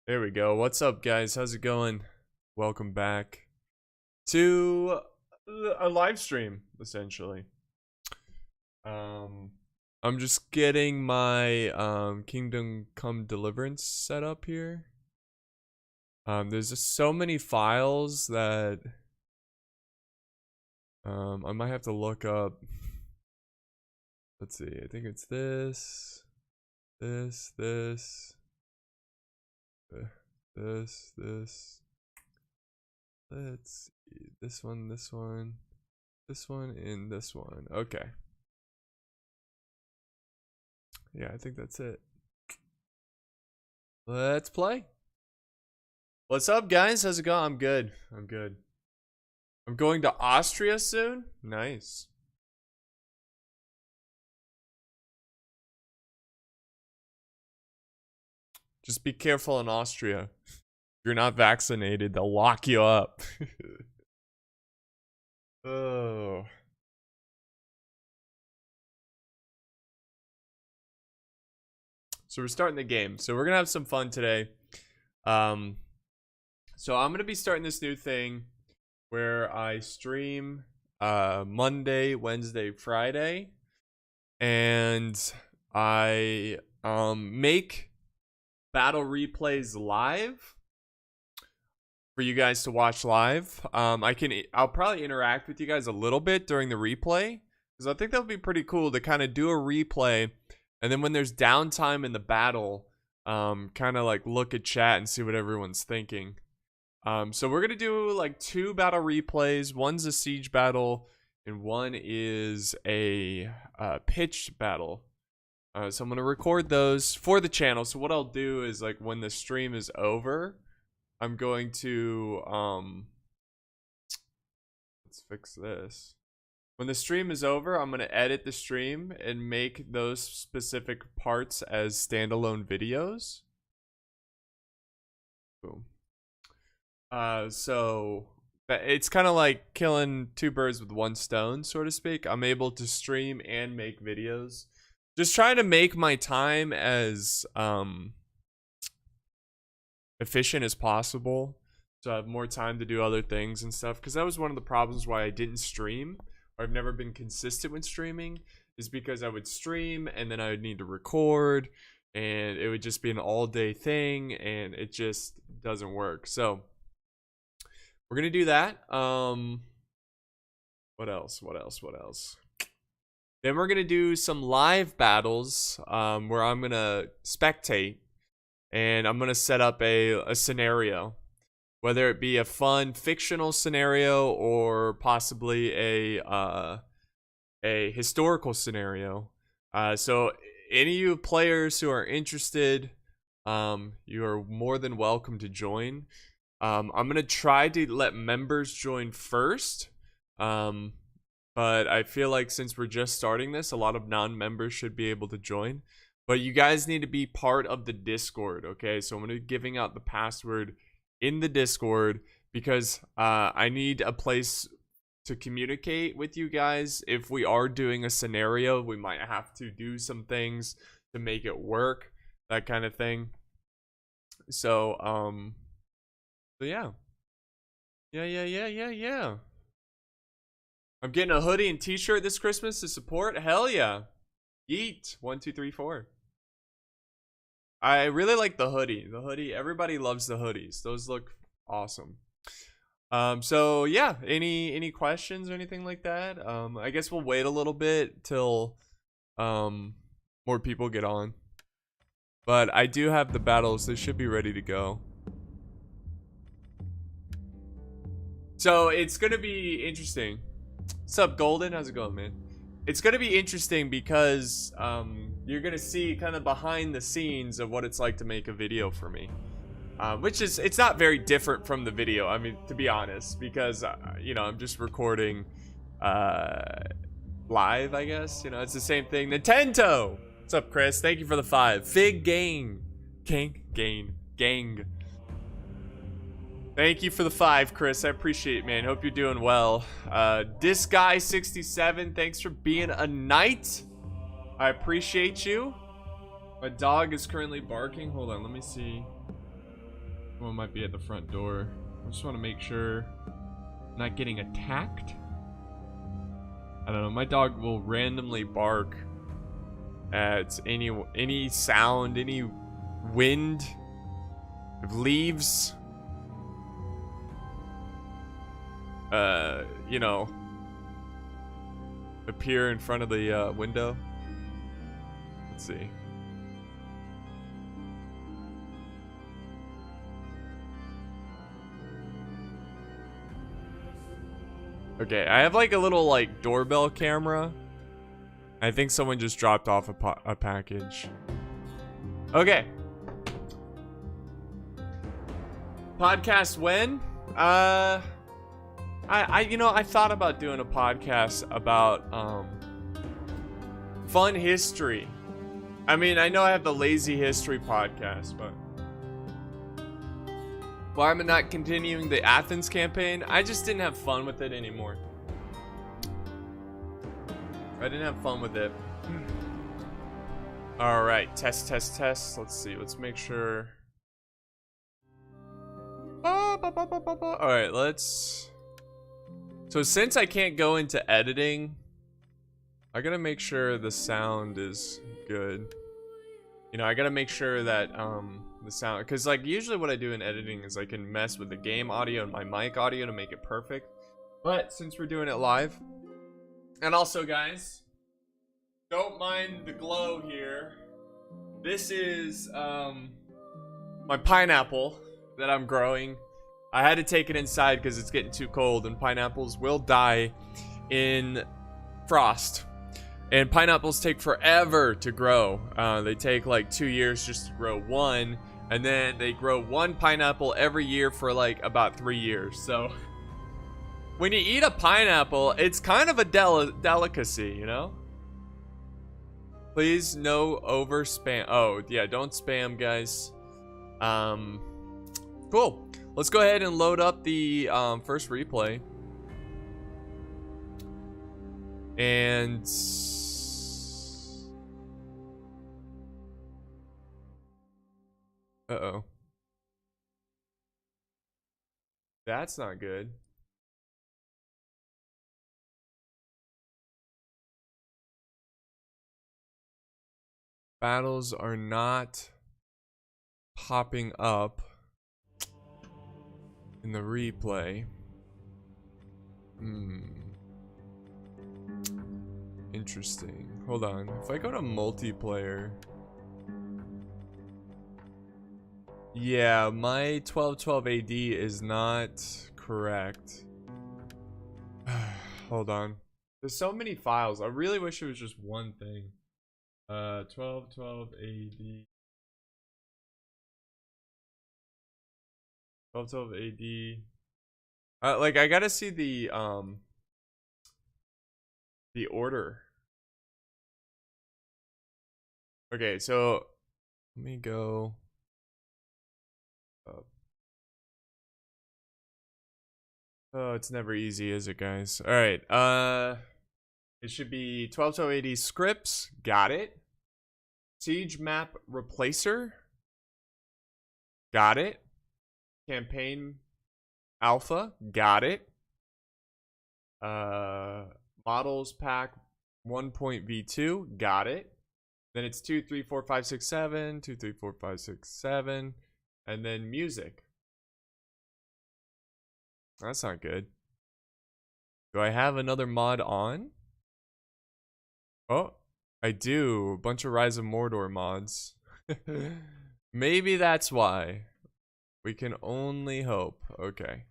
There we go. What's up, guys? How's it going? Welcome back to a live stream, essentially. I'm just getting my Kingdom Come Deliverance set up here. There's just so many files that I might have to look up. Let's see. I think it's this. This. Let's see. This one, and this one. Okay. Yeah, I think that's it. Let's play. What's up, guys? How's it going? I'm good. I'm going to Austria soon. Nice. Just be careful in Austria. If you're not vaccinated, they'll lock you up. Oh. So we're starting the game. So we're gonna have some fun today. So I'm gonna be starting this new thing where I stream Monday, Wednesday, Friday, and I make battle replays live for you guys to watch live. I'll probably interact with you guys a little bit during the replay, because I think that would be pretty cool to kind of do a replay, and then when there's downtime in the battle, kind of like look at chat and see what everyone's thinking. So we're gonna do like 2 battle replays. One's a siege battle and one is a pitched battle. So I'm gonna record those for the channel. So what I'll do is, like, when the stream is over, I'm going to let's fix this. When the stream is over, I'm gonna edit the stream and make those specific parts as standalone videos. Boom. So it's kind of like killing 2 birds with 1 stone, so to speak. I'm able to stream and make videos. Just trying to make my time as efficient as possible, so I have more time to do other things and stuff. Because that was one of the problems why I didn't stream, or I've never been consistent with streaming, is because I would stream and then I would need to record, and it would just be an all-day thing, and it just doesn't work. So we're gonna do that. What else? Then we're gonna do some live battles where I'm gonna spectate, and I'm gonna set up a scenario, whether it be a fun fictional scenario or possibly a historical scenario. So any of you players who are interested, you are more than welcome to join. I'm gonna try to let members join first, but I feel like since we're just starting this, a lot of non-members should be able to join. But you guys need to be part of the Discord, okay? So I'm gonna be giving out the password in the Discord, because I need a place to communicate with you guys. If we are doing a scenario, we might have to do some things to make it work, that kind of thing. So yeah. I'm getting a hoodie and t-shirt this Christmas to support. Hell yeah. Yeet. 1, 2, 3, 4. I really like the hoodie. Everybody loves the hoodies. Those look awesome. So yeah, any questions or anything like that? I guess we'll wait a little bit till more people get on. But I do have the battles. They should be ready to go. So it's gonna be interesting. What's up, Golden? How's it going, man? It's gonna be interesting because you're gonna see kind of behind the scenes of what it's like to make a video for me, which is, it's not very different from the video. I mean, to be honest, because you know, I'm just recording live, I guess. You know, it's the same thing. Nintendo. What's up, Chris? Thank you for the 5. Fig gang. Thank you for the 5, Chris. I appreciate it, man. Hope you're doing well. This guy 67, thanks for being a knight. I appreciate you. My dog is currently barking. Hold on, let me see. Someone might be at the front door. I just want to make sure I'm not getting attacked. I don't know. My dog will randomly bark at any sound, any wind, leaves. You know, appear in front of the window. Let's see. Okay, I have like a little like doorbell camera. I think someone just dropped off a package. Okay. Podcast when? I thought about doing a podcast about fun history. I mean, I know I have the lazy history podcast, but why am I not continuing the Athens campaign? I just didn't have fun with it anymore. I didn't have fun with it. All right, test. Let's see. Let's make sure. All right, let's. So since I can't go into editing, I gotta make sure the sound is good. You know, I gotta make sure that the sound, because like usually what I do in editing is I can mess with the game audio and my mic audio to make it perfect. But since we're doing it live, and also guys, don't mind the glow here. This is my pineapple that I'm growing. I had to take it inside because it's getting too cold, and pineapples will die in frost. And pineapples take forever to grow. They take like 2 years just to grow one, and then they grow one pineapple every year for like about 3 years. So when you eat a pineapple, it's kind of a delicacy, you know? Please no over spam. Oh yeah, don't spam, guys. Cool. Let's go ahead and load up the first replay. And uh-oh. That's not good. Battles are not popping up in the replay. Interesting. Hold on. If I go to multiplayer. Yeah, my 1212 AD is not correct. Hold on. There's so many files. I really wish it was just one thing. 1212 AD. 1212 AD. Like I gotta see the order. Okay, so let me go up. Oh, it's never easy, is it, guys? All right. It should be 1212 AD scripts. Got it. Siege map replacer. Got it. Campaign alpha. Got it. Models pack 1.v2. Got it. Then it's 2, 3, 4, 5, 6, 7. 2, 3, 4, 5, 6, 7. And then music. That's not good. Do I have another mod on? Oh, I do. A bunch of Rise of Mordor mods. Maybe that's why. We can only hope. Okay.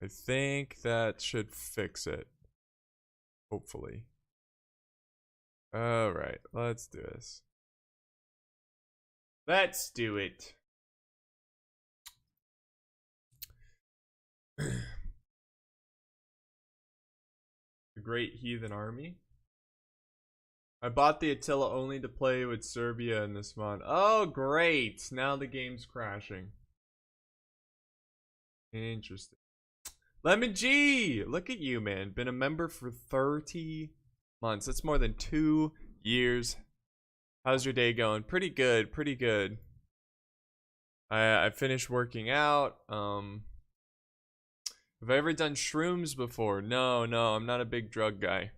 I think that should fix it. Hopefully. Alright, let's do this. Let's do it. The Great Heathen Army. I bought the Attila only to play with Serbia in this mod. Oh, great. Now the game's crashing. Interesting. Lemon G! Look at you, man. Been a member for 30 months. That's more than 2 years. How's your day going? Pretty good. Pretty good. I finished working out. Have I ever done shrooms before? No, I'm not a big drug guy.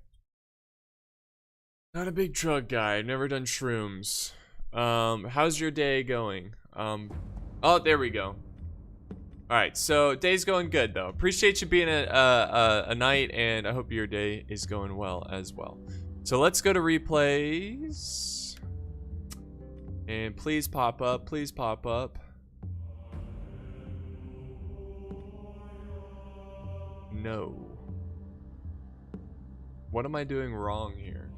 Not a big drug guy. I've never done shrooms. How's your day going? Oh, there we go. All right, so day's going good though. Appreciate you being a knight, and I hope your day is going well as well. So let's go to replays, and please pop up. Please pop up. No. What am I doing wrong here?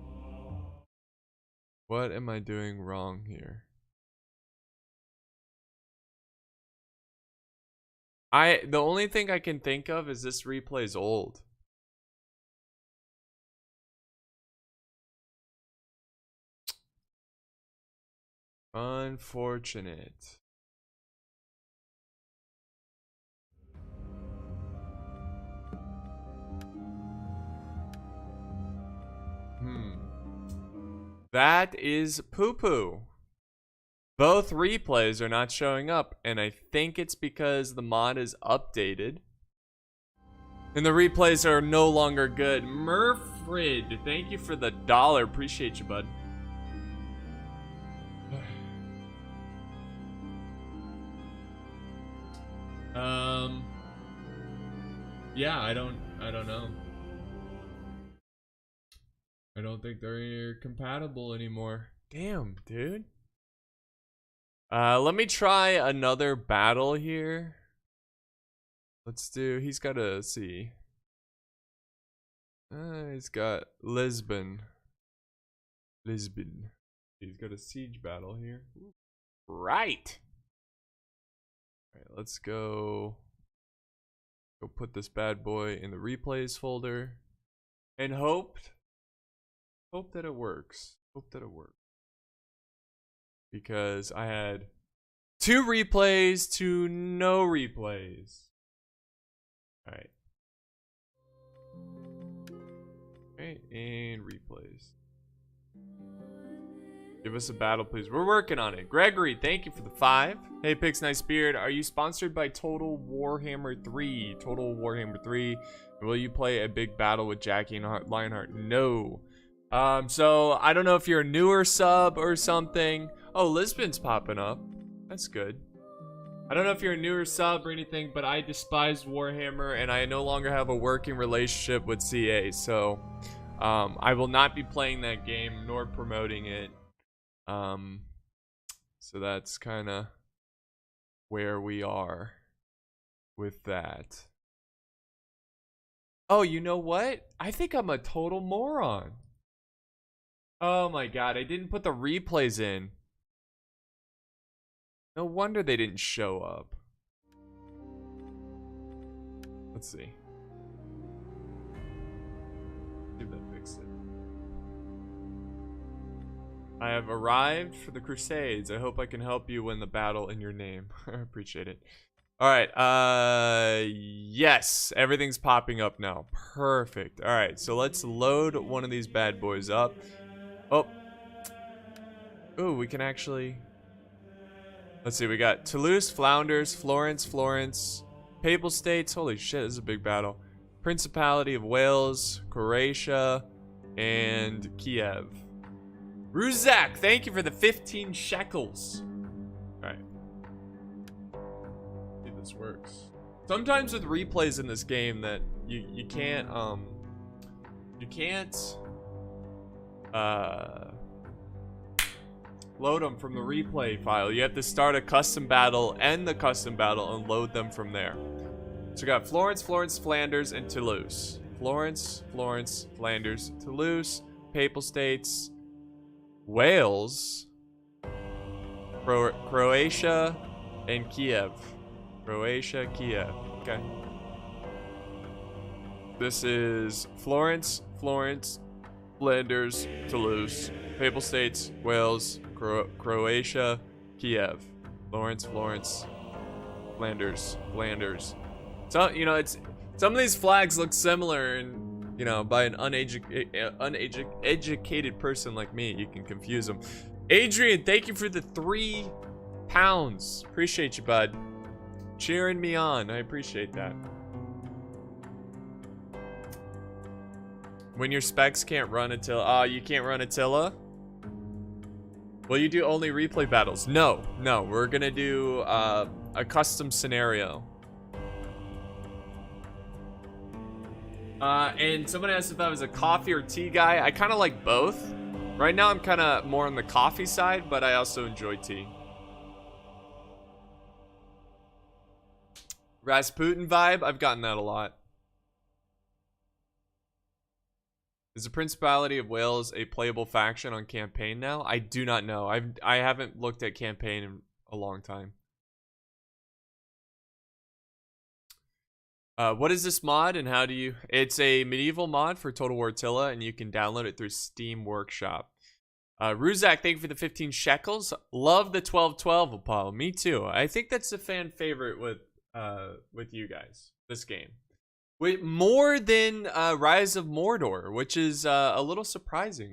What am I doing wrong here? The only thing I can think of is this replay's old. Unfortunate. That is poo-poo. Both replays are not showing up, and I think it's because the mod is updated. And the replays are no longer good. Murfred, thank you for the $1. Appreciate you, bud. Yeah, I don't know. I don't think they're compatible anymore. Damn, dude. Let me try another battle here. Let's do, he's got a C. He's got Lisbon. He's got a siege battle here. Right. Alright, let's go put this bad boy in the replays folder. And hope that it works. Hope that it works. Because I had 2 replays to no replays. Alright. Okay, and replays. Give us a battle, please. We're working on it. Gregory, thank you for the 5. Hey, Pix Nice Beard, are you sponsored by Total Warhammer 3? Total Warhammer 3. Will you play a big battle with Jackie and Lionheart? No. So I don't know if you're a newer sub or something. Oh, Lisbon's popping up. That's good. I don't know if you're a newer sub or anything, but I despise Warhammer and I no longer have a working relationship with CA. So, I will not be playing that game nor promoting it. So that's kind of where we are with that. Oh, you know what? I think I'm a total moron. Oh my god, I didn't put the replays in. No wonder they didn't show up. Let's see. See if that fixed it. I have arrived for the Crusades. I hope I can help you win the battle in your name. I appreciate it. Alright, yes, everything's popping up now. Perfect. Alright, so let's load one of these bad boys up. Oh. Ooh, we can actually... Let's see, we got Toulouse, Flanders, Florence, Papal States. Holy shit, this is a big battle. Principality of Wales, Croatia, and Kiev. Ruzak, thank you for the 15 shekels. Alright. See if this works. Sometimes with replays in this game that you can't load them from the replay file. You have to start a custom battle, end the custom battle, and load them from there. So we got Florence, Flanders, and Toulouse. Florence, Flanders, Toulouse, Papal States, Wales, Croatia, and Kiev. Croatia, Kiev. Okay. This is Florence, Flanders, Toulouse, Papal States, Wales, Croatia, Kiev. Florence, Flanders. So, you know, it's some of these flags look similar, and you know, by an uneducated person like me, you can confuse them. Adrian, thank you for the 3 pounds. Appreciate you, bud. Cheering me on. I appreciate that. When your specs can't run Attila. You can't run Attila? Will you do only replay battles? No. We're gonna do a custom scenario. And someone asked if I was a coffee or tea guy. I kind of like both. Right now I'm kind of more on the coffee side, but I also enjoy tea. Rasputin vibe, I've gotten that a lot. Is the Principality of Wales a playable faction on campaign now? I do not know. I haven't looked at campaign in a long time. What is this mod and how do you... It's a medieval mod for Total War Attila and you can download it through Steam Workshop. Ruzak, thank you for the 15 shekels. Love the 1212, Apollo. Me too. I think that's a fan favorite with you guys, this game. Wait, more than Rise of Mordor, which is a little surprising.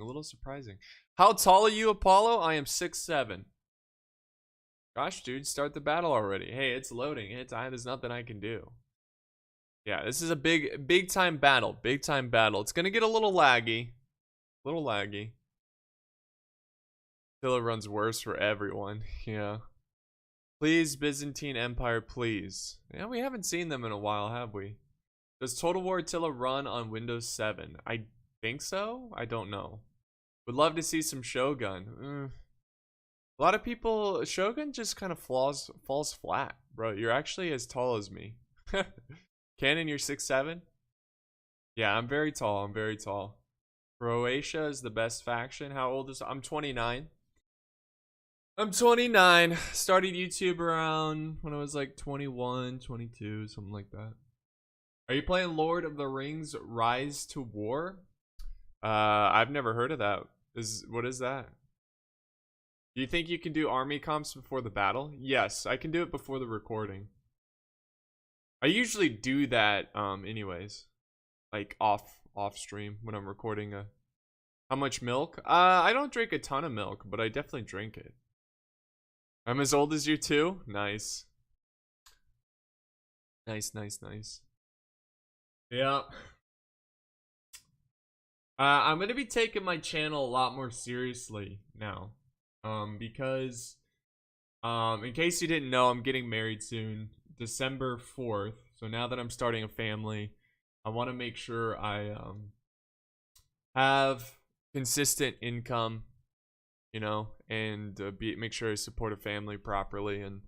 How tall are you, Apollo? I am 6'7". Gosh, dude, start the battle already. Hey, it's loading. There's nothing I can do. Yeah, this is a big time battle. It's gonna get a little laggy. Attila runs worse for everyone. Yeah. Please, Byzantine Empire, please. Yeah, we haven't seen them in a while, have we? Does Total War Attila run on Windows 7? I think so. I don't know. Would love to see some Shogun. A lot of people, Shogun just kind of falls flat, bro. You're actually as tall as me. Cannon, you're 6'7"? Yeah, I'm very tall. Croatia is the best faction. How old is... I'm 29. Started YouTube around when I was like 21, 22, something like that. Are you playing Lord of the Rings Rise to War? I've never heard of that. What is that? Do you think you can do army comps before the battle? Yes, I can do it before the recording. I usually do that anyways. Like off stream when I'm recording a... How much milk? I don't drink a ton of milk, but I definitely drink it. I'm as old as you too? Nice. Nice. Yeah. I'm gonna be taking my channel a lot more seriously now. Because in case you didn't know, I'm getting married soon, December 4th. So now that I'm starting a family, I want to make sure I have consistent income, you know, and make sure I support a family properly. And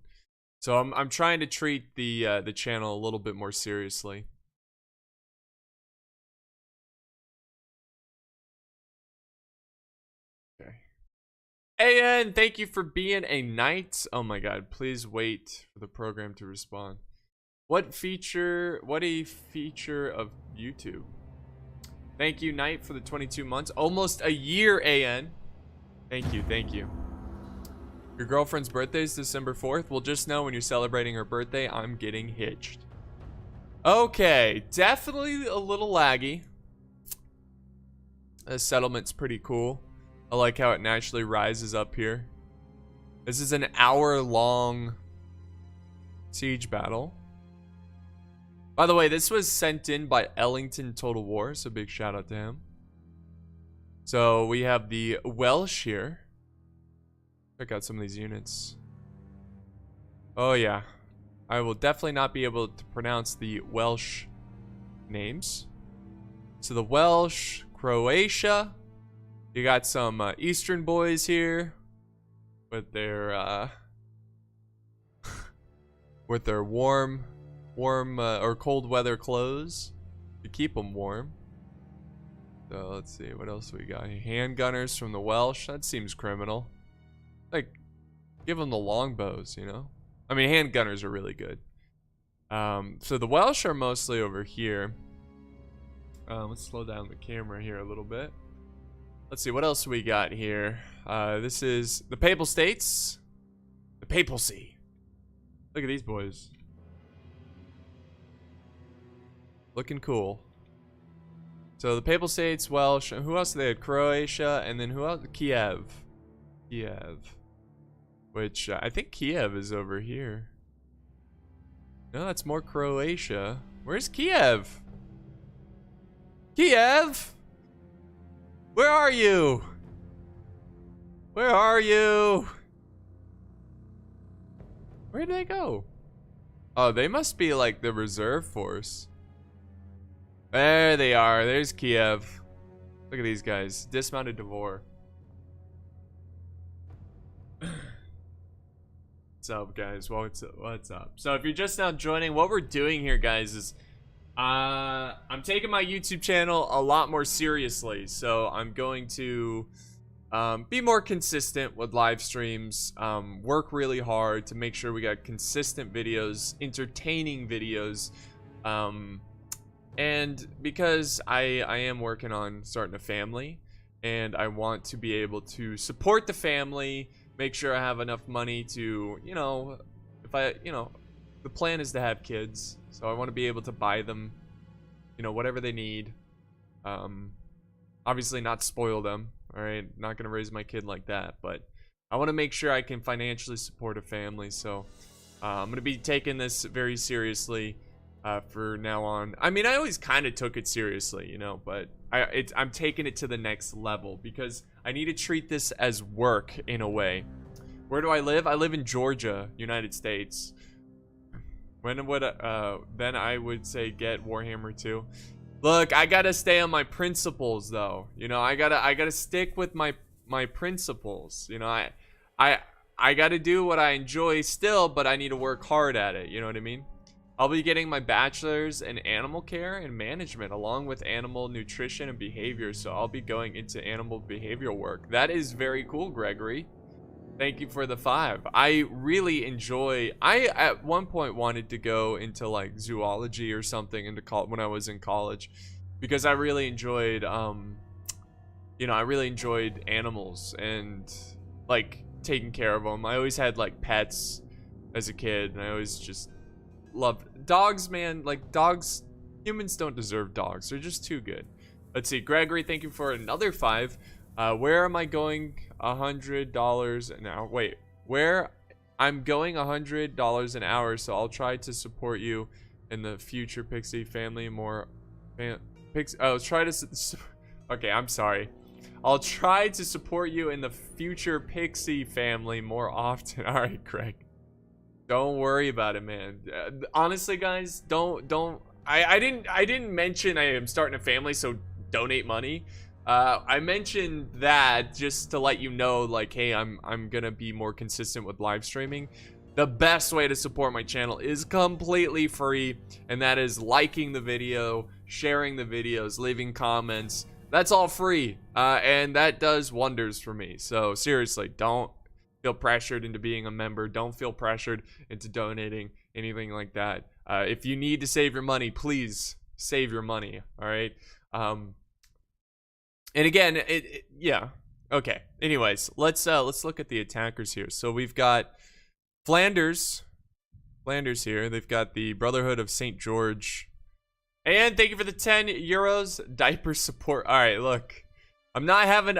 so I'm trying to treat the channel a little bit more seriously. AN, thank you for being a knight. Oh my god, please wait for the program to respond. What a feature of YouTube. Thank you, Knight, for the 22 months. Almost a year, AN. Thank you. Your girlfriend's birthday is December 4th. Well, just know when you're celebrating her birthday, I'm getting hitched. Okay, definitely a little laggy. The settlement's pretty cool. I like how it naturally rises up here. This is an hour-long siege battle. By the way, this was sent in by Ellington Total War, so big shout out to him. So we have the Welsh here. Check out some of these units. Oh yeah. I will definitely not be able to pronounce the Welsh names. So the Welsh, Croatia. You got some Eastern boys here with their warm or cold weather clothes to keep them warm. So let's see what else we got. Handgunners from the Welsh. That seems criminal. Like, give them the longbows, you know. I mean, handgunners are really good. So the Welsh are mostly over here. Let's slow down the camera here a little bit. Let's see, what else we got here? This is the Papal States. The Papacy. Look at these boys. Looking cool. So the Papal States, Welsh, and who else they had? Croatia, and then who else? Kiev. which I think Kiev is over here. No, that's more Croatia. Where's Kiev? Kiev? Where are you? Where are you? Where did they go? Oh, they must be like the reserve force. There they are. There's Kiev. Look at these guys. Dismounted Devor. What's up, guys? What's up? So if you're just now joining, what we're doing here, guys, is I'm taking my YouTube channel a lot more seriously. So I'm going to be more consistent with live streams, work really hard to make sure we got consistent videos, entertaining videos, and because I am working on starting a family, and I want to be able to support the family, make sure I have enough money to, you know, if I, you know, the plan is to have kids, so I want to be able to buy them, you know, whatever they need. Obviously not spoil them, all right? Not gonna raise my kid like that, but I want to make sure I can financially support a family. So I'm gonna be taking this very seriously for now on. I mean, I always kind of took it seriously, you know, but I'm taking it to the next level because I need to treat this as work in a way. Where do I live? I live in Georgia, United States. When would then I would say get Warhammer 2. Look, I gotta stay on my principles, though. You know, I gotta stick with my principles. You know, I gotta do what I enjoy still, but I need to work hard at it. You know what I mean? I'll be getting my bachelor's in animal care and management along with animal nutrition and behavior. So I'll be going into animal behavioral work. That is very cool, Gregory. Thank you for the 5. I really enjoy, I at one point wanted to go into like zoology or something into when I was in college, because I really enjoyed, you know, I really enjoyed animals and like taking care of them. I always had like pets as a kid, and I always just loved dogs, man. Like dogs, humans don't deserve dogs. They're just too good. Let's see, Gregory, thank you for another 5. Where am I going $100 an hour? Wait, where I'm going $100 an hour, so I'll try to support you in the future Pixie family more. I'll try to. Okay, I'm sorry. I'll try to support you in the future Pixie family more often. All right, Craig. Don't worry about it, man. Honestly, guys, don't. I didn't mention I am starting a family, so donate money. I mentioned that just to let you know, like, hey, I'm gonna be more consistent with live streaming. The best way to support my channel is completely free, and that is liking the video, sharing the videos, leaving comments. That's all free, and that does wonders for me. So seriously, don't feel pressured into being a member. Don't feel pressured into donating, anything like that. If you need to save your money, please save your money. All right. And again, yeah. Okay. Anyways, let's look at the attackers here. So we've got Flanders here. They've got the Brotherhood of St. George. And thank you for the 10 euros diaper support. All right, look. I'm not having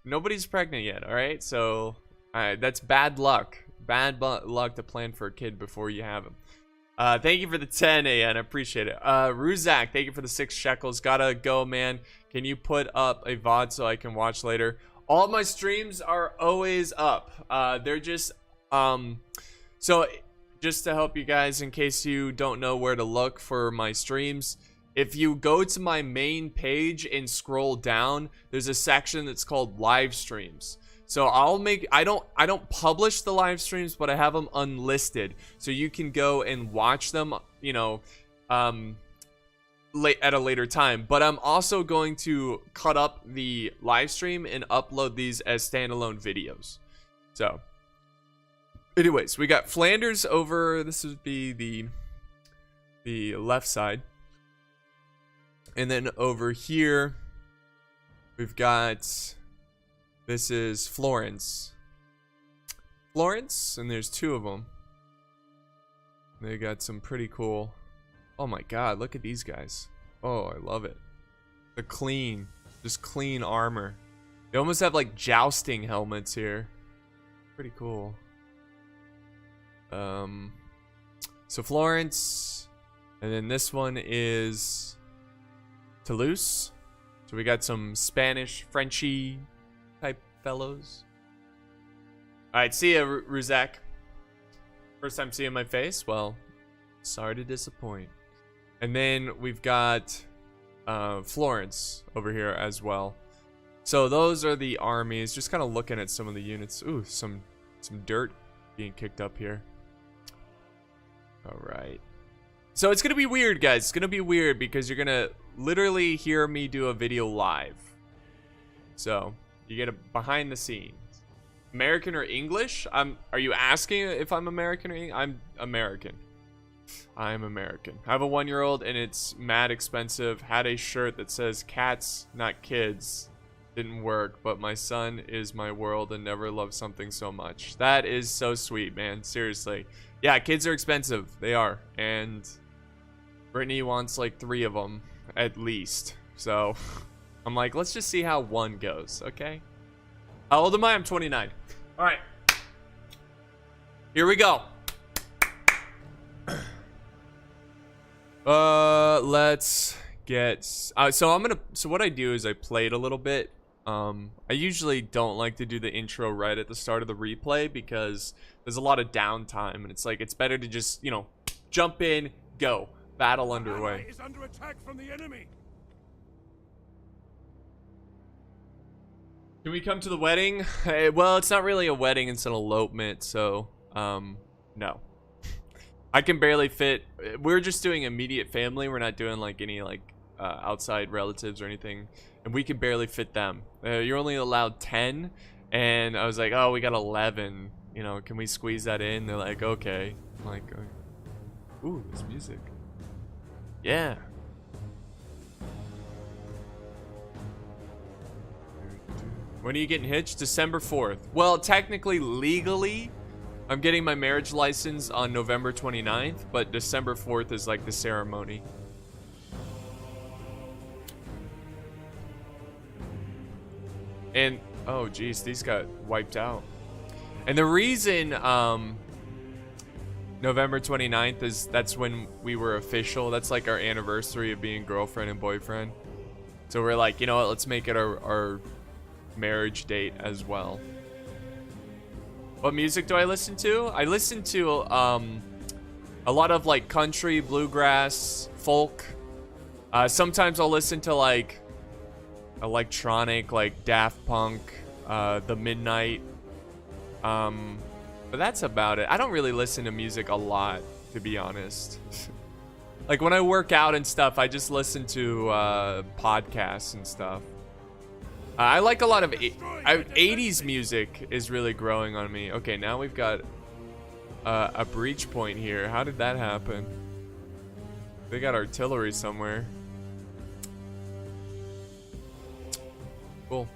nobody's pregnant yet, all right? So, all right, that's bad luck. Bad luck to plan for a kid before you have him. Thank you for the 10, AN. I appreciate it. Ruzak, thank you for the 6 shekels. Gotta go, man. Can you put up a VOD so I can watch later? All my streams are always up. They're just, so just to help you guys, in case you don't know where to look for my streams, if you go to my main page and scroll down, there's a section that's called live streams. So I don't publish the live streams, but I have them unlisted, so you can go and watch them, you know, at a later time. But I'm also going to cut up the live stream and upload these as standalone videos. So anyways, we got Flanders over, this would be the left side, and then over here we've got, this is Florence, and there's 2 of them. They got some pretty cool, oh my god, look at these guys. Oh, I love it. The clean, just clean armor. They almost have like jousting helmets here. Pretty cool. So Florence, and then this one is Toulouse. So we got some Spanish, Frenchy type fellows. All right, see ya, Ruzak. First time seeing my face. Well, sorry to disappoint. And then we've got Florence over here as well. So those are the armies. Just kind of looking at some of the units. Ooh, some dirt being kicked up here. All right. So it's gonna be weird, guys. It's gonna be weird because you're gonna literally hear me do a video live. So you get a behind the scenes. American or English? Are you asking if I'm American or English? I'm American. I'm American. I have a 1-year-old and it's mad expensive. Had a shirt that says cats, not kids. Didn't work, but my son is my world and never loved something so much. That is so sweet, man. Seriously. Yeah, kids are expensive. They are. And Brittany wants like 3 of them at least. So I'm like, let's just see how one goes, okay? How old am I? I'm 29. All right. Here we go. Let's get so what I do is I play it a little bit. I usually don't like to do the intro right at the start of the replay because there's a lot of downtime and it's like it's better to just, you know, jump in, go. Battle underway. Is under attack from the enemy. Can we come to the wedding? Well, it's not really a wedding, it's an elopement, so no. I can barely fit. We're just doing immediate family. We're not doing like any like outside relatives or anything, and we can barely fit them. You're only allowed 10, and I was like, oh, we got 11. You know, can we squeeze that in? They're like, okay. I'm like, ooh, this music. Yeah. When are you getting hitched? December 4th. Well, technically, legally, I'm getting my marriage license on November 29th, but December 4th is like the ceremony. And, oh geez, these got wiped out. And the reason November 29th is that's when we were official. That's like our anniversary of being girlfriend and boyfriend. So we're like, you know what, let's make it our marriage date as well. What music do I listen to? I listen to a lot of like country, bluegrass, folk. Sometimes I'll listen to like electronic, like Daft Punk, The Midnight. But that's about it. I don't really listen to music a lot, to be honest. Like when I work out and stuff, I just listen to podcasts and stuff. I like a lot of 80s music is really growing on me. Okay, now we've got a breach point here. How did that happen? They got artillery somewhere. Cool.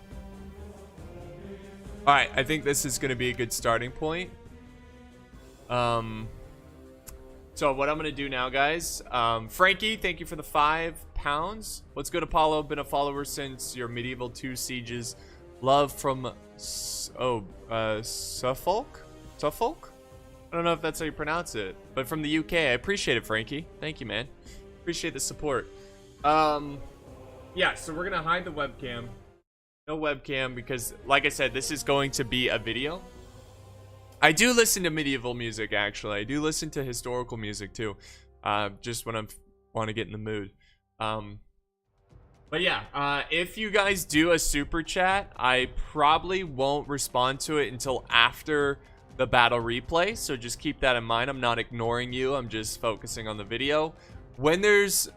All right, I think this is going to be a good starting point. So what I'm going to do now, guys, Frankie, thank you for the £5. Let's go to Paulo. Been a follower since your Medieval 2 Sieges. Love from, Suffolk? Suffolk? I don't know if that's how you pronounce it, but from the UK. I appreciate it, Frankie. Thank you, man. Appreciate the support. Yeah, so we're going to hide the webcam. No webcam because, like I said, this is going to be a video. I do listen to medieval music, actually. I do listen to historical music, too. Just when I want to get in the mood. But yeah, if you guys do a super chat, I probably won't respond to it until after the battle replay. So just keep that in mind. I'm not ignoring you. I'm just focusing on the video. When there's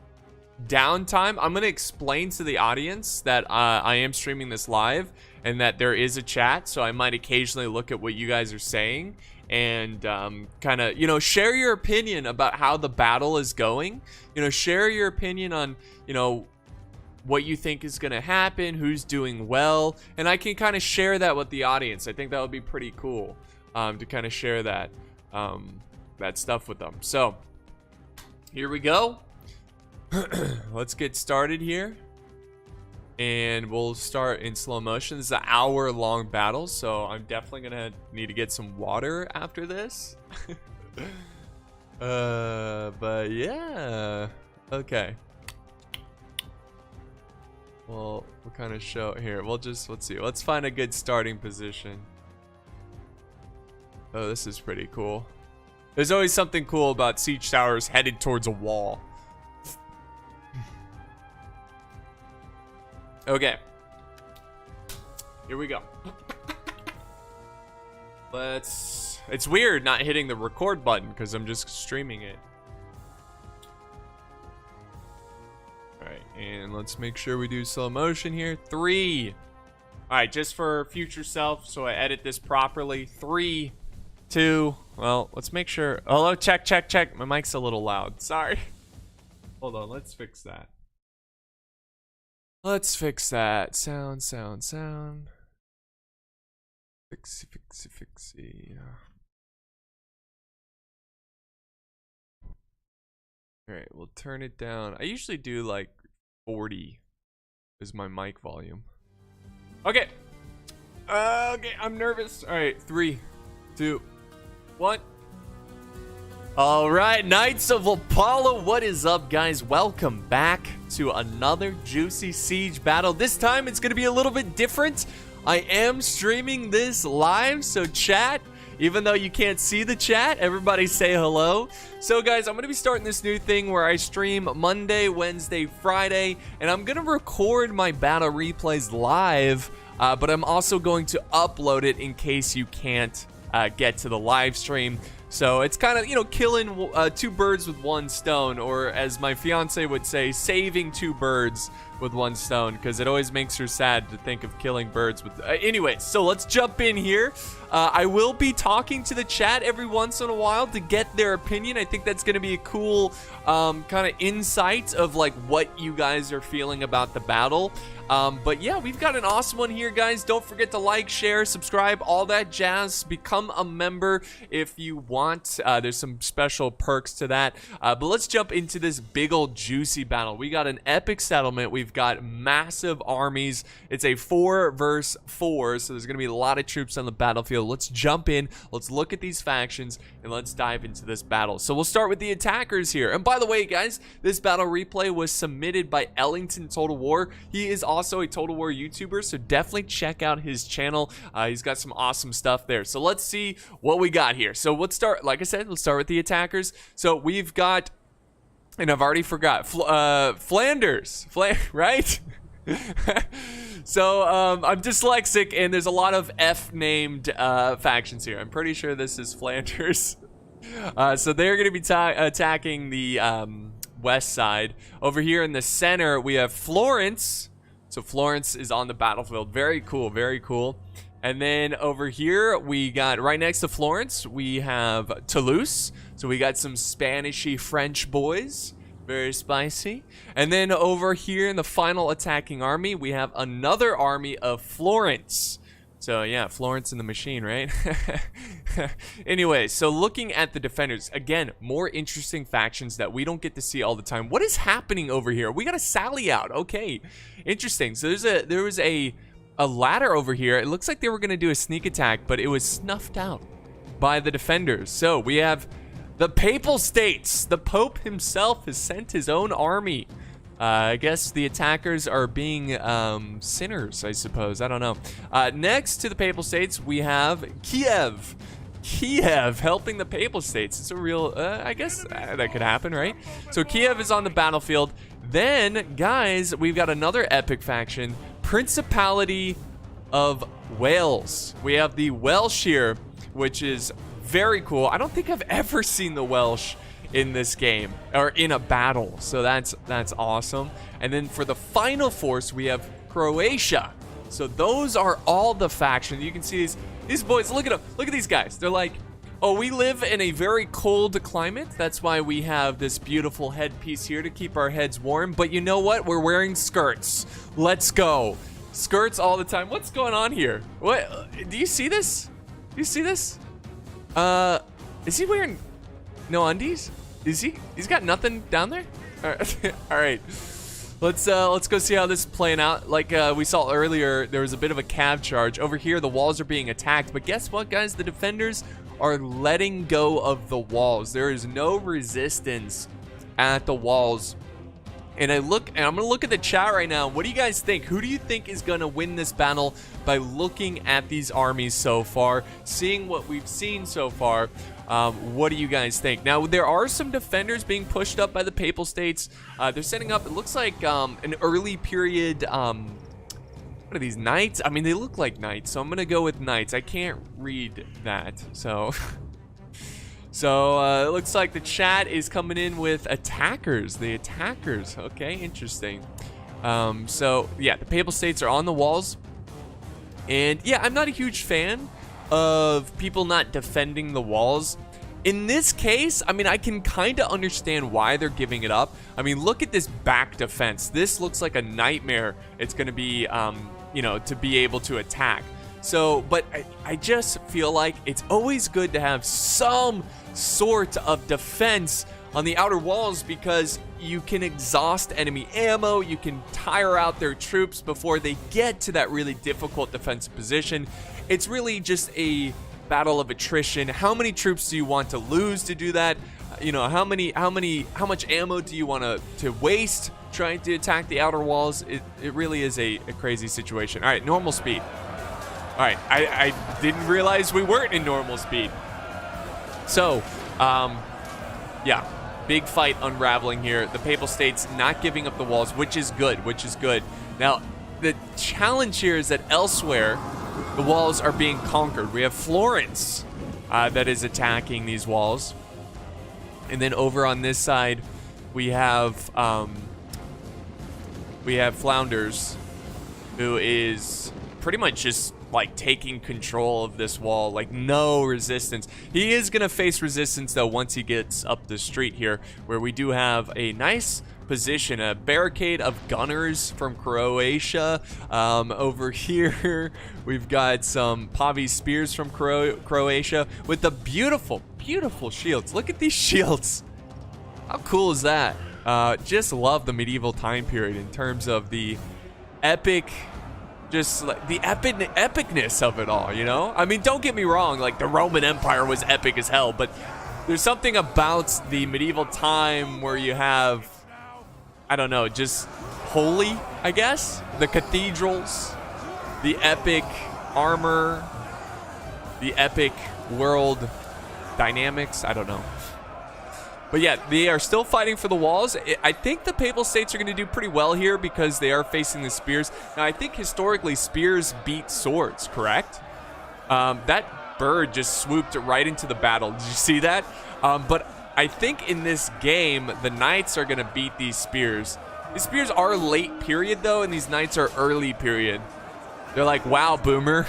downtime, I'm going to explain to the audience that I am streaming this live and that there is a chat, so I might occasionally look at what you guys are saying and kind of, you know, share your opinion about how the battle is going. You know, share your opinion on, you know, what you think is going to happen, who's doing well, and I can kind of share that with the audience. I think that would be pretty cool to kind of share that that stuff with them. So here we go. Let's get started here. and we'll start in slow motion. This is an hour-long battle, so I'm definitely gonna need to get some water after this. But yeah, okay. Well, what kind of show here? Let's see. Let's find a good starting position. Oh, this is pretty cool. There's always something cool about siege towers headed towards a wall. Okay. Here we go. It's weird not hitting the record button because I'm just streaming it. Alright, and let's make sure we do slow motion here. 3. Alright, just for future self, so I edit this properly. 3, 2. Well, let's make sure. Oh, check. My mic's a little loud. Sorry. Hold on, let's fix that. Let's fix that. Sound. Fixie. Alright, we'll turn it down. I usually do like 40 is my mic volume. Okay. Okay, I'm nervous. Alright, 3, 2, 1. Alright, Knights of Apollo, what is up, guys? Welcome back to another juicy siege battle. This time it's gonna be a little bit different. I am streaming this live, so chat, even though you can't see the chat, everybody say hello. So guys, I'm gonna be starting this new thing where I stream Monday, Wednesday, Friday, and I'm gonna record my battle replays live, but I'm also going to upload it in case you can't get to the live stream. So it's kind of, you know, killing 2 birds with 1 stone, or as my fiance would say, saving 2 birds with 1 stone, because it always makes her sad to think of killing birds with... Anyway, so let's jump in here. I will be talking to the chat every once in a while to get their opinion. I think that's going to be a cool kind of insight of like what you guys are feeling about the battle. But yeah, we've got an awesome one here, guys. Don't forget to like, share, subscribe, all that jazz. Become a member if you want. There's some special perks to that. But let's jump into this big old juicy battle. We got an epic settlement. We've got massive armies. It's a 4 versus 4, so there's gonna be a lot of troops on the battlefield. Let's jump in. Let's look at these factions and let's dive into this battle. So we'll start with the attackers here. And by the way, guys, this battle replay was submitted by Ellington Total War. He is also a Total War YouTuber, so definitely check out his channel. He's got some awesome stuff there. So let's see what we got here. So let's start, like I said, let's start with the attackers. So we've got, and I've already forgot, Flanders, right? So I'm dyslexic, and there's a lot of F-named factions here. I'm pretty sure this is Flanders. So they're going to be attacking the west side. Over here in the center, we have Florence. So Florence is on the battlefield. Very cool, very cool. And then over here, we got, right next to Florence, we have Toulouse. So we got some Spanishy French boys. Very spicy. And then over here in the final attacking army, we have another army of Florence. So yeah, Florence and the machine, right? Anyway, so looking at the defenders, again, more interesting factions that we don't get to see all the time. What is happening over here? We got a sally out. Okay, interesting. So there was a ladder over here. It looks like they were going to do a sneak attack, but it was snuffed out by the defenders. So we have the Papal States. The Pope himself has sent his own army. I guess the attackers are being sinners, I suppose. I don't know. Next to the Papal States, we have Kiev. Kiev helping the Papal States. It's a real, I guess that could happen, right? So Kiev is on the battlefield. Then, guys, we've got another epic faction, Principality of Wales. We have the Welsh here, which is very cool. I don't think I've ever seen the Welsh in this game or in a battle, so that's awesome. And then for the final force, we have Croatia. So those are all the factions. You can see these boys. Look at them. Look at these guys. They're like, oh, we live in a very cold climate. That's why we have this beautiful headpiece here to keep our heads warm. But you know what? We're wearing skirts. Let's go. Skirts all the time. What's going on here? What? Do you see this? Do you see this? Is he wearing no undies? Is he? He's got nothing down there? All right. Let's go see how this is playing out. Like we saw earlier, there was a bit of a cav charge. Over here, the walls are being attacked. But guess what, guys? The defenders are letting go of the walls. There is no resistance at the walls. And I'm gonna look at the chat right now. What do you guys think? Who do you think is gonna win this battle by looking at these armies so far, seeing what we've seen so far? What do you guys think? Now, there are some defenders being pushed up by the Papal States. They're setting up, it looks like an early period, what are these, knights? I mean, they look like knights, so I'm gonna go with knights. I can't read that, so... So, it looks like the chat is coming in with attackers. The attackers. Okay, interesting. So, yeah, the Papal States are on the walls. And, yeah, I'm not a huge fan of people not defending the walls. In this case, I mean, I can kind of understand why they're giving it up. I mean, look at this back defense. This looks like a nightmare. It's going to be, you know, to be able to attack. So, but I just feel like it's always good to have some sort of defense on the outer walls because you can exhaust enemy ammo, you can tire out their troops before they get to that really difficult defensive position. It's really just a battle of attrition. How many troops do you want to lose to do that? You know, how much ammo do you want to waste trying to attack the outer walls? It really is a crazy situation. All right, normal speed. All right, I didn't realize we weren't in normal speed. So, yeah, big fight unraveling here. The Papal States not giving up the walls, which is good, Now, the challenge here is that elsewhere, the walls are being conquered. We have Florence that is attacking these walls. And then over on this side, we have Flounders, who is pretty much just like taking control of this wall, like no resistance. He is gonna face resistance though once he gets up the street here, where we do have a nice position, a barricade of gunners from Croatia. Over here we've got some Pavi spears from Croatia with the beautiful shields. Look at these shields. How cool is that? Just love the medieval time period in terms of the epic, just like the epicness of it all, you know? I mean, don't get me wrong, like the Roman Empire was epic as hell, but there's something about the medieval time where you have, I don't know, just holy, I guess? The cathedrals, the epic armor, the epic world dynamics, I don't know. But yeah, they are still fighting for the walls. I think the Papal States are going to do pretty well here because they are facing the spears. Now, I think historically spears beat swords, correct? That bird just swooped right into the battle. Did you see that? But I think in this game, the knights are going to beat these spears. These spears are late period, though, and these knights are early period. They're like, wow, boomer.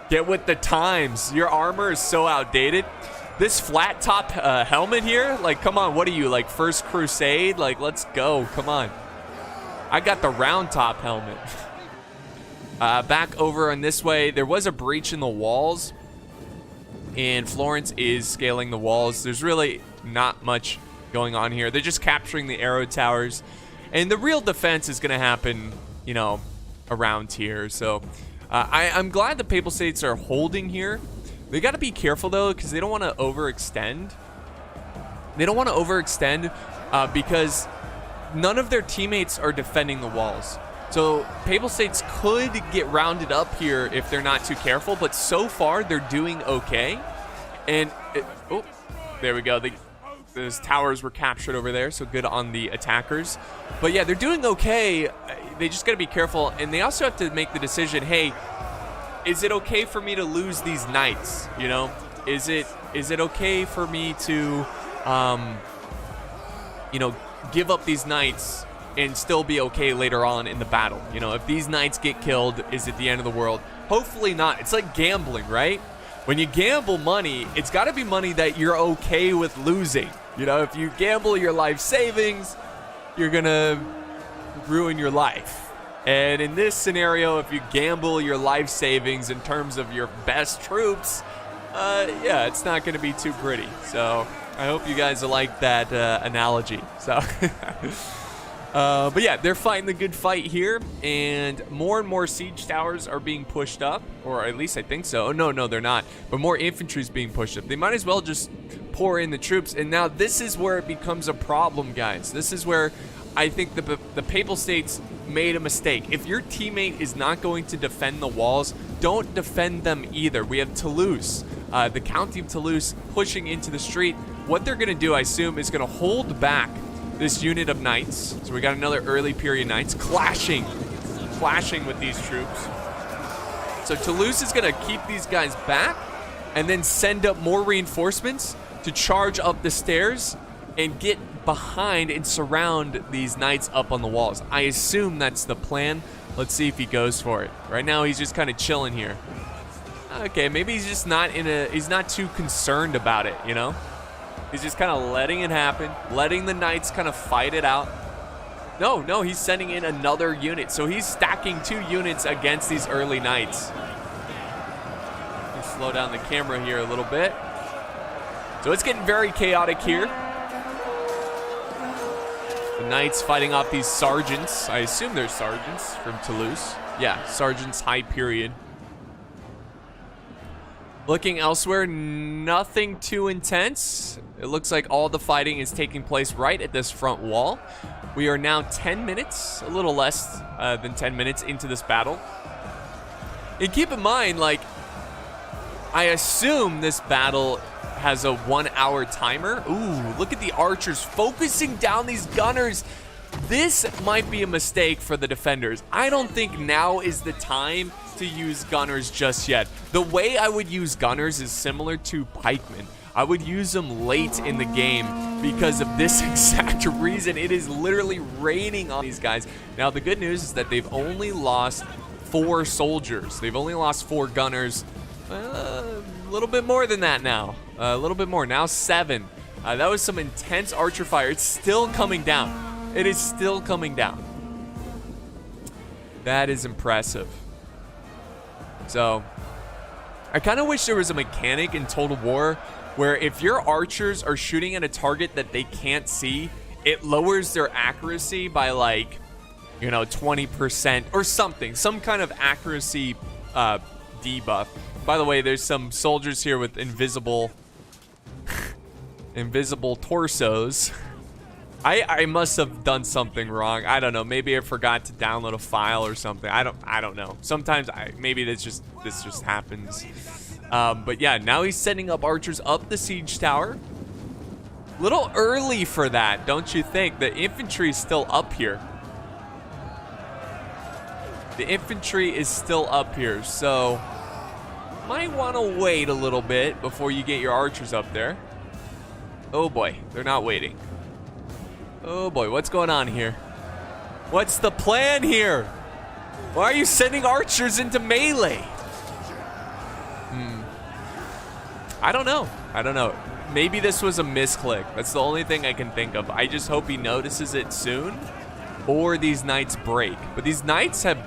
Get with the times. Your armor is so outdated. This flat top helmet here, like, come on, what are you, like First Crusade? Like, let's go, come on. I got the round top helmet. Back over on this way, there was a breach in the walls, and Florence is scaling the walls. There's really not much going on here. They're just capturing the arrow towers, and the real defense is going to happen, you know, around here. So I'm glad the Papal States are holding here. They got to be careful, though, because they don't want to overextend. They don't want to overextend because none of their teammates are defending the walls. So Papal States could get rounded up here if they're not too careful, but so far they're doing okay. And, oh, there we go. Those towers were captured over there, so good on the attackers. But yeah, they're doing okay. They just got to be careful. And they also have to make the decision, hey, is it okay for me to lose these knights? You know, is it okay for me to, you know, give up these knights and still be okay later on in the battle? You know, if these knights get killed, is it the end of the world? Hopefully not. It's like gambling, right? When you gamble money, it's got to be money that you're okay with losing. You know, if you gamble your life savings, you're gonna ruin your life. And in this scenario, if you gamble your life savings in terms of your best troops, yeah, it's not going to be too pretty. So I hope you guys like that analogy. So But yeah, they're fighting the good fight here, and more siege towers are being pushed up, or at least I think so. Oh, no, they're not. But more infantry is being pushed up. They might as well just pour in the troops, and now this is where it becomes a problem, guys. This is where I think the Papal States made a mistake. If your teammate is not going to defend the walls, don't defend them either. We have Toulouse, the county of Toulouse, pushing into the street. What they're going to do, I assume, is going to hold back this unit of knights. So we got another early period knights clashing with these troops. So Toulouse is going to keep these guys back and then send up more reinforcements to charge up the stairs and get behind and surround these knights up on the walls. I assume that's the plan. Let's see if he goes for it. Right now he's just kind of chilling here. Okay, maybe he's just not he's not too concerned about it, you know? He's just kind of letting it happen, letting the knights kind of fight it out. No, he's sending in another unit. So he's stacking 2 units against these early knights. Let's slow down the camera here a little bit. So it's getting very chaotic here. The knights fighting off these sergeants. I assume they're sergeants from Toulouse. Yeah, sergeants high period. Looking elsewhere, nothing too intense. It looks like all the fighting is taking place right at this front wall. We are now 10 minutes, a little less than 10 minutes into this battle. And keep in mind, like, I assume this battle has a 1-hour timer. Ooh, look at the archers focusing down these gunners. This might be a mistake for the defenders. I don't think now is the time to use gunners just yet. The way I would use gunners is similar to pikemen. I would use them late in the game because of this exact reason. It is literally raining on these guys. Now, the good news is that they've only lost 4 soldiers. They've only lost 4 gunners. A little bit more than that now. A little bit more. Now 7. That was some intense archer fire. It's still coming down. It is still coming down. That is impressive. So, I kind of wish there was a mechanic in Total War where if your archers are shooting at a target that they can't see, it lowers their accuracy by like, 20% or something. Some kind of accuracy debuff. By the way, there's some soldiers here with invisible torsos. I must have done something wrong. I don't know. Maybe I forgot to download a file or something. I don't know. Sometimes maybe this just happens. But yeah, now he's sending up archers up the siege tower. Little early for that, don't you think? The infantry is still up here. The infantry is still up here, so might want to wait a little bit before you get your archers up there. Oh boy, they're not waiting. Oh boy, what's going on here? What's the plan here? Why are you sending archers into melee? I don't know. Maybe this was a misclick. That's the only thing I can think of. I just hope he notices it soon, or these knights break. But these knights have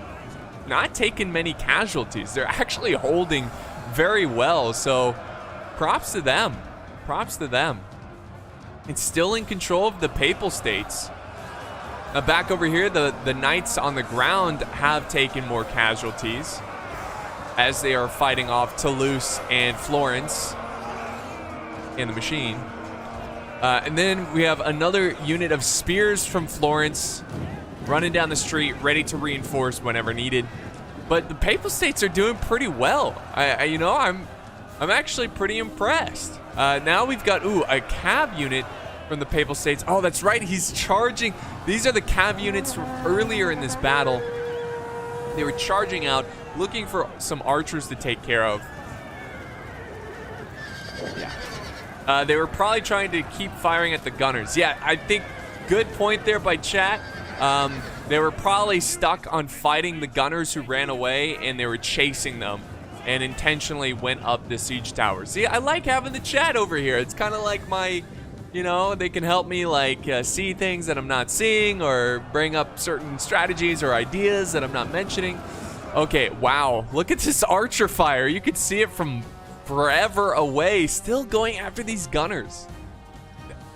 not taken many casualties. They're actually holding very well, so props to them. Props to them. It's still in control of the Papal States. Now back over here, the knights on the ground have taken more casualties as they are fighting off Toulouse and Florence in the machine. And then we have another unit of spears from Florence running down the street, ready to reinforce whenever needed. But the Papal States are doing pretty well. I'm actually pretty impressed. Now we've got, a cav unit from the Papal States. Oh, that's right. He's charging. These are the cav units from earlier in this battle. They were charging out, looking for some archers to take care of. Yeah. They were probably trying to keep firing at the gunners. Yeah, I think good point there by chat. They were probably stuck on fighting the gunners who ran away, and they were chasing them and intentionally went up the siege tower. See, I like having the chat over here. It's kind of like my, they can help me see things that I'm not seeing or bring up certain strategies or ideas that I'm not mentioning. Okay, wow. Look at this archer fire. You could see it from forever away, still going after these gunners.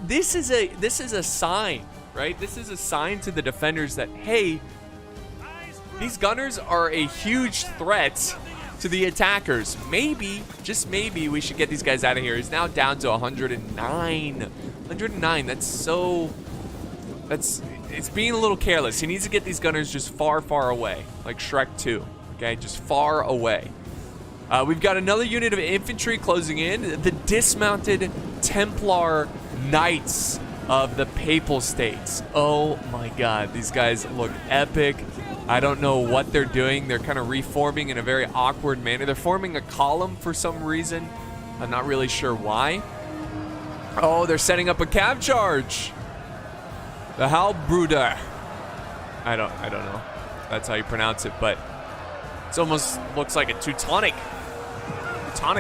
This is a sign, right? This is a sign to the defenders that, hey, these gunners are a huge threat to the attackers. Maybe, just maybe, we should get these guys out of here. He's now down to 109. 109, it's being a little careless. He needs to get these gunners just far, far away, like Shrek 2, okay? Just far away. We've got another unit of infantry closing in. The dismounted Templar Knights of the Papal States. Oh my God, these guys look epic. I don't know what they're doing. They're kind of reforming in a very awkward manner. They're forming a column for some reason. I'm not really sure why. Oh, they're setting up a cav charge. The Halbruder. I don't know. That's how you pronounce it, but it almost looks like a Teutonic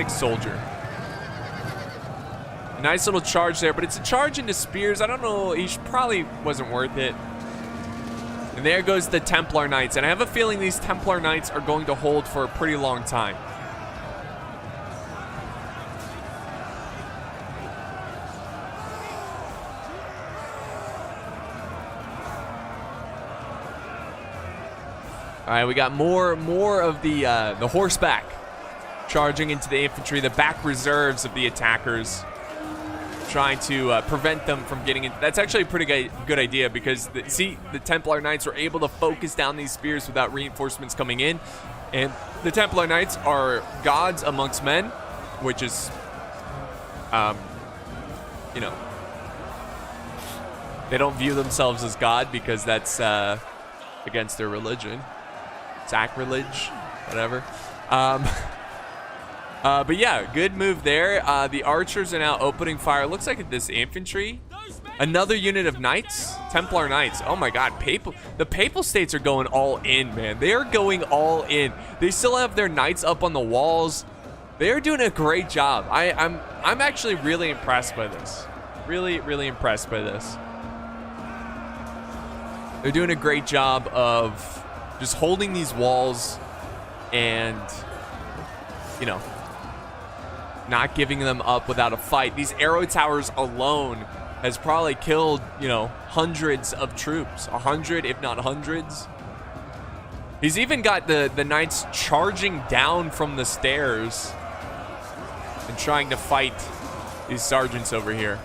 soldier. A nice little charge there, but it's a charge into spears. I don't know. He probably wasn't worth it. And there goes the Templar Knights. And I have a feeling these Templar Knights are going to hold for a pretty long time. All right, we got more of the horseback charging into the infantry, the back reserves of the attackers, trying to prevent them from getting in. That's actually a pretty good idea because, the Templar Knights were able to focus down these spears without reinforcements coming in. And the Templar Knights are gods amongst men, which is, you know, they don't view themselves as God because that's against their religion. Sacrilege, whatever. But yeah, good move there. The archers are now opening fire. Looks like this infantry. Another unit of knights. Templar Knights. Oh my God, the Papal States are going all in, man. They are going all in. They still have their knights up on the walls. They're doing a great job. I'm actually really impressed by this. Really, really impressed by this. They're doing a great job of just holding these walls and, you know, not giving them up without a fight. These arrow towers alone has probably killed, you know, hundreds of troops. 100, if not hundreds. He's even got the knights charging down from the stairs and trying to fight these sergeants over here.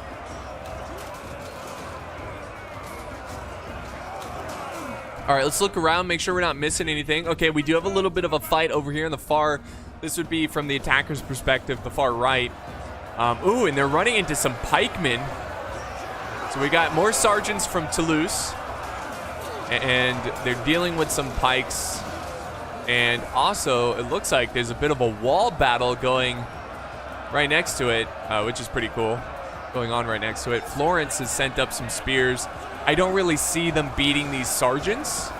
All right, let's look around, make sure we're not missing anything. Okay, we do have a little bit of a fight over here in the far. This would be from the attacker's perspective, the far right. Ooh, and they're running into some pikemen. So we got more sergeants from Toulouse. And they're dealing with some pikes. And also, it looks like there's a bit of a wall battle going right next to it, which is pretty cool. Going on right next to it. Florence has sent up some spears. I don't really see them beating these sergeants.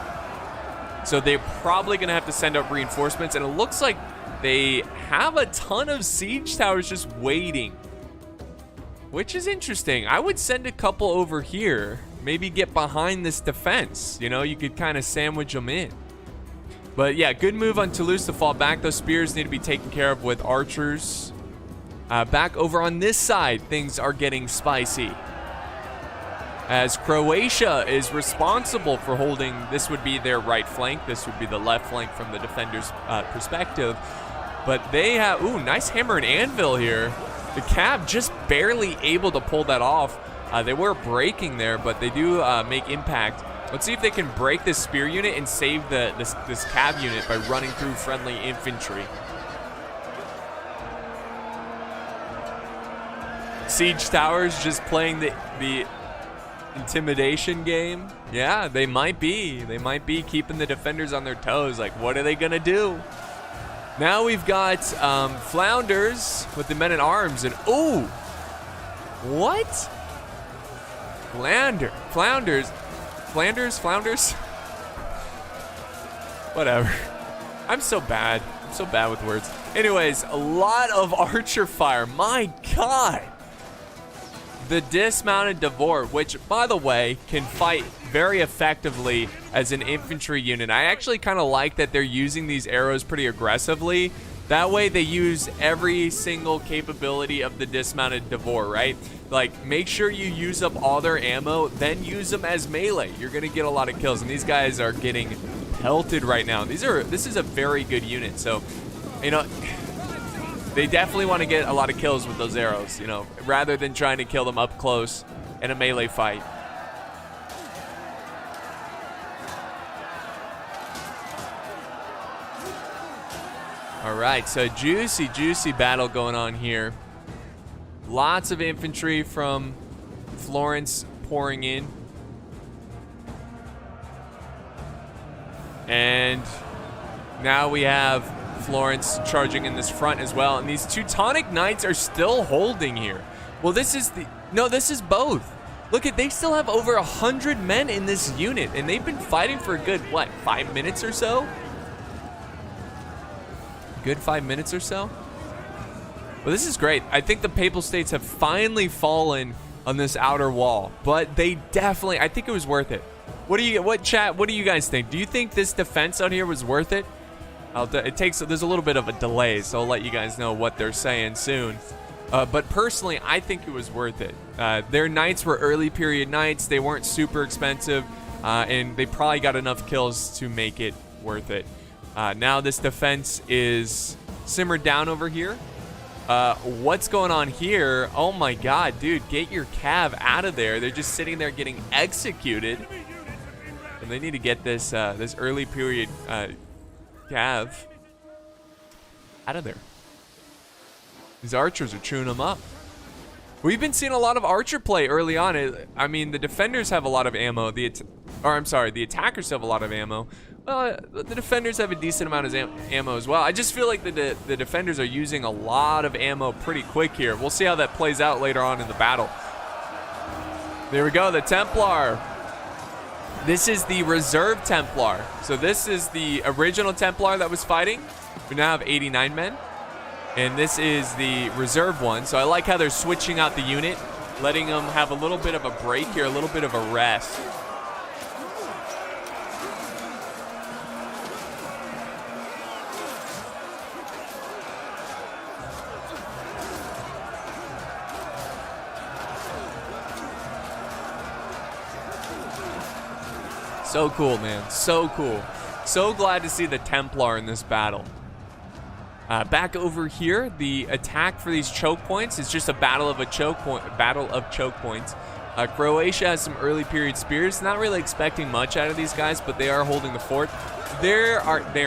So they're probably going to have to send up reinforcements. And it looks like they have a ton of siege towers just waiting, which is interesting. I would send a couple over here. Maybe get behind this defense. You know, you could kind of sandwich them in. But yeah, good move on Toulouse to fall back. Those spears need to be taken care of with archers. Back over on this side, things are getting spicy, as Croatia is responsible for holding. This would be their right flank. This would be the left flank from the defender's perspective. But they have, ooh, nice hammer and anvil here. The Cav just barely able to pull that off. They were breaking there, but they do make impact. Let's see if they can break this spear unit and save this Cav unit by running through friendly infantry. Siege towers just playing the intimidation game. Yeah, they might be. They might be keeping the defenders on their toes. Like, what are they gonna do? Now we've got Flounders with the men at arms, and ooh, what? Flounders. Whatever. I'm so bad with words. Anyways, a lot of archer fire. My God. The dismounted Devore, which, by the way, can fight very effectively as an infantry unit. I actually kind of like that they're using these arrows pretty aggressively. That way they use every single capability of the dismounted Devore, right? Like, make sure you use up all their ammo, then use them as melee. You're gonna get a lot of kills, and these guys are getting pelted right now. This is a very good unit, so, you know, they definitely want to get a lot of kills with those arrows, you know, rather than trying to kill them up close in a melee fight. All right, so juicy battle going on here. Lots of infantry from Florence pouring in. And now we have Florence charging in this front as well. And these Teutonic Knights are still holding here. Well, this is both. Look they still have over 100 men in this unit. And they've been fighting for a good, what, 5 minutes or so? Good 5 minutes or so? Well, this is great. I think the Papal States have finally fallen on this outer wall, but they definitely, I think it was worth it. What do you guys think? Do you think this defense out here was worth it? There's a little bit of a delay, so I'll let you guys know what they're saying soon. But personally, I think it was worth it. Their knights were early period knights. They weren't super expensive, and they probably got enough kills to make it worth it. Now this defense is simmered down over here. What's going on here? Oh my god, dude, get your cav out of there. They're just sitting there getting executed. And they need to get this this early period cav out of there. These archers are chewing them up. We've been seeing a lot of archer play early on. I mean, the defenders have a lot of ammo. The attackers have a lot of ammo. Well, the defenders have a decent amount of ammo as well. I just feel like the defenders are using a lot of ammo pretty quick here. We'll see how that plays out later on in the battle. There we go, the Templar. This is the reserve Templar. So this is the original Templar that was fighting. We now have 89 men. And this is the reserve one. So I like how they're switching out the unit, letting them have a little bit of a break here, a little bit of a rest. So cool, man. So cool. So glad to see the Templar in this battle. Back over here, the attack for these choke points is just a battle of choke points. Croatia has some early period spears. Not really expecting much out of these guys, but they are holding the fort. They're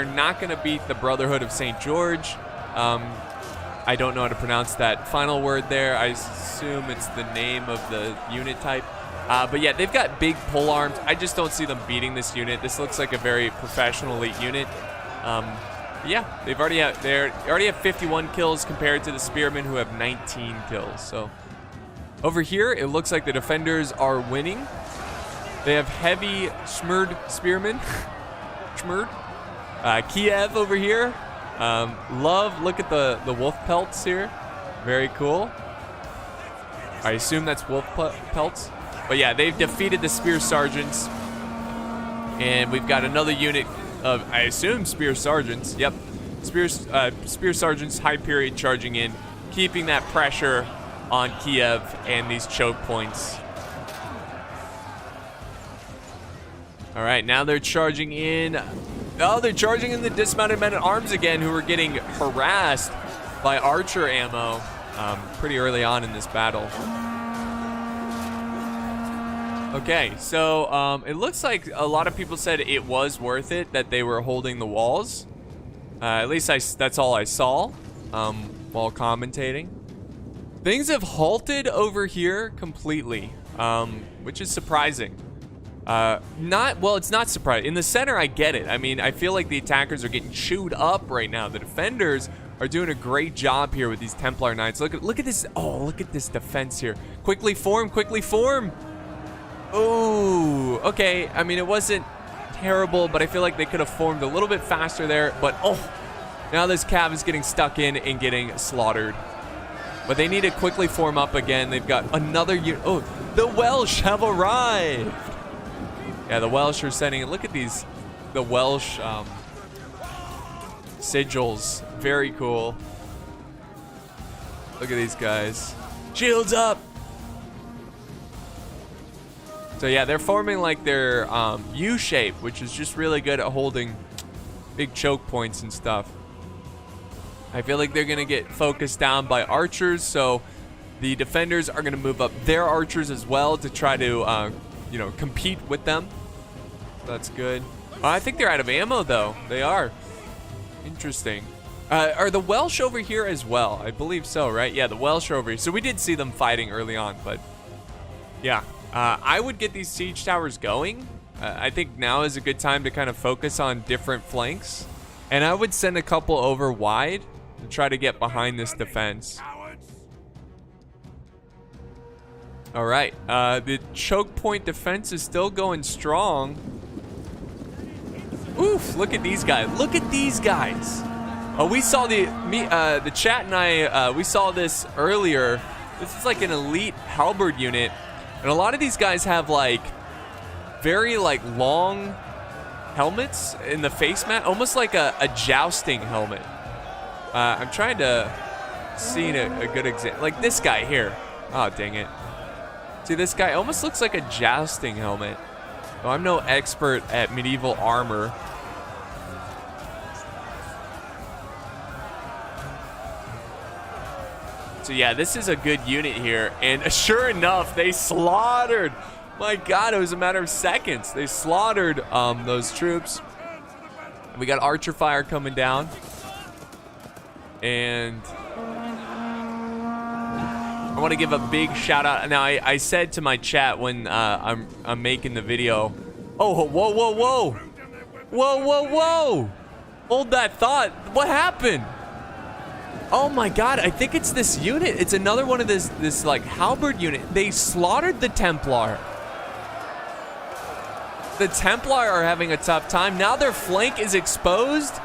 not going to beat the Brotherhood of St. George. I don't know how to pronounce that final word there. I assume it's the name of the unit type. But yeah, they've got big pole arms. I just don't see them beating this unit. This looks like a very professional elite unit. Yeah, they already have 51 kills compared to the spearmen who have 19 kills. So over here, it looks like the defenders are winning. They have heavy Shmurd spearmen. Shmurd. Kiev over here. Look at the wolf pelts here. Very cool. I assume that's wolf pelts. But yeah, they've defeated the spear sergeants. And we've got another unit of, I assume, spear sergeants. Yep. Spear sergeants, high period charging in, keeping that pressure on Kiev and these choke points. All right, now they're charging in. Oh, they're charging in the dismounted men at arms again, who are getting harassed by archer ammo pretty early on in this battle. Okay, so it looks like a lot of people said it was worth it that they were holding the walls. At least that's all I saw while commentating. Things have halted over here completely, which is surprising. It's not surprising. In the center, I get it. I mean, I feel like the attackers are getting chewed up right now. The defenders are doing a great job here with these Templar Knights. Look at this. Oh, look at this defense here. Quickly form, quickly form. Oh, okay. I mean, it wasn't terrible, but I feel like they could have formed a little bit faster there. But oh, now this cav is getting stuck in and getting slaughtered. But they need to quickly form up again. They've got another unit. Oh, the Welsh have arrived. Yeah, the Welsh are sending it. Look at these, the Welsh sigils. Very cool. Look at these guys. Shields up. So yeah, they're forming like their U shape, which is just really good at holding big choke points and stuff. I feel like they're gonna get focused down by archers, so the defenders are gonna move up their archers as well to try to, you know, compete with them. That's good. I think they're out of ammo though. They are. Interesting. Are the Welsh over here as well? I believe so, right? Yeah, the Welsh are over here. So we did see them fighting early on, but yeah. I would get these siege towers going. I think now is a good time to kind of focus on different flanks. And I would send a couple over wide to try to get behind this defense. All right, the choke point defense is still going strong. Oof, look at these guys. Look at these guys. We saw the chat and I, we saw this earlier. This is like an elite halberd unit. And a lot of these guys have like very like long helmets in the face mat, almost like a jousting helmet. I'm trying to see a good example. Like this guy here. Oh, dang it. See, this guy almost looks like a jousting helmet. Well, I'm no expert at medieval armor. So yeah, this is a good unit here. And sure enough, they slaughtered. My God, it was a matter of seconds. They slaughtered those troops. We got archer fire coming down. And I want to give a big shout out. Now, I said to my chat when I'm making the video, oh, whoa, whoa, whoa. Whoa, whoa, whoa. Hold that thought. What happened? Oh my God, I think it's this unit. It's another one of this like halberd unit. They slaughtered the Templar. The Templar are having a tough time. Now their flank is exposed.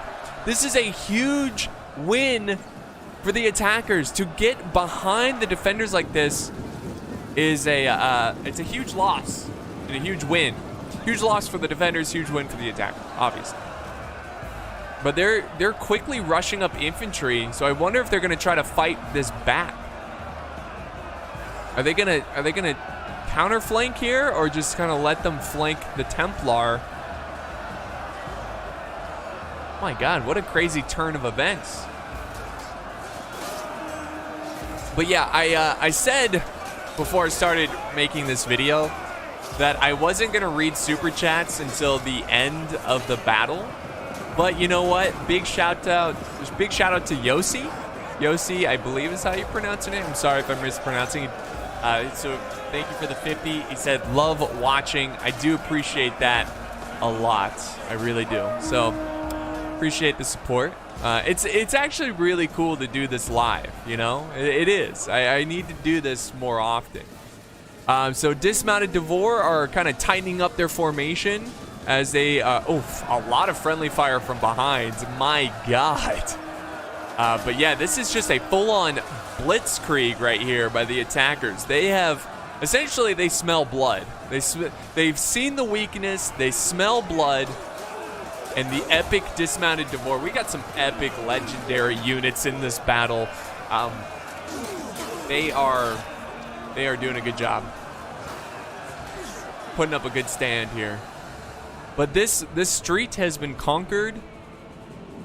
This is a huge win for the attackers. To get behind the defenders like this is it's a huge loss and a huge win. Huge loss for the defenders, huge win for the attackers, obviously. But they're quickly rushing up infantry, so I wonder if they're gonna try to fight this back. Are they gonna counter flank here, or just kind of let them flank the Templar? My God, what a crazy turn of events. But yeah, I said before I started making this video that I wasn't gonna read super chats until the end of the battle. But you know what? Big shout out to Yossi. Yossi, I believe is how you pronounce your name. I'm sorry if I'm mispronouncing it. So thank you for the 50. He said, love watching. I do appreciate that a lot. I really do. So appreciate the support. It's actually really cool to do this live, you know? It is. I need to do this more often. So dismounted Devore are kind of tightening up their formation as they, a lot of friendly fire from behind. My God. But yeah, this is just a full-on blitzkrieg right here by the attackers. They have, essentially, they smell blood. They've seen the weakness, they smell blood, and the epic dismounted Devore. We got some epic legendary units in this battle. They are doing a good job. Putting up a good stand here. But this street has been conquered,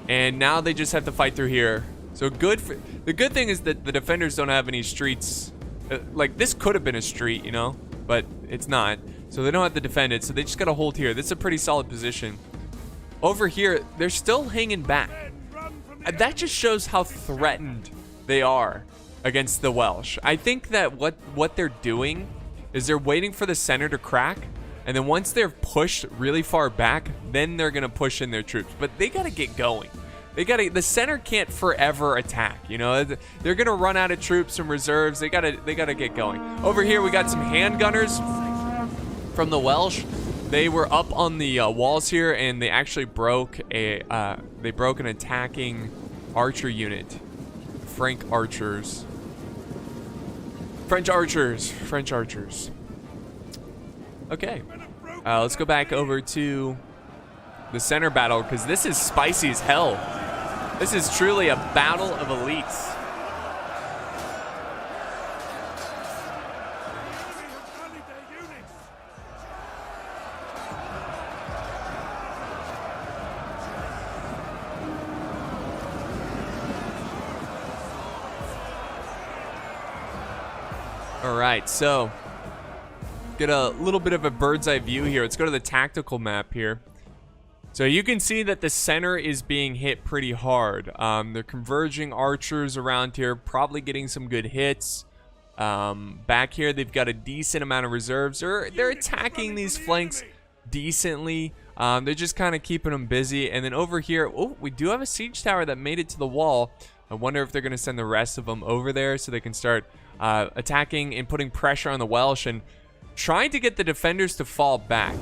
and now they just have to fight through here. So the good thing is that the defenders don't have any streets. Like, this could have been a street, you know, but it's not. So they don't have to defend it, so they just got to hold here. This is a pretty solid position. Over here, they're still hanging back. That just shows how threatened they are against the Welsh. I think that what they're doing is they're waiting for the center to crack, and then once they're pushed really far back, then they're gonna push in their troops. But they gotta get going. The center can't forever attack, you know? They're gonna run out of troops and reserves. They gotta get going. Over here, we got some handgunners from the Welsh. They were up on the walls here, and they actually broke an attacking archer unit. French archers. Okay, let's go back over to the center battle, because this is spicy as hell. This is truly a battle of elites. All right, so get a little bit of a bird's eye view here. Let's go to the tactical map here. So you can see that the center is being hit pretty hard. They're converging archers around here, probably getting some good hits. Back here, they've got a decent amount of reserves. They're attacking these flanks decently. They're just kind of keeping them busy. And then over here, oh, we do have a siege tower that made it to the wall. I wonder if they're going to send the rest of them over there so they can start attacking and putting pressure on the Welsh and trying to get the defenders to fall back.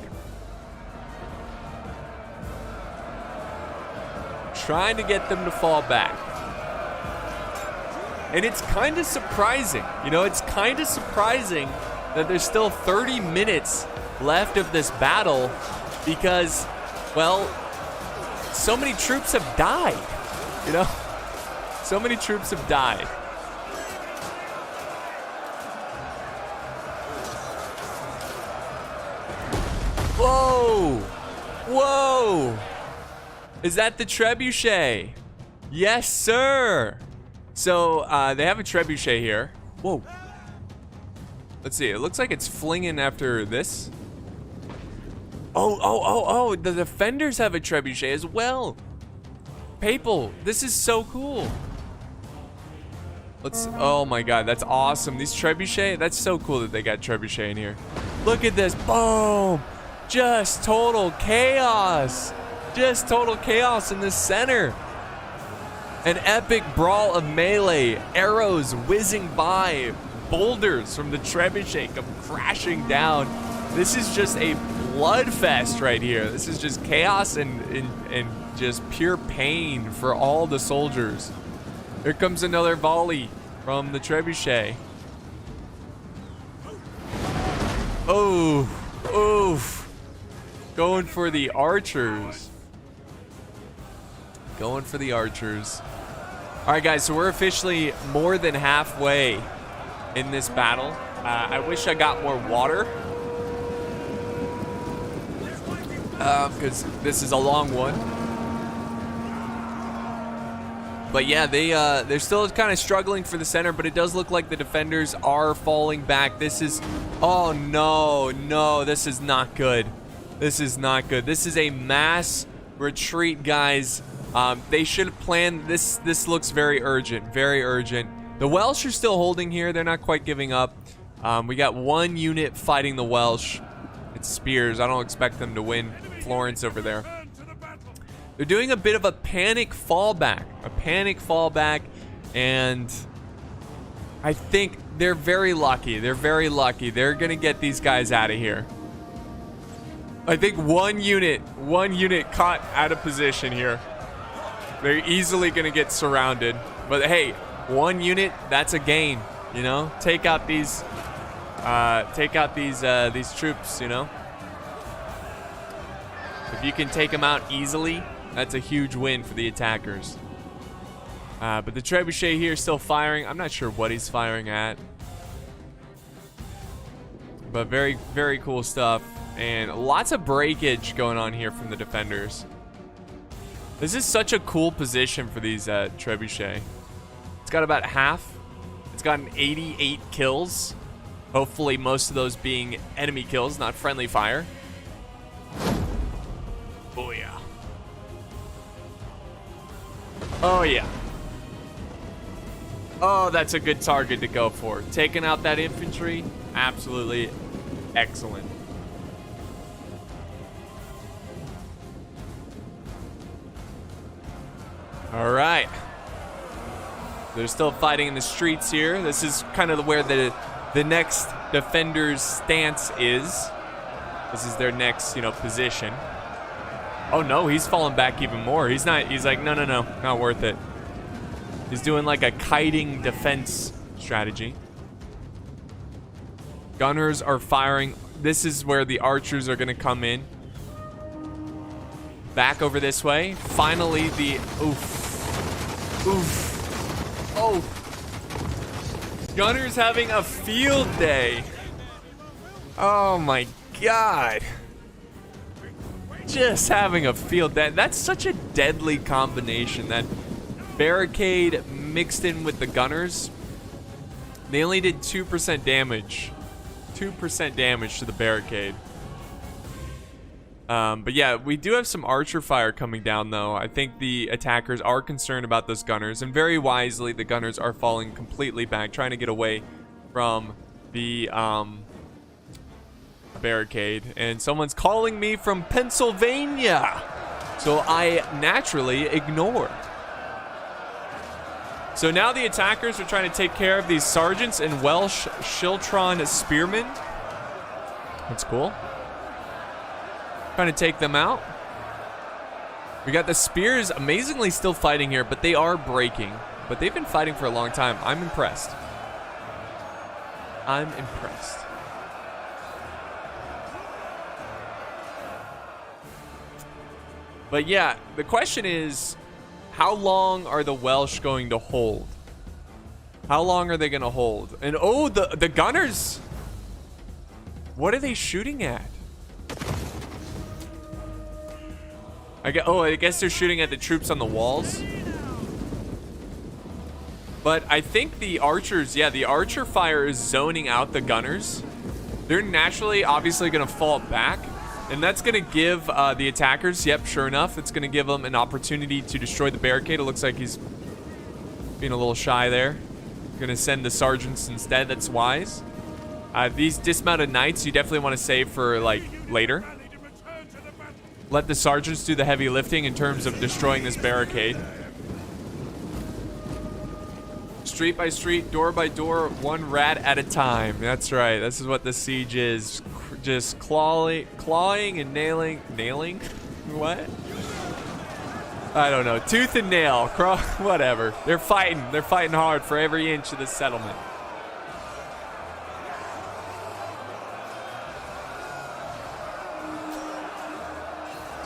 Trying to get them to fall back. And it's kind of surprising. You know, it's kind of surprising that there's still 30 minutes left of this battle because, well, so many troops have died. You know? So many troops have died. Whoa! Whoa! Is that the trebuchet? Yes, sir! So, they have a trebuchet here. Whoa. Let's see. It looks like it's flinging after this. Oh, the defenders have a trebuchet as well. Papal, this is so cool. Oh my god, that's awesome. These trebuchet, that's so cool that they got trebuchet in here. Look at this, boom. Just total chaos. Just total chaos in the center. An epic brawl of melee, arrows whizzing by, boulders from the trebuchet come crashing down. This is just a bloodfest right here. This is just chaos and just pure pain for all the soldiers. Here comes another volley from the trebuchet. Oh, oof. Going for the archers. Going for the archers. All right, guys, so we're officially more than halfway in this battle. I wish I got more water. Because this is a long one. But yeah, they're still kind of struggling for the center, but it does look like the defenders are falling back. This is, oh no, this is not good. This is not good. This is a mass retreat, guys. They should have planned this. This looks very urgent, very urgent. The Welsh are still holding here. They're not quite giving up. We got one unit fighting the Welsh. It's spears. I don't expect them to win Florence over there. They're doing a bit of a panic fallback. And I think they're very lucky. They're going to get these guys out of here. I think one unit caught out of position here. They're easily going to get surrounded. But hey, one unit, that's a gain, you know? Take out these troops, you know? If you can take them out easily, that's a huge win for the attackers. But the trebuchet here is still firing. I'm not sure what he's firing at. But very, very cool stuff. And lots of breakage going on here from the defenders. This is such a cool position for these trebuchet. It's got about half. It's gotten 88 kills. Hopefully most of those being enemy kills, not friendly fire. Oh yeah. Oh yeah. Oh, that's a good target to go for. Taking out that infantry, absolutely excellent. All right. They're still fighting in the streets here. This is kind of where the next defender's stance is. This is their next, position. Oh no, he's falling back even more. He's like, no, not worth it. He's doing like a kiting defense strategy. Gunners are firing. This is where the archers are gonna come in. Back over this way. Finally, oh. Gunners having a field day. Oh my god. Just having a field day. That's such a deadly combination. That barricade mixed in with the gunners. They only did 2% damage. 2% damage to the barricade. But yeah, we do have some archer fire coming down, though. I think the attackers are concerned about those gunners, and very wisely, the gunners are falling completely back, trying to get away from the barricade. And someone's calling me from Pennsylvania, so I naturally ignore. So now the attackers are trying to take care of these sergeants and Welsh Shiltron spearmen. That's cool. Trying to take them out. We got the spears amazingly still fighting here, but they are breaking. But they've been fighting for a long time. I'm impressed. I'm impressed. But yeah, the question is, how long are the Welsh going to hold? How long are they going to hold? And oh, the gunners. What are they shooting at? I guess they're shooting at the troops on the walls. But I think the archers, yeah, the archer fire is zoning out the gunners. They're naturally, obviously, going to fall back. And that's going to give the attackers, yep, sure enough, it's going to give them an opportunity to destroy the barricade. It looks like he's being a little shy there. Going to send the sergeants instead. That's wise. These dismounted knights, you definitely want to save for, like, later. Let the sergeants do the heavy lifting in terms of destroying this barricade. Street by street, door by door, one rat at a time. That's right. This is what the siege is. Just clawing and nailing. Nailing? What? I don't know. Tooth and nail. Whatever. They're fighting. They're fighting hard for every inch of the settlement.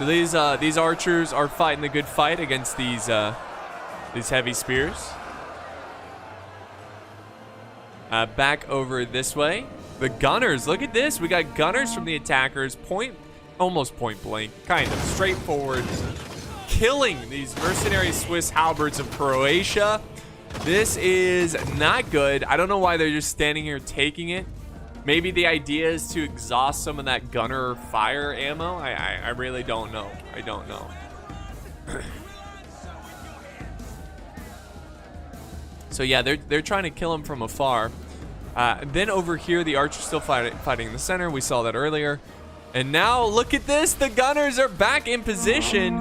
So these archers are fighting the good fight against these heavy spears. Back over this way. The gunners, look at this. We got gunners from the attackers. Almost point blank, kind of straightforward, killing these mercenary Swiss halberds of Croatia. This is not good. I don't know why they're just standing here taking it. Maybe the idea is to exhaust some of that gunner fire ammo. I really don't know. I don't know. So yeah, they're trying to kill him from afar. Then over here, the archer's still fighting in the center. We saw that earlier. And now look at this. The gunners are back in position,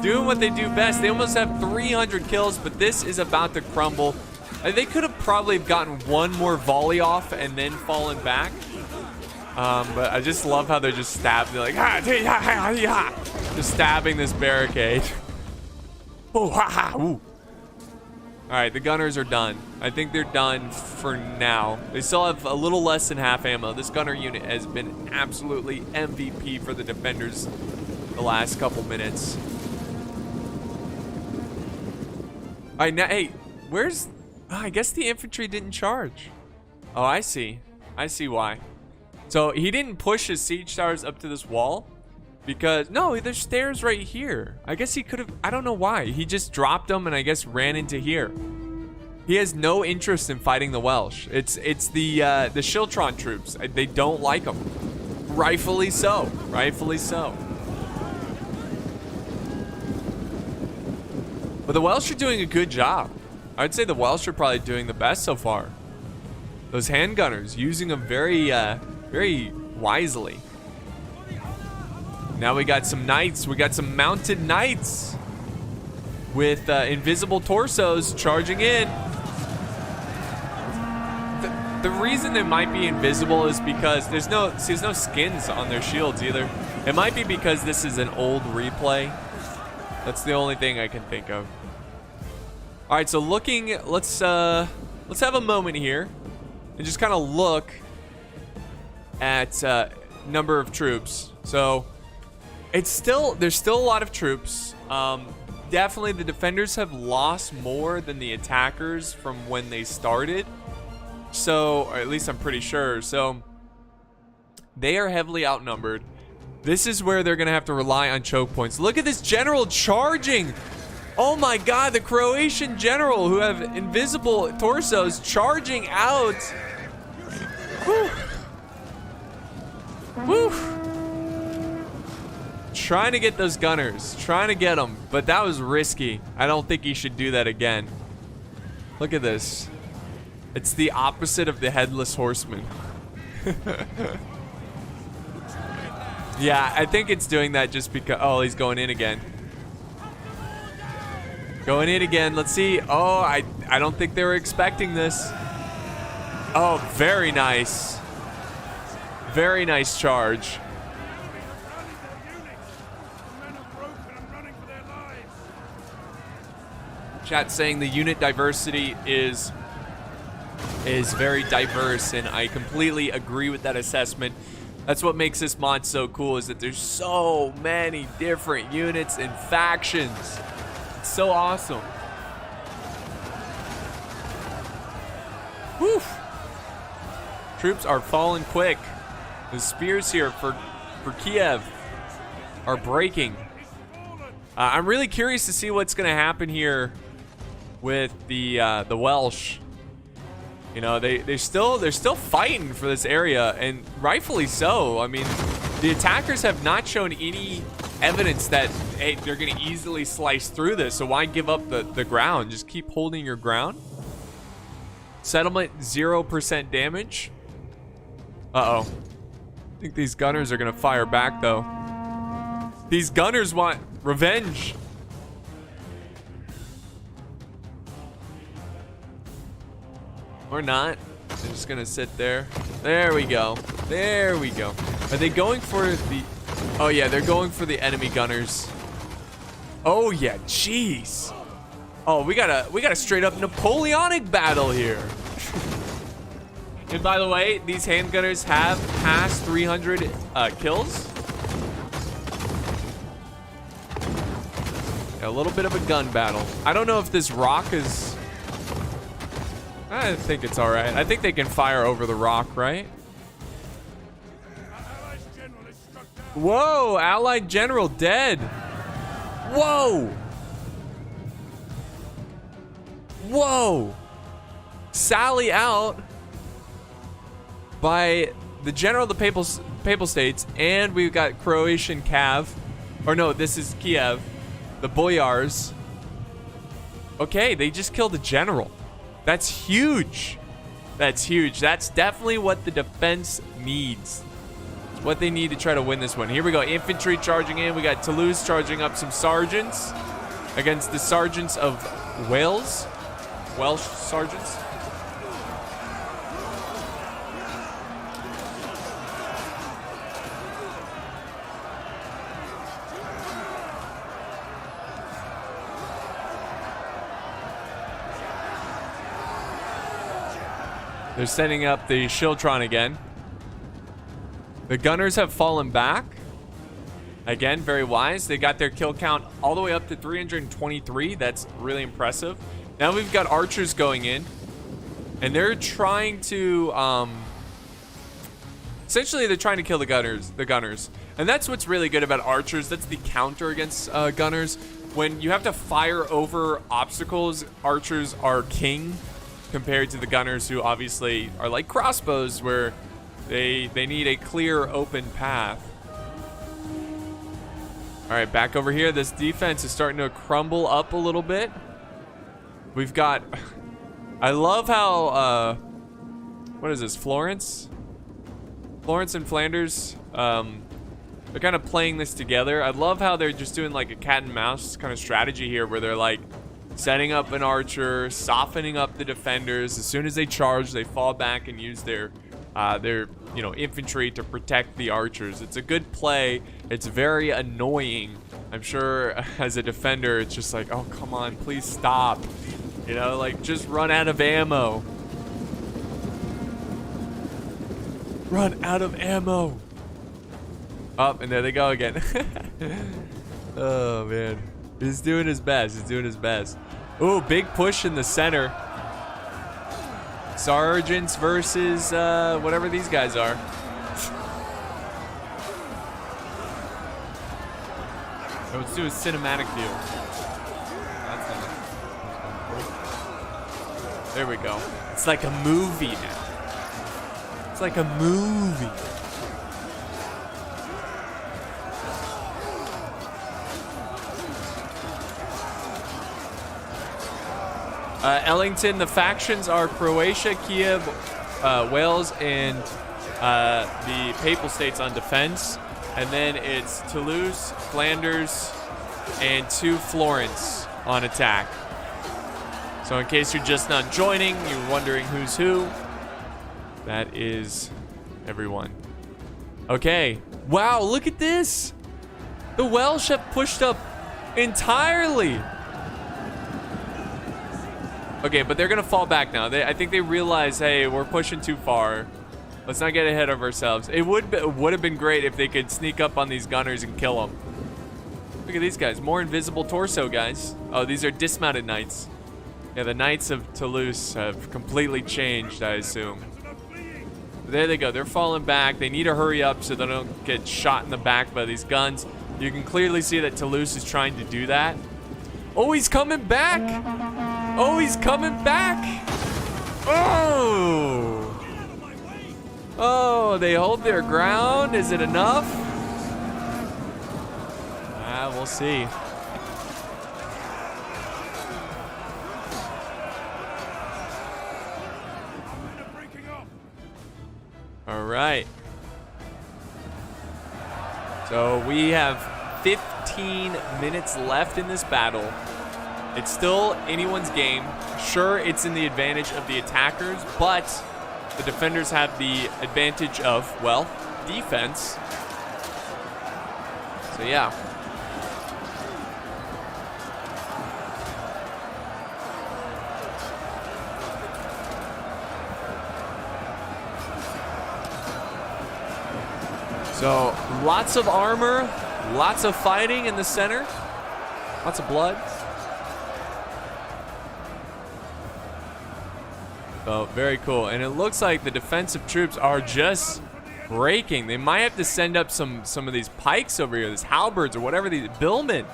doing what they do best. They almost have 300 kills, but this is about to crumble. They could have probably gotten one more volley off and then fallen back. But I just love how they're just stabbing. They're like, just stabbing this barricade. Oh, ha, ha, ooh. All right, the gunners are done. I think they're done for now. They still have a little less than half ammo. This gunner unit has been absolutely MVP for the defenders the last couple minutes. All right, now, hey, where's... Oh, I guess the infantry didn't charge. Oh, I see. I see why. So he didn't push his siege stars up to this wall because... No, there's stairs right here. I guess he could have... I don't know why. He just dropped them and I guess ran into here. He has no interest in fighting the Welsh. It's the Shiltron troops. They don't like them. Rightfully so. Rightfully so. But the Welsh are doing a good job. I'd say the Welsh are probably doing the best so far. Those handgunners, using them very, very wisely. Now we got some knights. We got some mounted knights with invisible torsos charging in. The reason they might be invisible is because there's no skins on their shields either. It might be because this is an old replay. That's the only thing I can think of. All right, so let's have a moment here and just kind of look at number of troops. So there's still a lot of troops. Definitely the defenders have lost more than the attackers from when they started. So, or at least I'm pretty sure. So they are heavily outnumbered. This is where they're going to have to rely on choke points. Look at this general charging. Oh my god, the Croatian general who have invisible torsos charging out. Whew. Whew. Trying to get those gunners. Trying to get them. But that was risky. I don't think he should do that again. Look at this. It's the opposite of the headless horseman. Yeah, I think it's doing that just because... Oh, he's going in again. Going in again. Let's see. Oh, I don't think they were expecting this. Oh, very nice. Very nice charge. Chat saying the unit diversity is very diverse, and I completely agree with that assessment. That's what makes this mod so cool, is that there's so many different units and factions. It's so awesome. Whew. Troops are falling quick. The spears here for Kiev are breaking. I'm really curious to see what's going to happen here with the Welsh. You know, they're still fighting for this area, and rightfully so. I mean, the attackers have not shown any evidence that, hey, they're going to easily slice through this. So why give up the ground? Just keep holding your ground. Settlement 0% damage. Uh-oh. I think these gunners are going to fire back, though. These gunners want revenge. Or not. They're just gonna sit there. There we go. There we go. Are they going for the... Oh yeah, they're going for the enemy gunners. Oh yeah, jeez. Oh, we got a straight up Napoleonic battle here. And by the way, these handgunners have passed 300 kills. Yeah, a little bit of a gun battle. I don't know if this rock is... I think it's all right. I think they can fire over the rock, right? Whoa, Allied General dead. Whoa. Whoa. Sally out by the General of the Papal States, and we've got Croatian Cav. Or no, this is Kiev. The Boyars. Okay, they just killed the General. That's huge. That's huge. That's definitely what the defense needs. It's what they need to try to win this one. Here we go. Infantry charging in. We got Toulouse charging up some sergeants against the sergeants of Wales. Welsh sergeants. They're setting up the Shiltron again. The gunners have fallen back. Again, very wise. They got their kill count all the way up to 323. That's really impressive. Now we've got archers going in. And they're trying to... essentially, they're trying to kill the gunners. And that's what's really good about archers. That's the counter against gunners. When you have to fire over obstacles, archers are king. Compared to the gunners, who obviously are like crossbows, where they need a clear open path. All right, back over here. This defense is starting to crumble up a little bit. We've got... I love how... what is this? Florence? Florence and Flanders. They're kind of playing this together. I love how they're just doing like a cat and mouse kind of strategy here, where they're like setting up an archer, softening up the defenders. As soon as they charge, they fall back and use their infantry to protect the archers. It's a good play. It's very annoying. I'm sure as a defender, it's just like, oh, come on, please stop. You know, like, just run out of ammo. Run out of ammo. Oh, and there they go again. Oh, man. He's doing his best. He's doing his best. Ooh, big push in the center. Sergeants versus whatever these guys are. Let's do a cinematic view. There we go. It's like a movie now. It's like a movie. Ellington, the factions are Croatia, Kiev, Wales, and the Papal States on defense. And then it's Toulouse, Flanders, and 2 Florence on attack. So in case you're just not joining, you're wondering who's who, that is everyone. Okay. Wow, look at this. The Welsh have pushed up entirely. Okay, but they're going to fall back now. I think they realize, hey, we're pushing too far. Let's not get ahead of ourselves. It would have been great if they could sneak up on these gunners and kill them. Look at these guys. More invisible torso guys. Oh, these are dismounted knights. Yeah, the Knights of Toulouse have completely changed, I assume. There they go. They're falling back. They need to hurry up so they don't get shot in the back by these guns. You can clearly see that Toulouse is trying to do that. Oh, he's coming back. Oh, he's coming back. Oh. Oh, they hold their ground. Is it enough? We'll see. All right. So we have 15 minutes left in this battle. It's still anyone's game. Sure, it's in the advantage of the attackers, but the defenders have the advantage of, well, defense. So yeah. So lots of armor, lots of fighting in the center, lots of blood. Oh, very cool. And it looks like the defensive troops are just breaking. They might have to send up some of these pikes over here, these halberds or whatever, these billmen.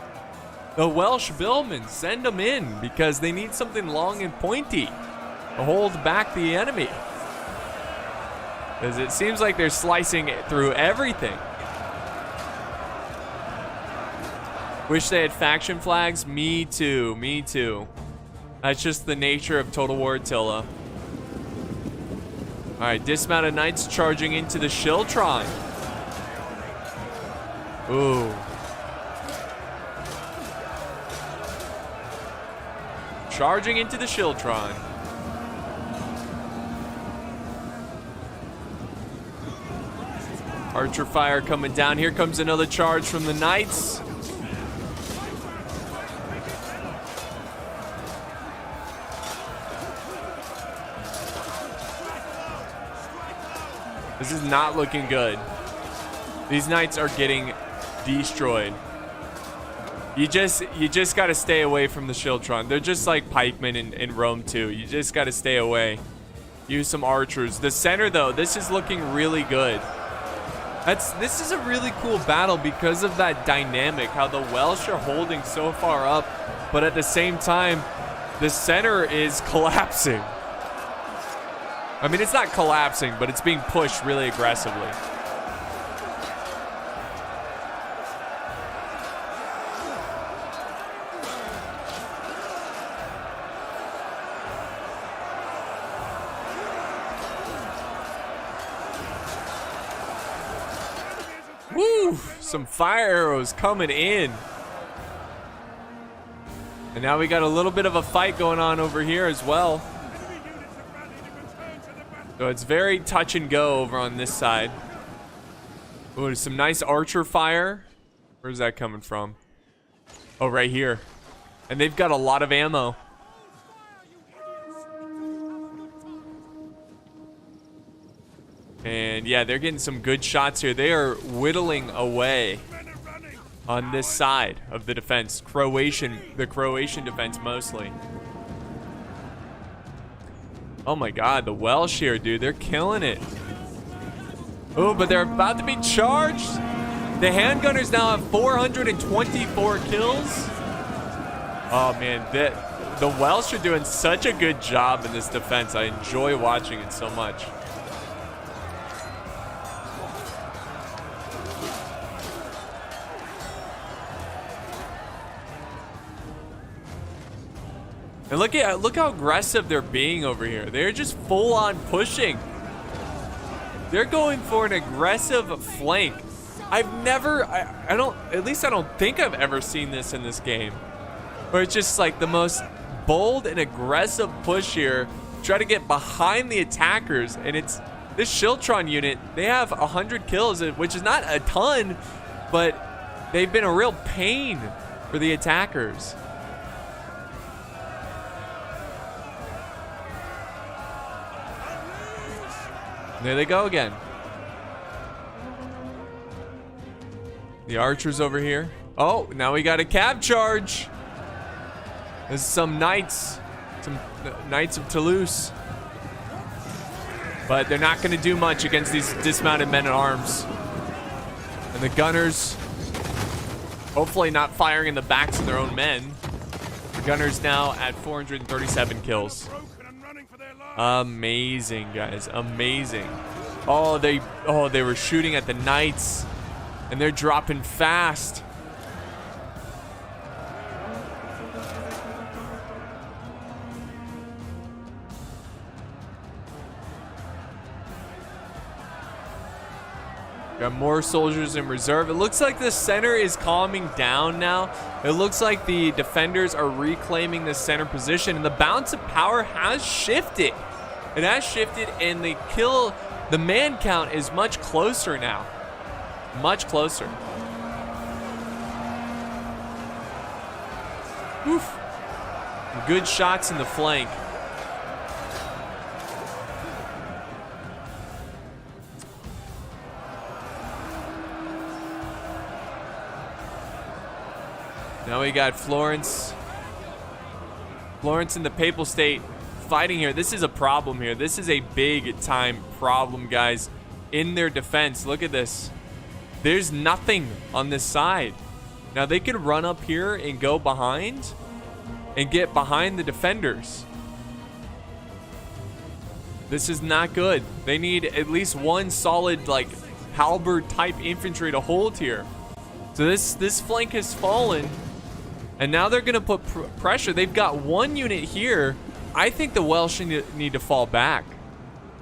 The Welsh billmen, send them in because they need something long and pointy to hold back the enemy. Because it seems like they're slicing it through everything. Wish they had faction flags. Me too. Me too. That's just the nature of Total War Attila. Alright, dismounted knights charging into the Shiltron. Ooh. Charging into the Shiltron. Archer fire coming down. Here comes another charge from the knights. This is not looking good. These knights are getting destroyed. You just got to stay away from the Shiltron. They're just like pikemen in Rome too. You just got to stay away. Use some archers. The center though, this is looking really good. This is a really cool battle because of that dynamic, how the Welsh are holding so far up, but at the same time, the center is collapsing. I mean, it's not collapsing, but it's being pushed really aggressively. Woo! Some fire arrows coming in. And now we got a little bit of a fight going on over here as well. So it's very touch and go over on this side. Oh, there's some nice archer fire. Where's that coming from? Oh, right here. And they've got a lot of ammo. And yeah, they're getting some good shots here. They are whittling away on this side of the defense. The Croatian defense mostly. Oh my god, the Welsh here, dude. They're killing it. Oh, but they're about to be charged. The handgunners now have 424 kills. Oh man, the Welsh are doing such a good job in this defense. I enjoy watching it so much. And look how aggressive they're being over here. They're just full on pushing. They're going for an aggressive flank. I've never, I don't, at least I don't think I've ever seen this in this game. Where it's just like the most bold and aggressive push here. Try to get behind the attackers. And it's, this Shiltron unit, they have 100 kills, which is not a ton, but they've been a real pain for the attackers. There they go again. The archers over here. Oh, now we got a cab charge. There's some knights of Toulouse. But they're not going to do much against these dismounted men-at-arms. And the gunners, hopefully not firing in the backs of their own men. The gunners now at 437 kills. Amazing, guys. Amazing. Oh, they were shooting at the knights. And they're dropping fast. Got more soldiers in reserve. It looks like the center is calming down now. It looks like the defenders are reclaiming the center position, and the balance of power has shifted. It has shifted, and the man count is much closer now. Much closer. Oof. Good shots in the flank. Now we got Florence. Florence and the Papal State fighting here. This is a problem here. This is a big time problem, guys, in their defense. Look at this. There's nothing on this side. Now they could run up here and go behind and get behind the defenders. This is not good. They need at least one solid, like, halberd type infantry to hold here. So this flank has fallen, and now they're gonna put pressure. They've got one unit here. I think the Welsh need to fall back.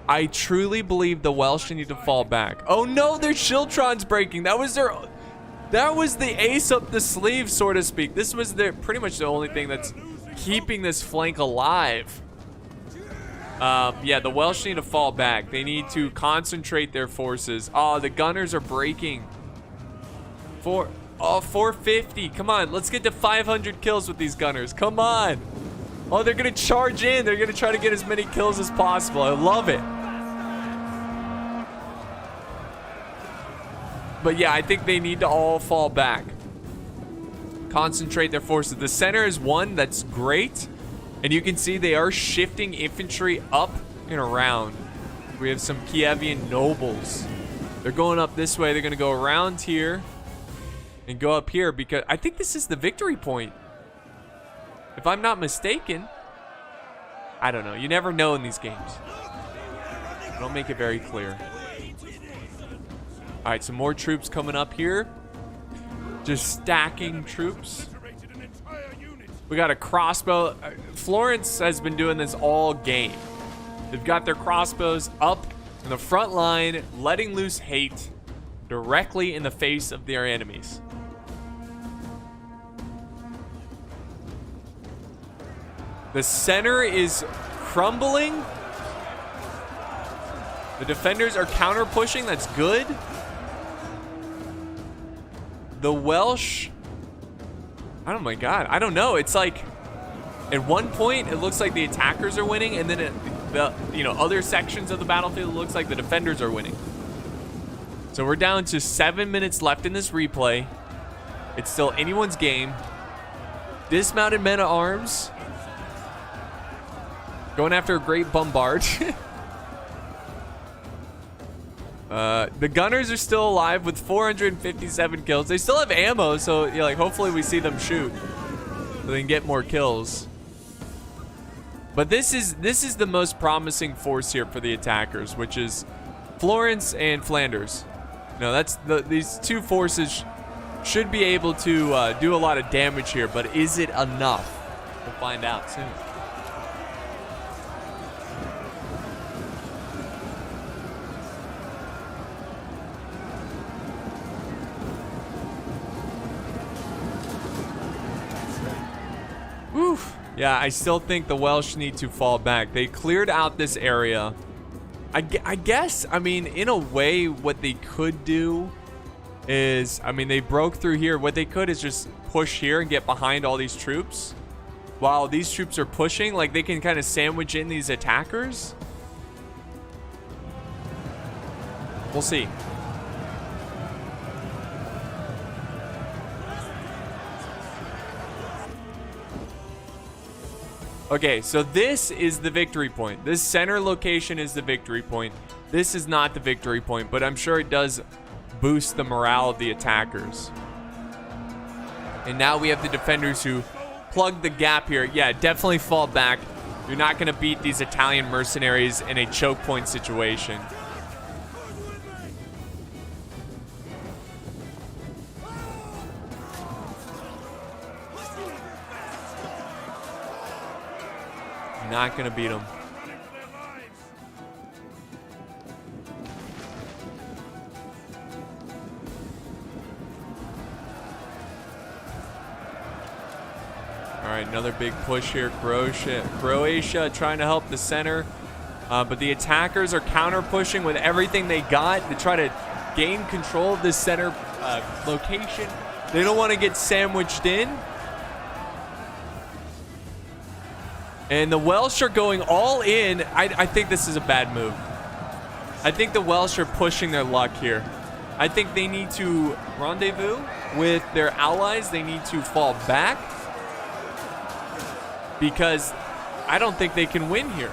I truly believe the Welsh need to fall back. Oh no, their Shiltron's breaking. That was the ace up the sleeve, so to speak. This was pretty much the only thing that's keeping this flank alive. Yeah, the Welsh need to fall back. They need to concentrate their forces. Oh, the gunners are breaking. 450. Come on, let's get to 500 kills with these gunners. Come on. Oh, they're going to charge in. They're going to try to get as many kills as possible. I love it. But yeah, I think they need to all fall back. Concentrate their forces. The center is one that's great. And you can see they are shifting infantry up and around. We have some Kievian nobles. They're going up this way. They're going to go around here and go up here, because I think this is the victory point, if I'm not mistaken. I don't know. You never know in these games. Don't make it very clear. All right, some more troops coming up here. Just stacking troops. We got a crossbow. Florence has been doing this all game. They've got their crossbows up in the front line, letting loose hate directly in the face of their enemies. The center is crumbling. The defenders are counter pushing. That's good. The Welsh, oh my god, I don't know. It's like at one point it looks like the attackers are winning, and then the other sections of the battlefield, it looks like the defenders are winning. So we're down to 7 minutes left in this replay. It's still anyone's game. Dismounted men at arms going after a great bombard. The gunners are still alive with 457 kills. They still have ammo, so hopefully we see them shoot so they can get more kills. But this is the most promising force here for the attackers, which is Florence and Flanders. No, these two forces should be able to do a lot of damage here, but is it enough? We'll find out soon. Oof. Yeah, I still think the Welsh need to fall back. They cleared out this area. I guess, I mean, in a way, what they could do is, I mean, they broke through here. What they could is just push here and get behind all these troops. While these troops are pushing, like, they can kind of sandwich in these attackers. We'll see. Okay, so this is the victory point. This center location is the victory point. This is not the victory point, but I'm sure it does boost the morale of the attackers. And now we have the defenders who plug the gap here. Yeah, definitely fall back. You're not going to beat these Italian mercenaries in a choke point situation. Not gonna beat them. All right, another big push here. Croatia trying to help the center, but the attackers are counter pushing with everything they got to try to gain control of this center location. They don't want to get sandwiched in. And the Welsh are going all in. I think this is a bad move. I think the Welsh are pushing their luck here. I think they need to rendezvous with their allies. They need to fall back. Because I don't think they can win here.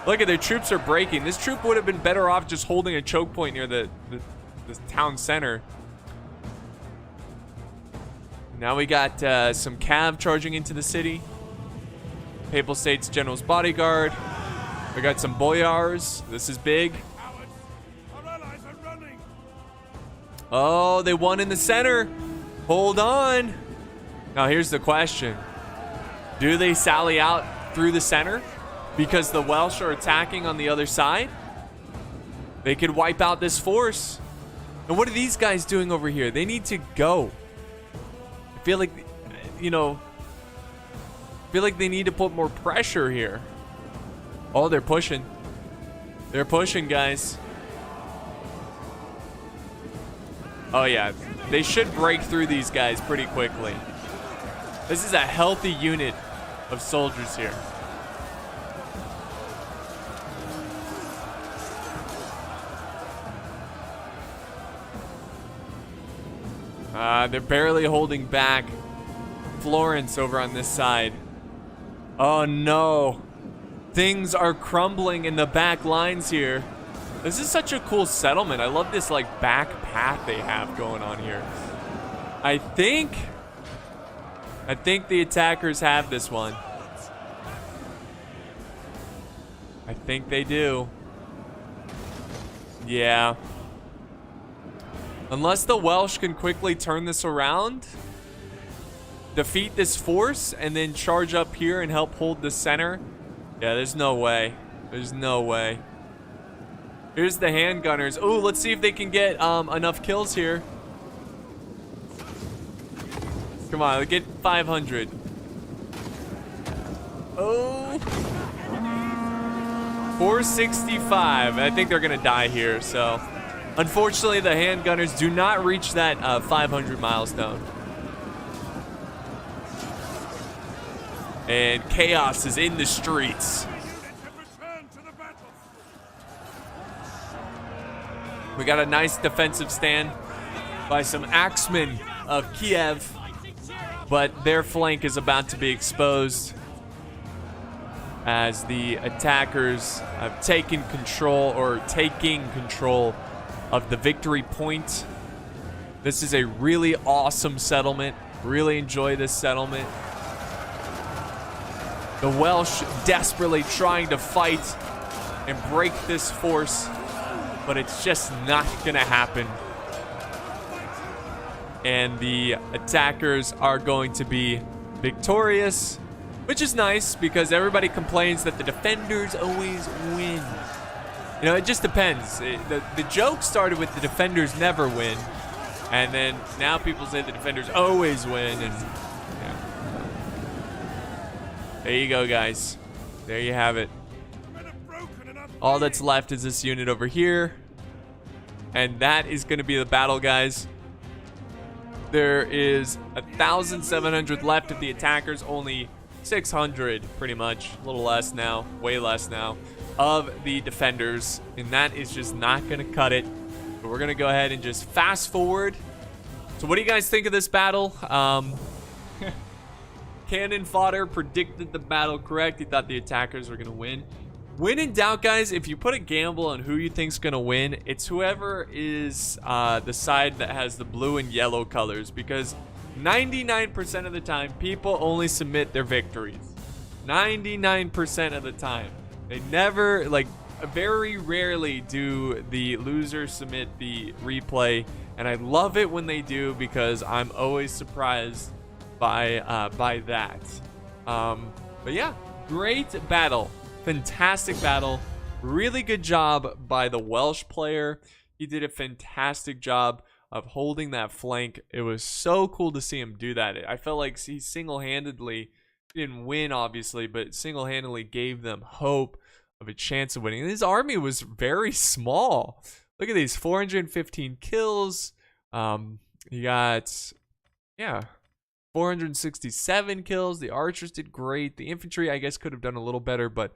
Look at their troops are breaking. This troop would have been better off just holding a choke point near the town center. Now we got some cav charging into the city. Papal States General's bodyguard. We got some boyars. This is big. Oh, they won in the center. Hold on. Now here's the question. Do they sally out through the center because the Welsh are attacking on the other side? They could wipe out this force. And what are these guys doing over here? They need to go. I feel like, you know, they need to put more pressure here. Oh, they're pushing. They're pushing, guys. Oh, yeah. They should break through these guys pretty quickly. This is a healthy unit of soldiers here. They're barely holding back Florence over on this side. Oh no. Things are crumbling in the back lines here. This is such a cool settlement. I love this like back path they have going on here. I think the attackers have this one. I think they do. Yeah. Unless the Welsh can quickly turn this around, defeat this force, and then charge up here and help hold the center. Yeah, there's no way. There's no way. Here's the handgunners. Ooh, let's see if they can get enough kills here. Come on, get 500. Oh. 465. I think they're going to die here, so. Unfortunately, the handgunners do not reach that 500 milestone. And chaos is in the streets. We got a nice defensive stand by some axemen of Kiev, but their flank is about to be exposed as the attackers have taking control of the victory point. This is a really awesome settlement. Really enjoy this settlement. The Welsh desperately trying to fight and break this force, but it's just not gonna happen. And the attackers are going to be victorious, which is nice because everybody complains that the defenders always win. You know, it just depends. The joke started with the defenders never win, and then now people say the defenders always win, and yeah. There you go, guys. There you have it. All that's left is this unit over here, and that is going to be the battle, guys. There is 1,700 left of the attackers, only 600 pretty much, a little less now, way less now, of the defenders, and that is just not going to cut it. But we're going to go ahead and just fast forward. So what do you guys think of this battle? Cannon Fodder predicted the battle correct. He thought the attackers were going to win. When in doubt, guys, if you put a gamble on who you think's going to win, it's whoever is the side that has the blue and yellow colors, because 99% of the time, people only submit their victories. 99% of the time. They never, like, very rarely do the losers submit the replay, and I love it when they do because I'm always surprised by that. But yeah, great battle. Fantastic battle. Really good job by the Welsh player. He did a fantastic job of holding that flank. It was so cool to see him do that. I felt like he single-handedly didn't win, obviously, but single-handedly gave them hope of a chance of winning. And his army was very small. Look at these, 415 kills. He got, yeah, 467 kills. The archers did great. The infantry, I guess, could have done a little better, but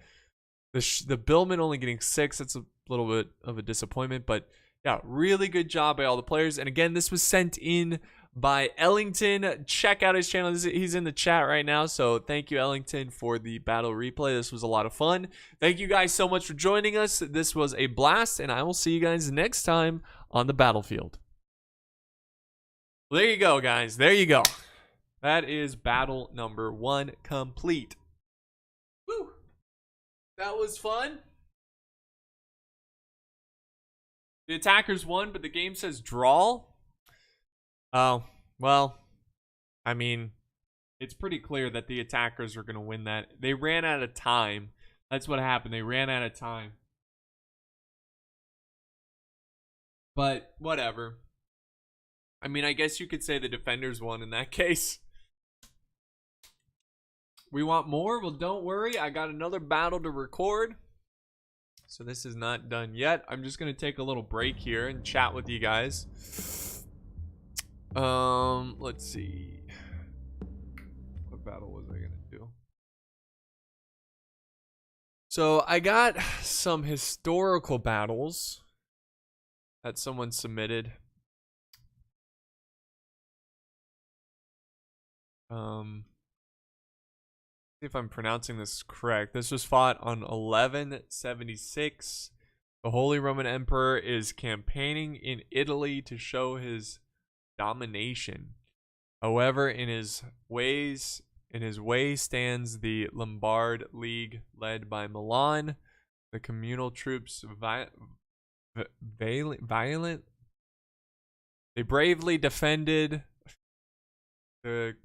the billmen only getting 6. That's a little bit of a disappointment, but yeah, really good job by all the players. And again, this was sent in by Ellington. Check out his channel. He's in the chat right now, so thank you, Ellington, for the battle replay. This was a lot of fun. Thank you guys so much for joining us. This was a blast, and I will see you guys next time on the battlefield. Well, there you go, guys. There you go. That is battle number 1 complete. Woo! That was fun. The attackers won, but the game says draw. Oh, well, I mean, it's pretty clear that the attackers are going to win that. They ran out of time. That's what happened. They ran out of time. But whatever. I mean, I guess you could say the defenders won in that case. We want more? Well, don't worry. I got another battle to record. So this is not done yet. I'm just going to take a little break here and chat with you guys. Let's see. What battle was I going to do? So I got some historical battles that someone submitted. See if I'm pronouncing this correct. This was fought on 1176. The Holy Roman Emperor is campaigning in Italy to show his domination. However, in his way stands the Lombard League led by Milan. The communal troops they bravely defended the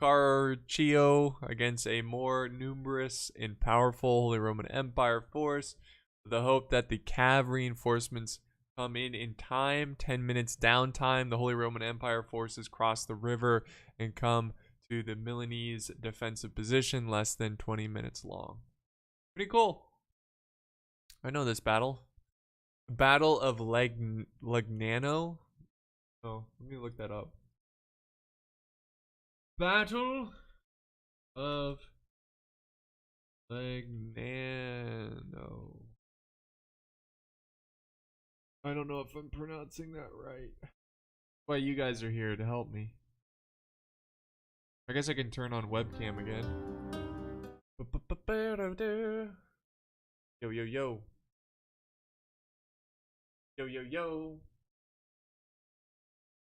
Carroccio against a more numerous and powerful Holy Roman Empire force, with the hope that the cav reinforcements come in time. 10 minutes downtime. The Holy Roman Empire forces cross the river and come to the Milanese defensive position, less than 20 minutes long. Pretty cool. I know this battle. Battle of Legnano. Oh, let me look that up. Battle of Legnano. I don't know if I'm pronouncing that right. Well, you guys are here to help me. I guess I can turn on webcam again. Yo, yo, yo. Yo, yo, yo.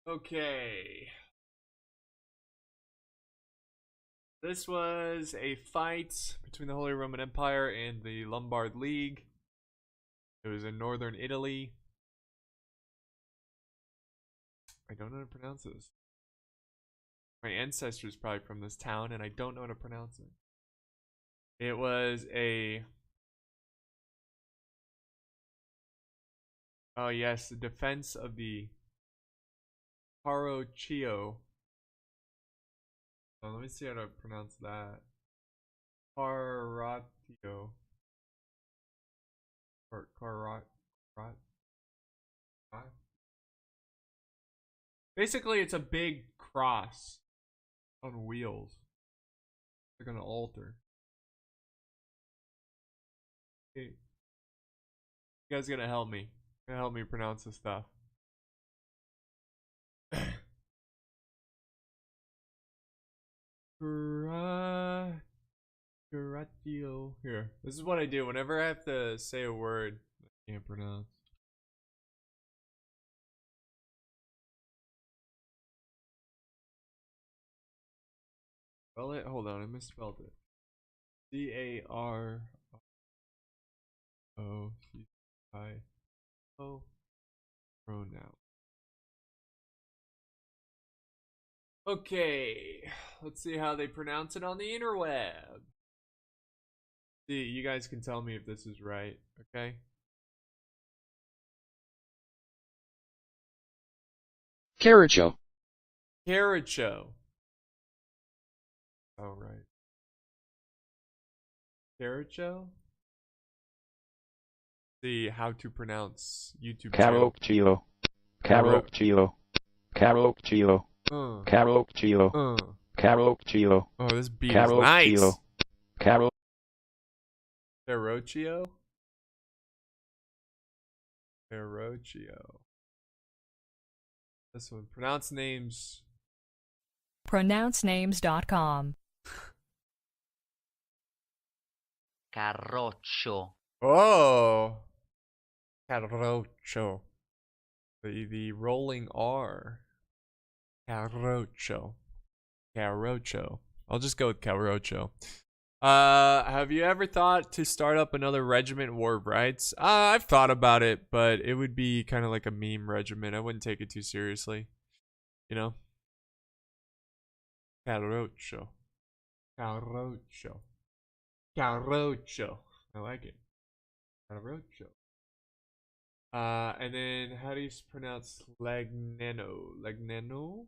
Okay. This was a fight between the Holy Roman Empire and the Lombard League. It was in northern Italy. I don't know how to pronounce this. My ancestors probably from this town, and I don't know how to pronounce it. It was a... Oh yes, the defense of the Carroccio. Oh, let me see how to pronounce that. Carroccio. Or Basically, it's a big cross on wheels. Like an altar. Hey, you guys gonna help me? Gonna help me pronounce this stuff. Curatio. Here. This is what I do whenever I have to say a word I can't pronounce. Spell it. Hold on, I misspelled it. Carroccio. Pronoun. Okay, let's see how they pronounce it on the interweb. See, you guys can tell me if this is right, okay? Carroccio. Carroccio. Oh, right. Carroccio? See how to pronounce YouTube channel. Carroccio. Carroccio. Carroccio. Carroccio. Carroccio. Oh, this beat is nice. Carroccio? Carroccio. This one. Pronounce names. pronouncenames.com. Carroccio. Oh! Carroccio. The rolling R. Carroccio. Carroccio. I'll just go with Carroccio. Have you ever thought to start up another regiment war of rights? I've thought about it, but it would be kind of like a meme regiment. I wouldn't take it too seriously. You know? Carroccio. Carroccio. Carroccio. I like it. Carroccio. And then how do you pronounce Legnano? Legnano?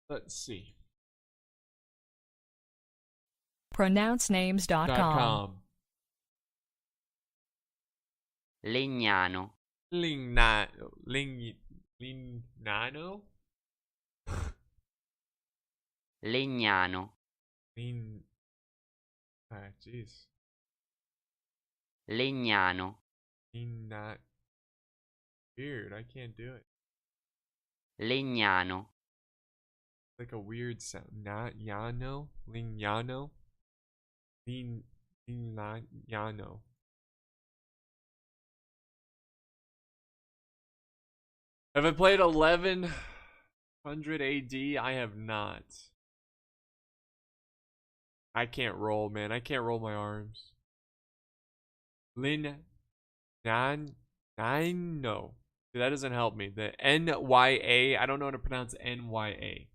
Let's see. pronouncenames.com. Legnano. Lignano? Legnano. Jeez. Legnano. Not weird. I can't do it. Legnano. Like a weird sound. Not Yano? Lignano? Lignano. Have I played 1100 AD? I have not. I can't roll, man. I can't roll my arms. No. That doesn't help me. The N-Y-A. I don't know how to pronounce N-Y-A.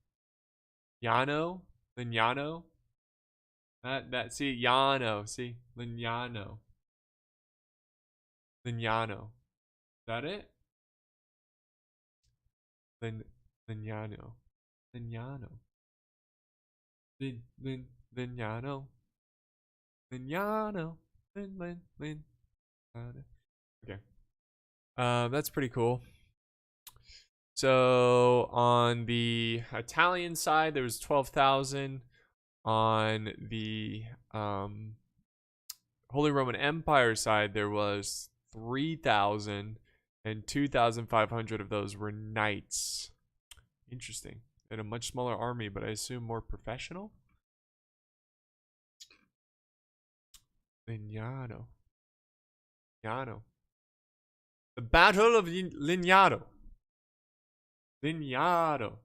Yano? Lignano? See, Yano. See? Lignano. Lignano. Is that it? Lignano. Lignano. Lignano. Lignano. Lignano. Okay. That's pretty cool. So on the Italian side, there was 12,000. On the Holy Roman Empire side, there was 3,000, and 2,500 of those were knights. Interesting. And a much smaller army, but I assume more professional. Lignano. Lignano. The Battle of Lignano. Lignano.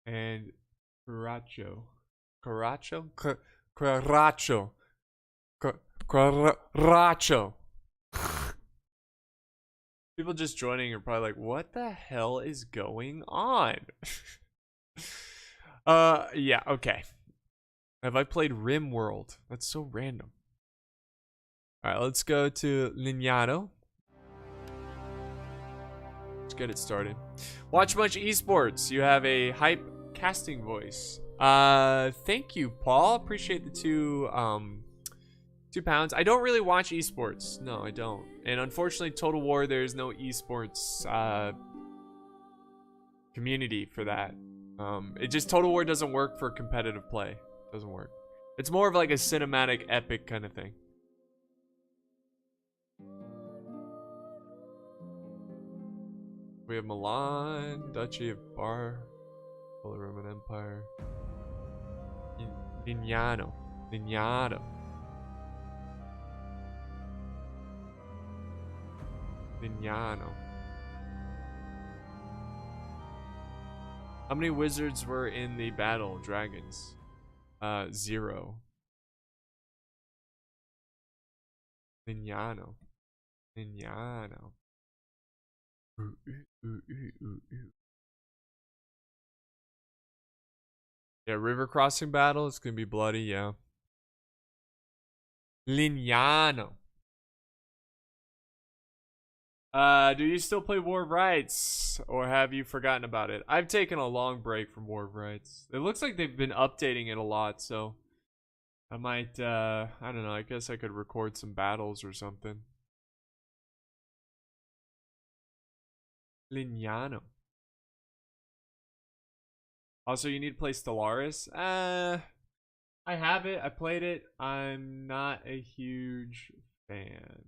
And Caracho. Caracho? Caracho. Caracho. People just joining are probably like, what the hell is going on? Yeah, okay. Have I played RimWorld? That's so random. Alright, let's go to Lignano. Let's get it started. Watch much esports. You have a hype casting voice. Thank you, Paul. Appreciate the £2. I don't really watch esports. No, I don't. And unfortunately, Total War, there's no esports community for that. It just Total War doesn't work for competitive play. It doesn't work. It's more of like a cinematic epic kind of thing. We have Milan, Duchy of Bar, Holy Roman Empire, Lignano, Lignano, Lignano. How many wizards were in the battle? Dragons. 0. Lignano, Lignano. Yeah, river crossing battle. It's gonna be bloody. Yeah. Lignano. Do you still play War of Rights, or have you forgotten about it? I've taken a long break from War of Rights. It looks like they've been updating it a lot, so I might. I don't know. I guess I could record some battles or something. Lignano. Also, you need to play Stellaris. I have it. I played it. I'm not a huge fan.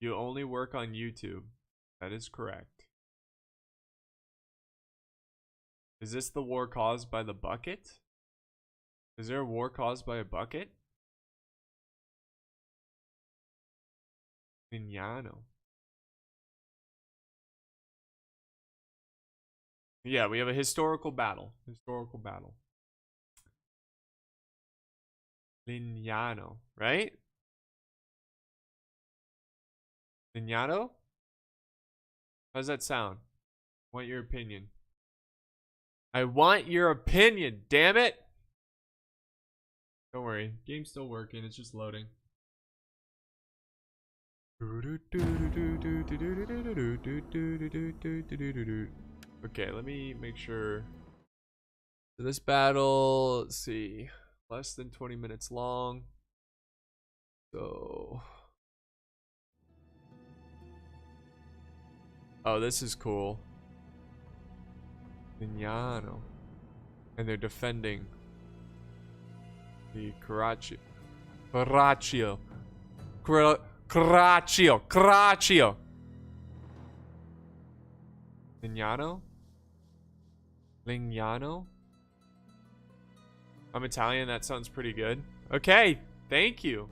You only work on YouTube. That is correct. Is this the war caused by the bucket? Is there a war caused by a bucket? Lignano. Yeah, we have a historical battle. Historical battle. Lignano, right? Lignano? How does that sound? I want your opinion. I want your opinion, damn it! Don't worry, game's still working, it's just loading. Okay, let me make sure. So this battle, let's see, less than 20 minutes long. So, oh, this is cool. Lignano, and they're defending the Caraccio. Caraccio. Caraccio. Lignano? Lignano? I'm Italian, that sounds pretty good. Okay, thank you.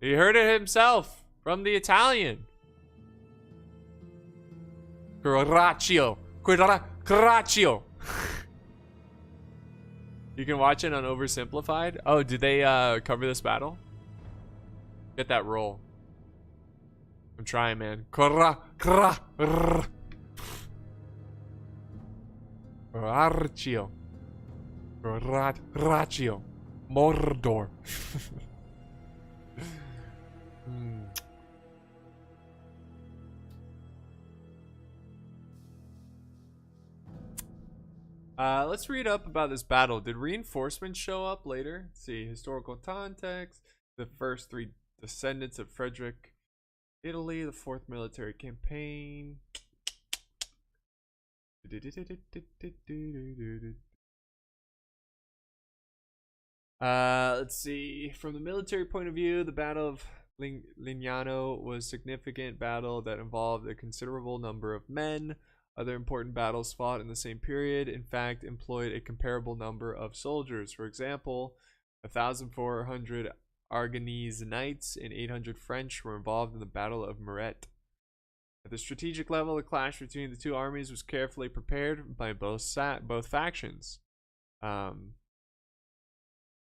He heard it himself from the Italian. Caraccio. Caraccio. You can watch it on Oversimplified. Oh, did they cover this battle? Get that roll. I'm trying, man. Caraccio. Caraccio. Mordor. Let's read up about this battle. Did reinforcements show up later? Let's see, historical context. The first 3 descendants of Frederick, Italy. The 4th military campaign. Let's see. From the military point of view, the Battle of Lignano was a significant battle that involved a considerable number of men. Other important battles fought in the same period, in fact, employed a comparable number of soldiers. For example, 1,400 Aragonese knights and 800 French were involved in the Battle of Muret. At the strategic level, the clash between the two armies was carefully prepared by both factions.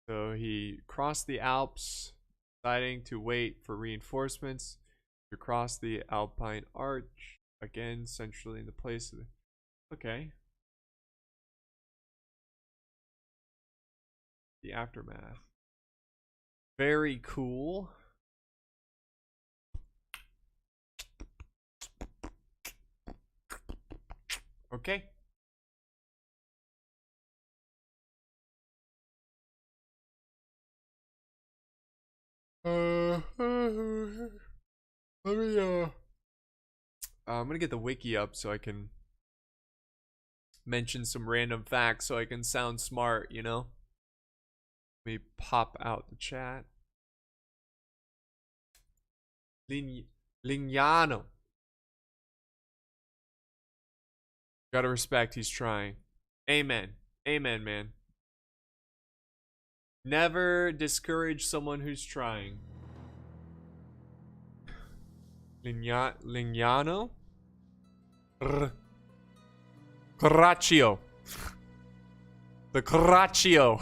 So he crossed the Alps, deciding to wait for reinforcements to cross the Alpine Arch, again centrally in the place of the... Okay. The aftermath. Very cool. Okay. Let me I'm gonna get the wiki up so I can mention some random facts so I can sound smart, you know? Let me pop out the chat. Lignano. Gotta respect, he's trying. Amen. Amen, man. Never discourage someone who's trying. Lignano? Carraccio. The Carraccio.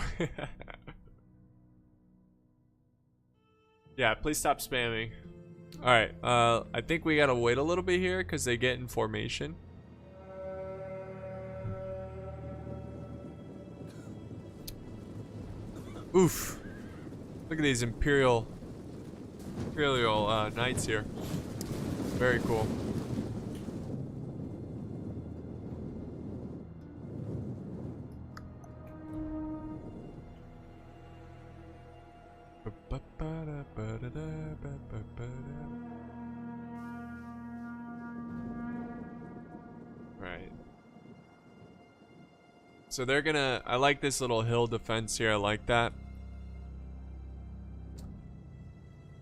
Yeah, please stop spamming. Alright, I think we gotta wait a little bit here because they get in formation. Oof. Look at these Imperial knights here. Very cool. Right. So they're gonna... I like this little hill defense here. I like that.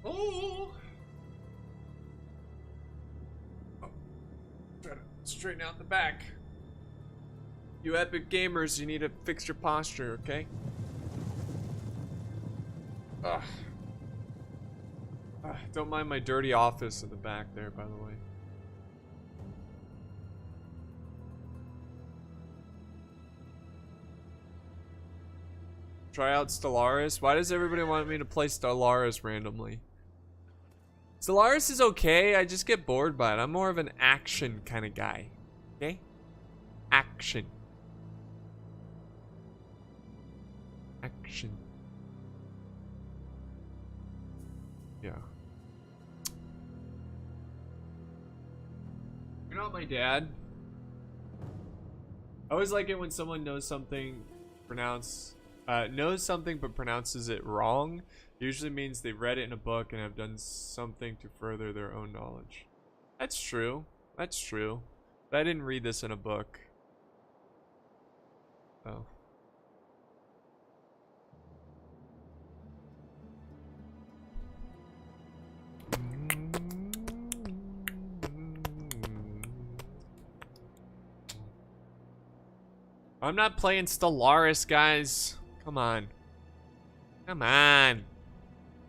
Oh! Try to straighten out the back. You epic gamers, you need to fix your posture, okay? Ugh. Don't mind my dirty office in the back there, by the way. Try out Stellaris. Why does everybody want me to play Stellaris randomly? Stellaris is okay. I just get bored by it. I'm more of an action kind of guy. Okay? Action. Action. Yeah. You're not my dad. I always like it when someone knows something, knows something but pronounces it wrong. Usually means they read it in a book and have done something to further their own knowledge. That's true. That's true. But I didn't read this in a book. Oh. I'm not playing Stellaris, guys. Come on. Come on.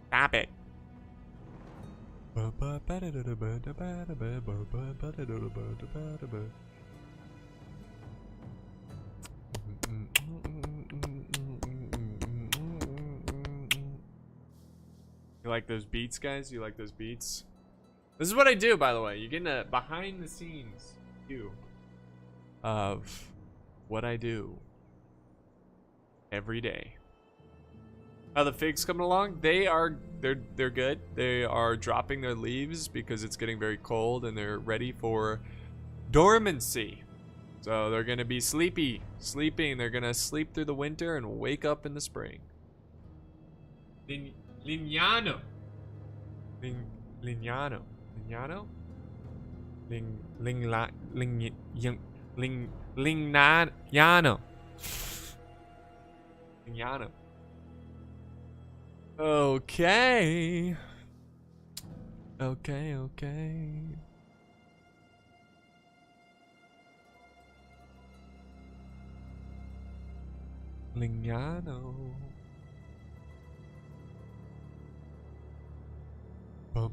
Stop it. You like those beats, guys? You like those beats? This is what I do, by the way. You're getting a behind the scenes view of what I do every day. How the figs coming along? They're good. They are dropping their leaves because it's getting very cold and they're ready for dormancy. So they're gonna be sleeping. They're gonna sleep through the winter and wake up in the spring. Lignano. Lignano. Lignano? Lignano. Lignano. Okay. Okay. Lignano. You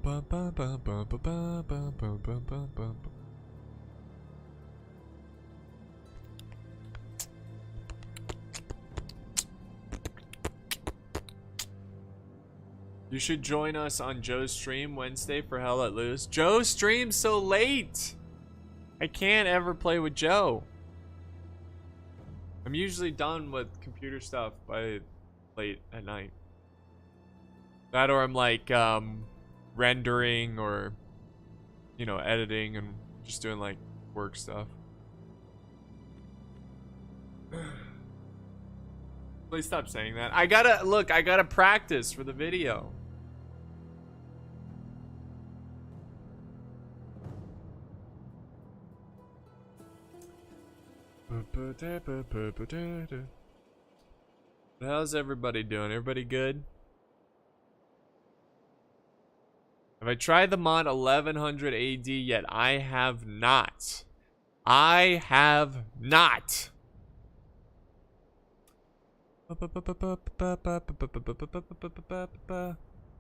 should join us on Joe's stream Wednesday for Hell Let Loose. Joe streams so late. I can't ever play with Joe. I'm usually done with computer stuff by late at night. That or I'm like rendering or, you know, editing and just doing like work stuff. Please stop saying that. I gotta practice for the video. How's everybody doing? Everybody good? Have I tried the mod 1100 AD yet? I have not. I have not.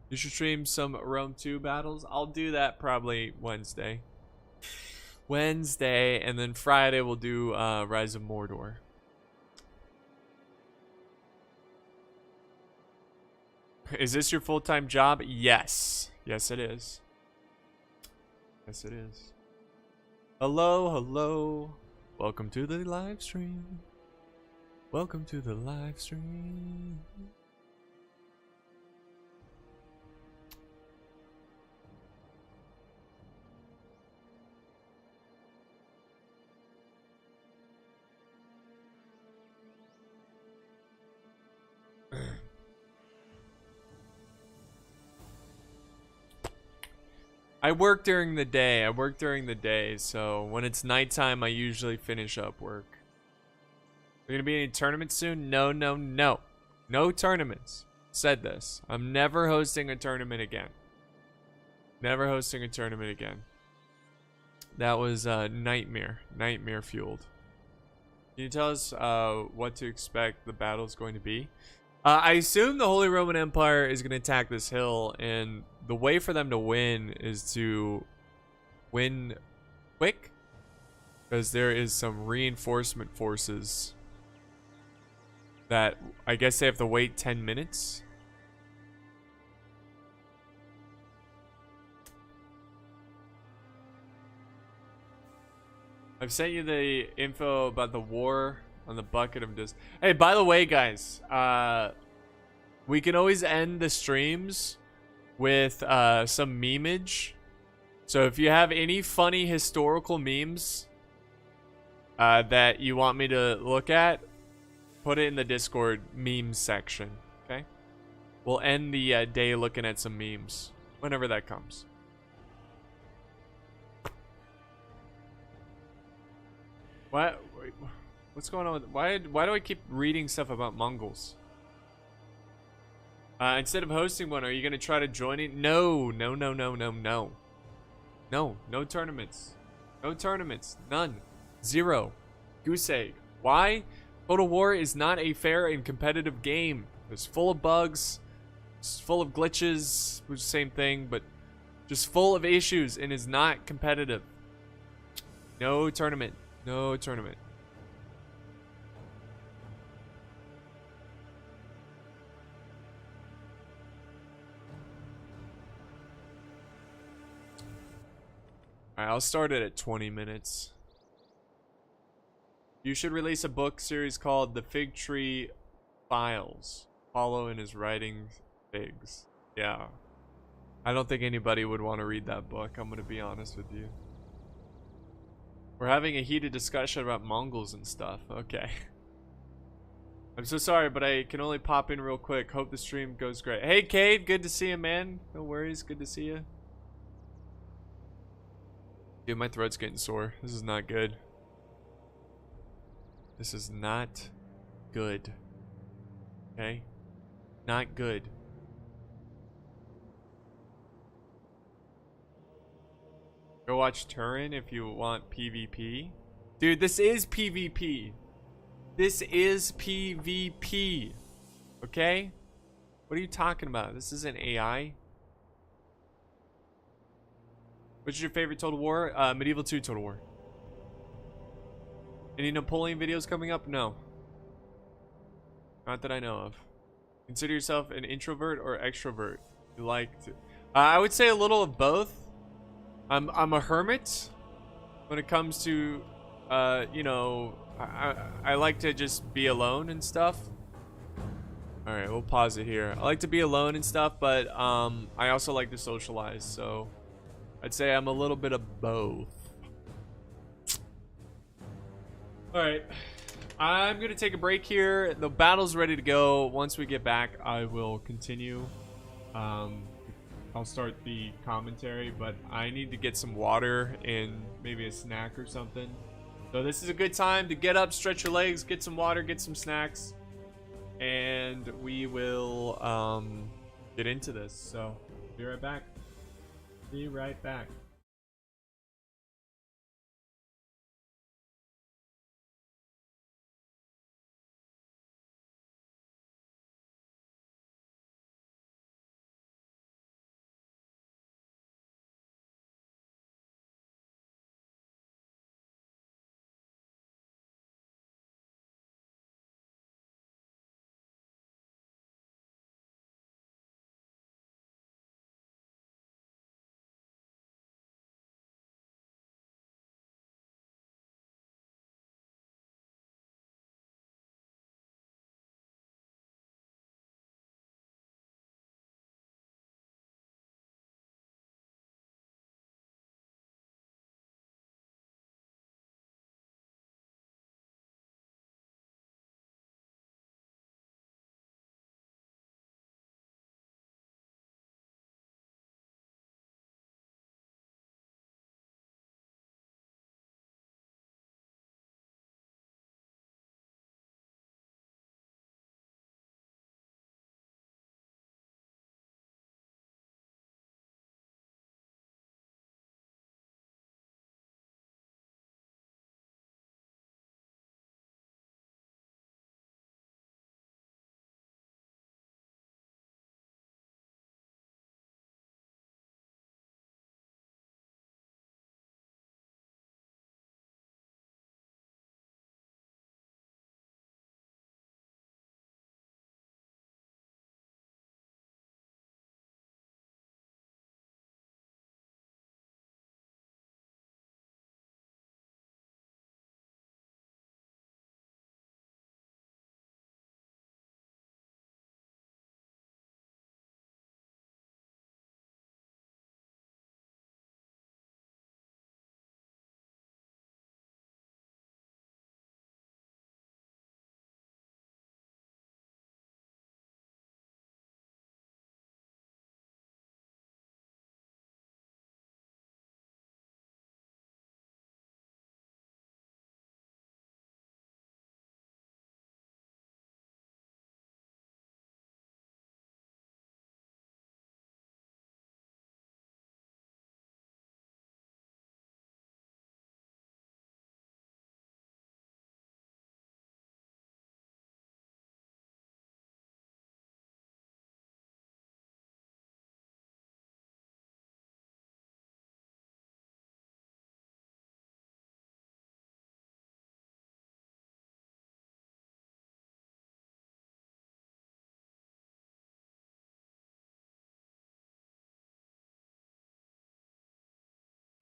You should stream some Rome 2 battles. I'll do that probably Wednesday. And then Friday we'll do Rise of Mordor. Is this your full-time job? Yes. Yes, it is. Yes, it is. Hello, hello. Welcome to the live stream. Welcome to the live stream. I work during the day. So when it's nighttime, I usually finish up work. Are there gonna be any tournaments soon? No, no, no. No tournaments. Said this. I'm never hosting a tournament again. Never hosting a tournament again. That was nightmare fueled. Can you tell us what to expect the battle's going to be? I assume the Holy Roman Empire is going to attack this hill, and the way for them to win is to win quick, because there is some reinforcement forces that I guess they have to wait 10 minutes. I've sent you the info about the war on the bucket of dis. Hey, by the way, guys, we can always end the streams with some memeage. So if you have any funny historical memes that you want me to look at, put it in the Discord memes section. Okay, we'll end the day looking at some memes whenever that comes. What? What's going on with, why do I keep reading stuff about Mongols? Instead of hosting one, are you gonna try to join it? No, no, no, no, no, no. No, no tournaments. No tournaments. None. Zero. Goose egg. Why? Total War is not a fair and competitive game. It's full of bugs. It's full of glitches, which is the same thing, but just full of issues and is not competitive. No tournament. No tournament. Alright, I'll start it at 20 minutes. You should release a book series called The Fig Tree Files. Follow in his writing figs. Yeah. I don't think anybody would want to read that book, I'm gonna be honest with you. We're having a heated discussion about Mongols and stuff. Okay. I'm so sorry, but I can only pop in real quick. Hope the stream goes great. Hey, Cade, good to see you, man. No worries, good to see you. Dude, my throat's getting sore. This is not good. This is not good. Okay? Not good. Go watch Turin if you want PvP. Dude, this is PvP. This is PvP. Okay? What are you talking about? This isn't AI. Which is your favorite Total War? Medieval 2 Total War. Any Napoleon videos coming up? No. Not that I know of. Consider yourself an introvert or extrovert? You like to... I would say a little of both. I'm a hermit when it comes to, you know, I like to just be alone and stuff. All right, we'll pause it here. I like to be alone and stuff, but I also like to socialize. So I'd say I'm a little bit of both. All right, I'm gonna take a break here. The battle's ready to go. Once we get back, I will continue. I'll start the commentary, but I need to get some water and maybe a snack or something. So this is a good time to get up, stretch your legs, get some water, get some snacks, and we will get into this. So be right back. Be right back.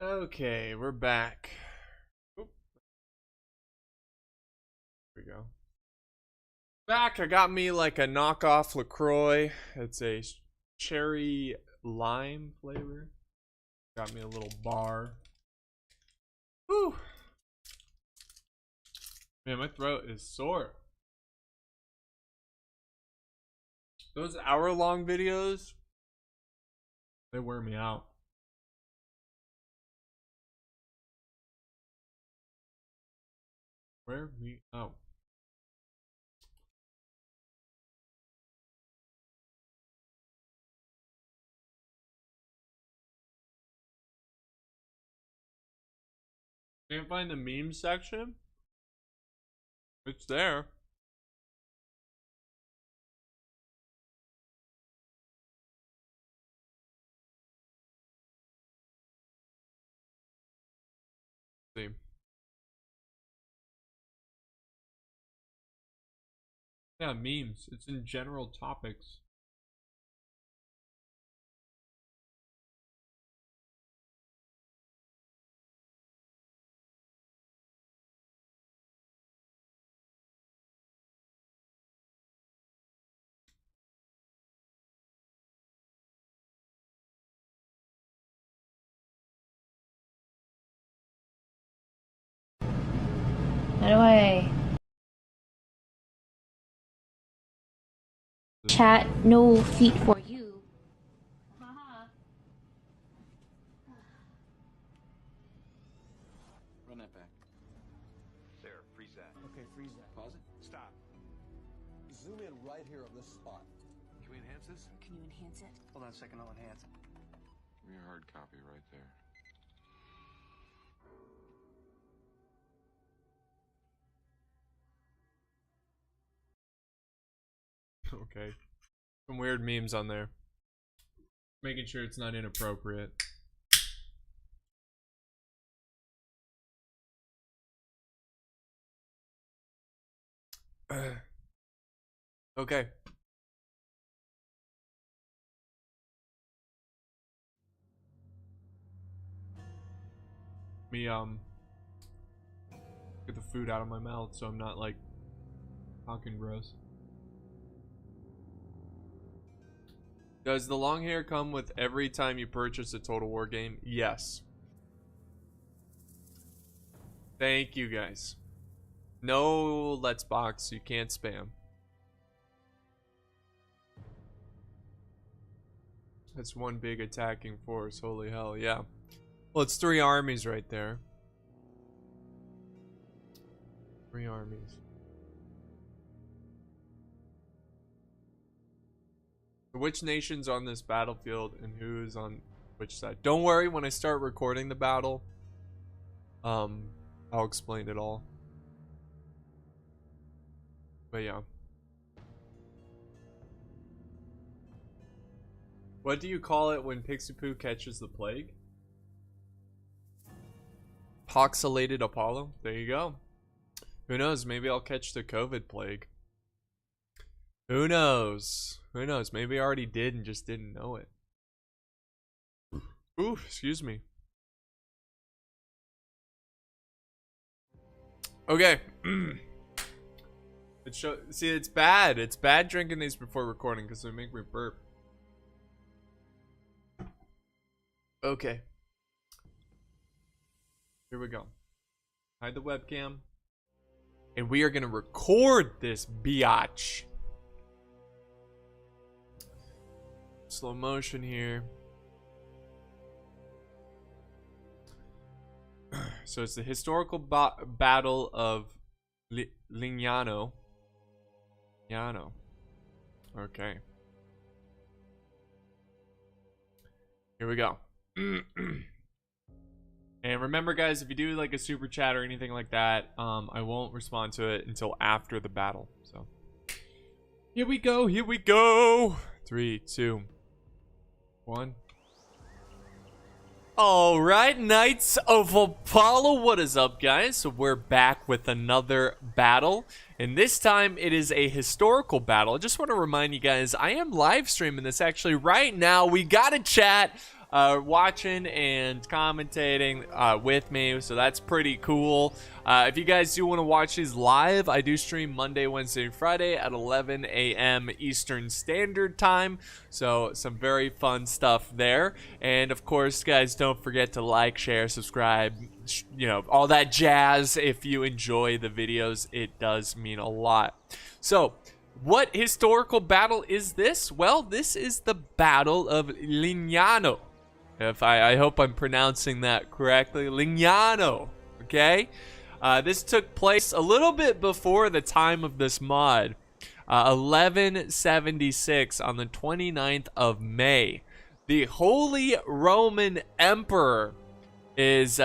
Okay, we're back. Oop, here we go. Back, I got me like a knockoff LaCroix. It's a cherry lime flavor. Got me a little bar. Whew. Man, my throat is sore. Those hour-long videos, they wear me out. Wear me out. Can't find the meme section? It's there. see. Yeah, memes. It's in general topics. How do I chat no feet for you? Run that back. There, freeze that. Okay, freeze that. Pause it. Stop. Zoom in right here on this spot. Can we enhance this? Can you enhance it? Hold on a second, I'll enhance it. Give me a hard copy right there. Okay. Some weird memes on there. Making sure it's not inappropriate. Okay. Me get the food out of my mouth so I'm not like talking gross. Does the long hair come with every time you purchase a Total War game? Yes. Thank you guys. No Let's Box, you can't spam. That's one big attacking force, holy hell, yeah. Well, it's 3 armies right there. 3 armies. Which nation's on this battlefield and who's on which side? Don't worry, when I start recording the battle, I'll explain it all. But yeah. What do you call it when Pixie catches the plague? Pixelated Apollo. There you go. Who knows? Maybe I'll catch the COVID plague. Who knows? Who knows? Maybe I already did and just didn't know it. Ooh, excuse me. Okay. See, it's bad. It's bad drinking these before recording because they make me burp. Okay. Here we go. Hide the webcam. And we are going to record this biatch. Slow motion here. So it's the historical battle of Lignano. Lignano. Okay. Here we go. And remember, guys, if you do like a super chat or anything like that, I won't respond to it until after the battle. So here we go. Here we go. 3, 2, 1. All right, Knights of Apollo, what is up, guys? So we're back with another battle, and this time it is a historical battle. I just want to remind you guys, I am live streaming this actually right now. We got a chat watching and commentating with me, so that's pretty cool. If you guys do want to watch these live, I do stream Monday, Wednesday, and Friday at 11 a.m. Eastern Standard Time, so some very fun stuff there. And of course, guys, don't forget to like, share, subscribe, you know, all that jazz. If you enjoy the videos, it does mean a lot. So what historical battle is this? Well, this is the Battle of Lignano. If I hope I'm pronouncing that correctly. Lignano, okay? This took place a little bit before the time of this mod. 1176 on the 29th of May. The Holy Roman Emperor is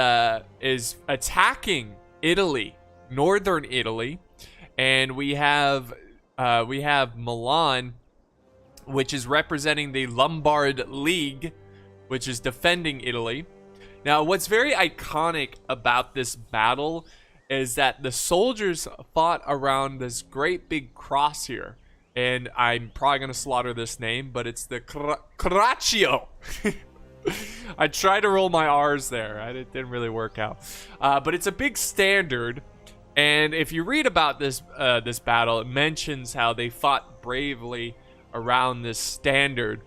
attacking Italy, northern Italy, and we have Milan, which is representing the Lombard League, which is defending Italy. Now, what's very iconic about this battle is that the soldiers fought around this great big cross here. And I'm probably going to slaughter this name, but it's the Carraccio. I tried to roll my R's there. It didn't really work out. But it's a big standard. And if you read about this this battle, it mentions how they fought bravely around this standard.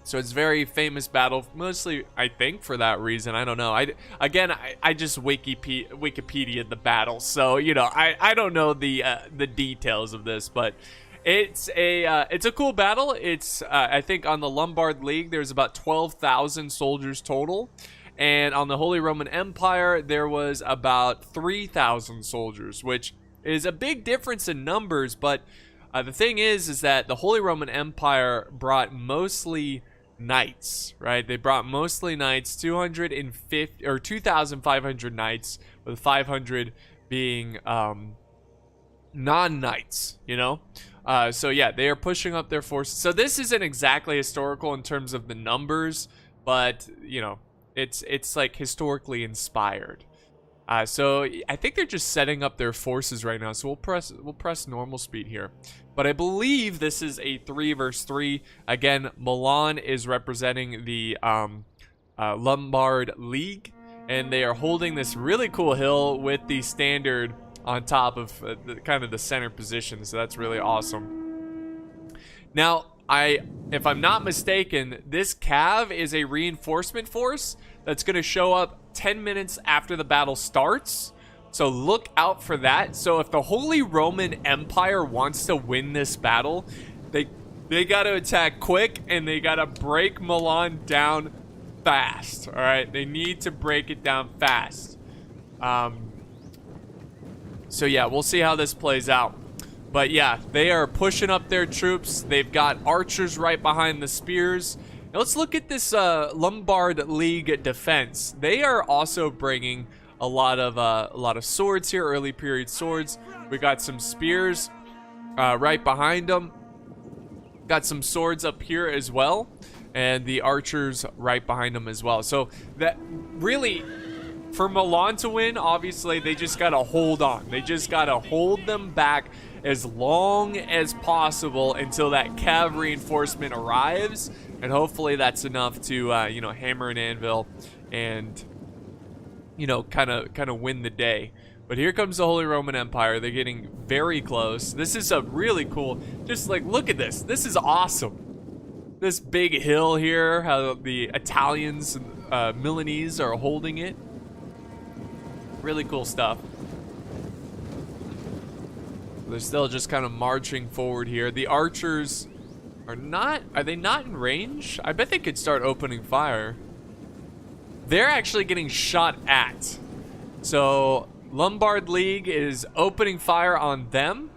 So it's a very famous battle, mostly, I think, for that reason. I don't know. I just Wikipedia the battle, so you know, I don't know the details of this, but it's a cool battle. It's I think on the Lombard League there's about 12,000 soldiers total, and on the Holy Roman Empire there was about 3,000 soldiers, which is a big difference in numbers. But the thing is that the Holy Roman Empire brought mostly knights, right? They brought mostly knights, 250 or 2,500 knights, with 500 being non-knights, you know. So yeah, they are pushing up their forces. So this isn't exactly historical in terms of the numbers, but you know, it's like historically inspired. So I think they're just setting up their forces right now. So we'll press normal speed here. But I believe this is a 3 versus 3. Again, Milan is representing the Lombard League, and they are holding this really cool hill with the standard on top of kind of the center position. So that's really awesome. Now, if I'm not mistaken, this cav is a reinforcement force that's going to show up 10 minutes after the battle starts. So look out for that. So if the Holy Roman Empire wants to win this battle, they got to attack quick, and they got to break Milan down fast. All right, they need to break it down fast. So yeah, we'll see how this plays out. But yeah, they are pushing up their troops. They've got archers right behind the spears. Now let's look at this Lombard League defense. They are also bringing a lot of swords here, early period swords. We got some spears right behind them. Got some swords up here as well, and the archers right behind them as well. So that really, for Milan to win, obviously they just gotta hold on. They just gotta hold them back as long as possible until that cav reinforcement arrives, and hopefully that's enough to you know, hammer an anvil and, you know, kind of win the day. But here comes the Holy Roman Empire. They're getting very close. This is a really cool, just like, look at this. This is awesome. This big hill here, how the Italians and Milanese are holding it. Really cool stuff. They're still just kind of marching forward here. The archers are they not in range? I bet they could start opening fire. They're actually getting shot at. So Lombard League is opening fire on them,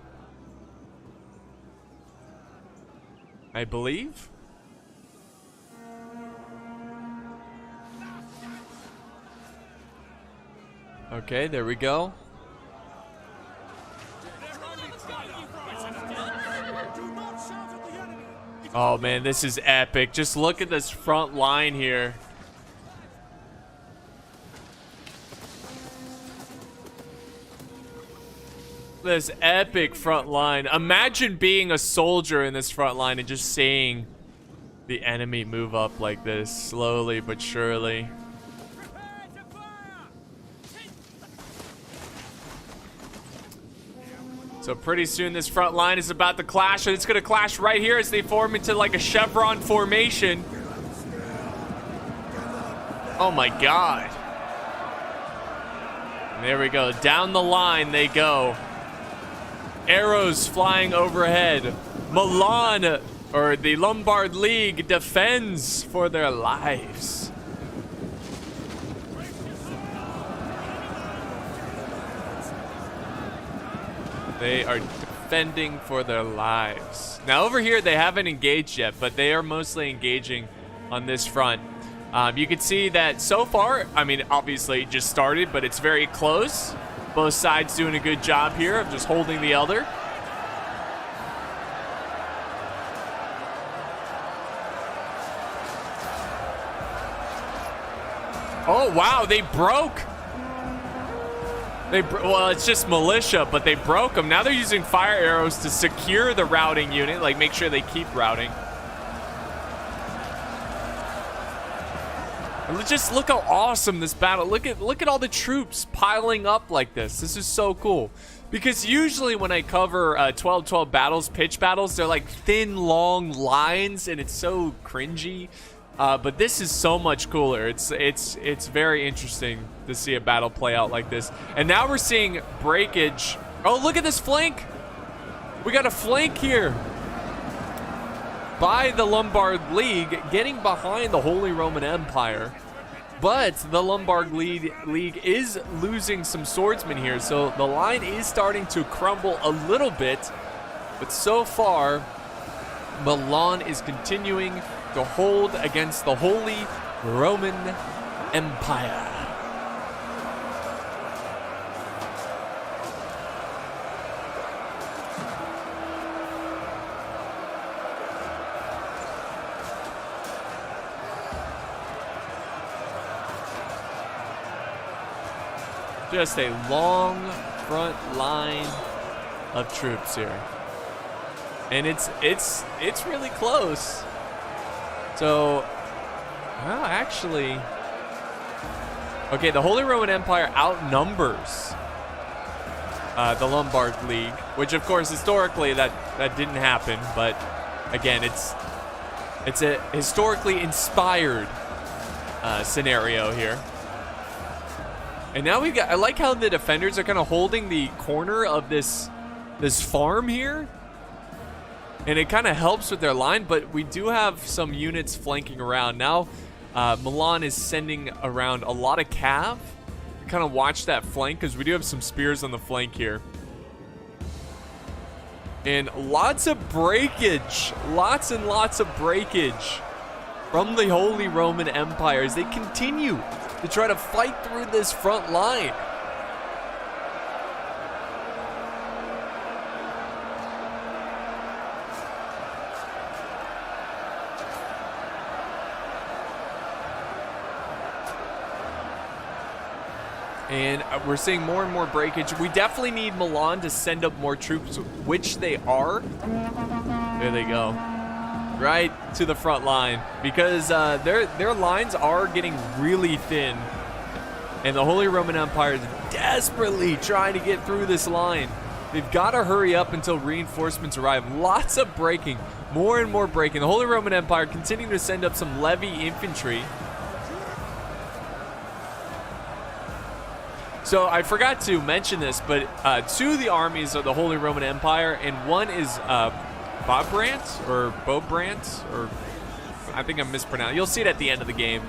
I believe. Okay, there we go. Oh man, this is epic. Just look at this front line here. This epic front line. Imagine being a soldier in this front line and just seeing the enemy move up like this, slowly but surely. So pretty soon this front line is about to clash, and it's going to clash right here as they form into like a chevron formation. Oh my god. There we go. Down the line they go. Arrows flying overhead. Milan, or the Lombard League, defends for their lives. They are defending for their lives. Now over here they haven't engaged yet, but they are mostly engaging on this front. You can see that so far, I mean, obviously it just started, but it's very close. Both sides doing a good job here of just holding the elder. Oh, wow, they broke. Well, it's just militia, but they broke them. Now they're using fire arrows to secure the routing unit, like make sure they keep routing. And just look how awesome this battle. Look at all the troops piling up like this. This is so cool. Because usually when I cover 12-12 battles, pitch battles, they're like thin, long lines, and it's so cringy. But this is so much cooler. It's very interesting to see a battle play out like this. And now we're seeing breakage. Oh, look at this flank. We got a flank here by the Lombard League, getting behind the Holy Roman Empire. But the Lombard League is losing some swordsmen here, so the line is starting to crumble a little bit. But so far, Milan is continuing to hold against the Holy Roman Empire. Just a long front line of troops here. And it's really close. So, well, actually, okay, the Holy Roman Empire outnumbers the Lombard League, which of course historically that didn't happen, but again, it's a historically inspired scenario here. And now we've got, I like how the defenders are kind of holding the corner of this farm here. And it kind of helps with their line, but we do have some units flanking around. Now, Milan is sending around a lot of cav. Kind of watch that flank, because we do have some spears on the flank here. And lots of breakage. Lots and lots of breakage from the Holy Roman Empire as they continue to try to fight through this front line. And we're seeing more and more breakage. We definitely need Milan to send up more troops, which they are. There they go. Right to the front line. Because their lines are getting really thin. And the Holy Roman Empire is desperately trying to get through this line. They've got to hurry up until reinforcements arrive. Lots of breaking. More and more breaking. The Holy Roman Empire continuing to send up some levy infantry. So I forgot to mention this, but two of the armies of the Holy Roman Empire, and one is Bobrant, or I think I'm mispronouncing. You'll see it at the end of the game.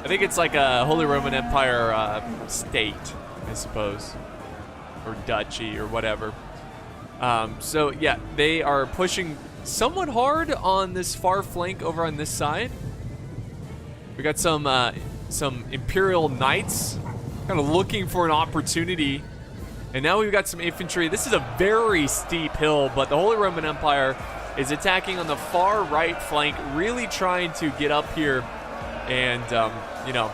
I think it's like a Holy Roman Empire state, I suppose, or duchy or whatever. So yeah, they are pushing somewhat hard on this far flank over on this side. We got some Imperial Knights kind of looking for an opportunity. And now we've got some infantry. This is a very steep hill, but the Holy Roman Empire is attacking on the far right flank, really trying to get up here and, you know,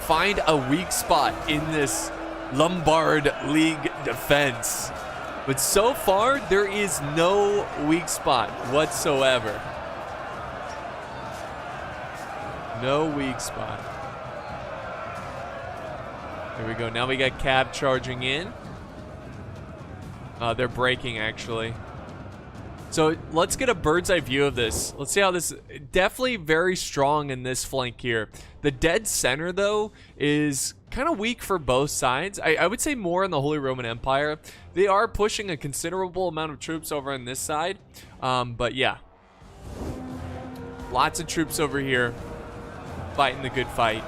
find a weak spot in this Lombard League defense. But so far, there is no weak spot whatsoever. No weak spot. There we go. Now we got Cav charging in. They're breaking, actually. So let's get a bird's eye view of this. Let's see how this... Definitely very strong in this flank here. The dead center, though, is kind of weak for both sides. I would say more in the Holy Roman Empire. They are pushing a considerable amount of troops over on this side. But yeah. Lots of troops over here fighting the good fight.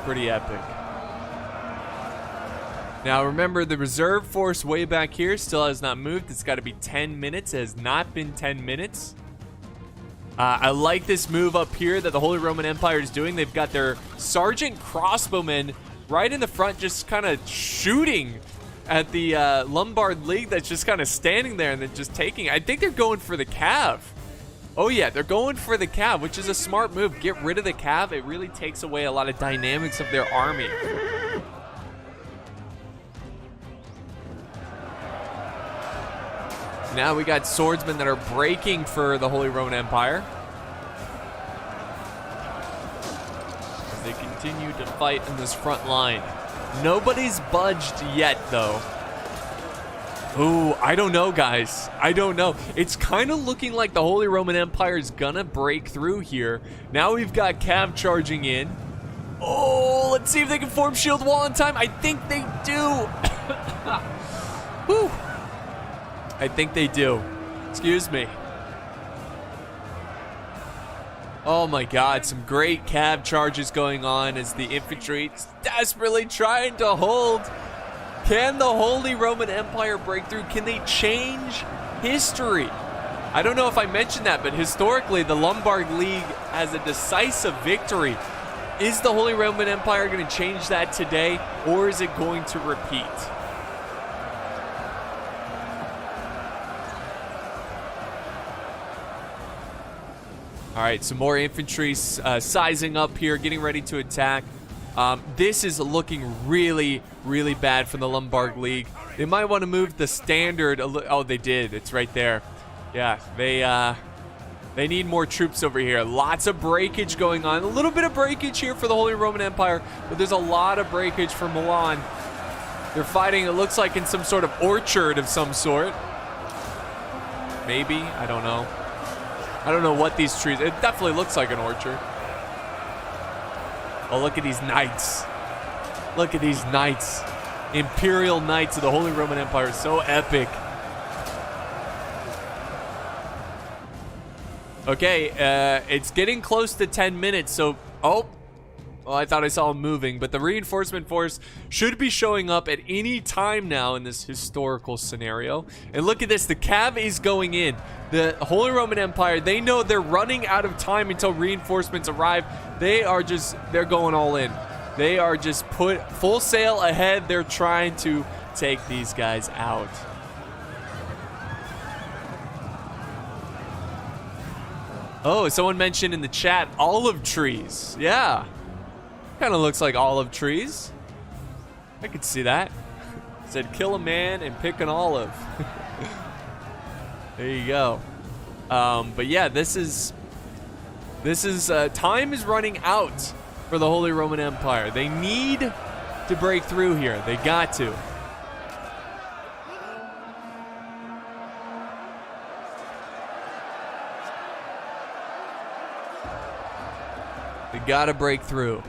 Pretty epic. Now remember, the reserve force way back here still has not moved. It's got to be 10 minutes. It has not been 10 minutes. I like this move up here that the Holy Roman Empire is doing. They've got their sergeant crossbowmen right in the front, just kind of shooting at the Lombard League that's just kind of standing there and then just taking. I think they're going for the Cav. Oh yeah, they're going for the Cav, which is a smart move. Get rid of the Cav. It really takes away a lot of dynamics of their army. Now we got swordsmen that are breaking for the Holy Roman Empire. As they continue to fight in this front line. Nobody's budged yet, though. Ooh, I don't know, guys. I don't know. It's kind of looking like the Holy Roman Empire is gonna break through here. Now we've got Cav charging in. Oh, let's see if they can form shield wall in time. I think they do. Whew. I think they do. Excuse me. Oh my god, some great Cav charges going on as the infantry is desperately trying to hold. Can the Holy Roman Empire break through? Can they change history? I don't know if I mentioned that, but historically the Lombard League has a decisive victory. Is the Holy Roman Empire going to change that today, or is it going to repeat? All right, some more infantry sizing up here, getting ready to attack. This is looking really, really bad for the Lombard League. They might want to move the standard. Oh, they did. It's right there. Yeah, they need more troops over here. Lots of breakage going on. A little bit of breakage here for the Holy Roman Empire, but there's a lot of breakage for Milan. They're fighting, it looks like, in some sort of orchard of some sort. Maybe, I don't know. I don't know what these trees, it definitely looks like an orchard. Oh, look at these knights. Look at these knights. Imperial knights of the Holy Roman Empire, so epic. Okay, it's getting close to 10 minutes, so, well, I thought I saw him moving, but the reinforcement force should be showing up at any time now in this historical scenario. And look at this, the Cav is going in. The Holy Roman Empire, they know they're running out of time until reinforcements arrive. They're going all in. They are just put full sail ahead. They're trying to take these guys out. Oh, someone mentioned in the chat olive trees. Yeah. Kind of looks like olive trees. I could see that. It said kill a man and pick an olive. There you go. But yeah, this is time is running out for the Holy Roman Empire. They need to break through here. They got to. They gotta break through.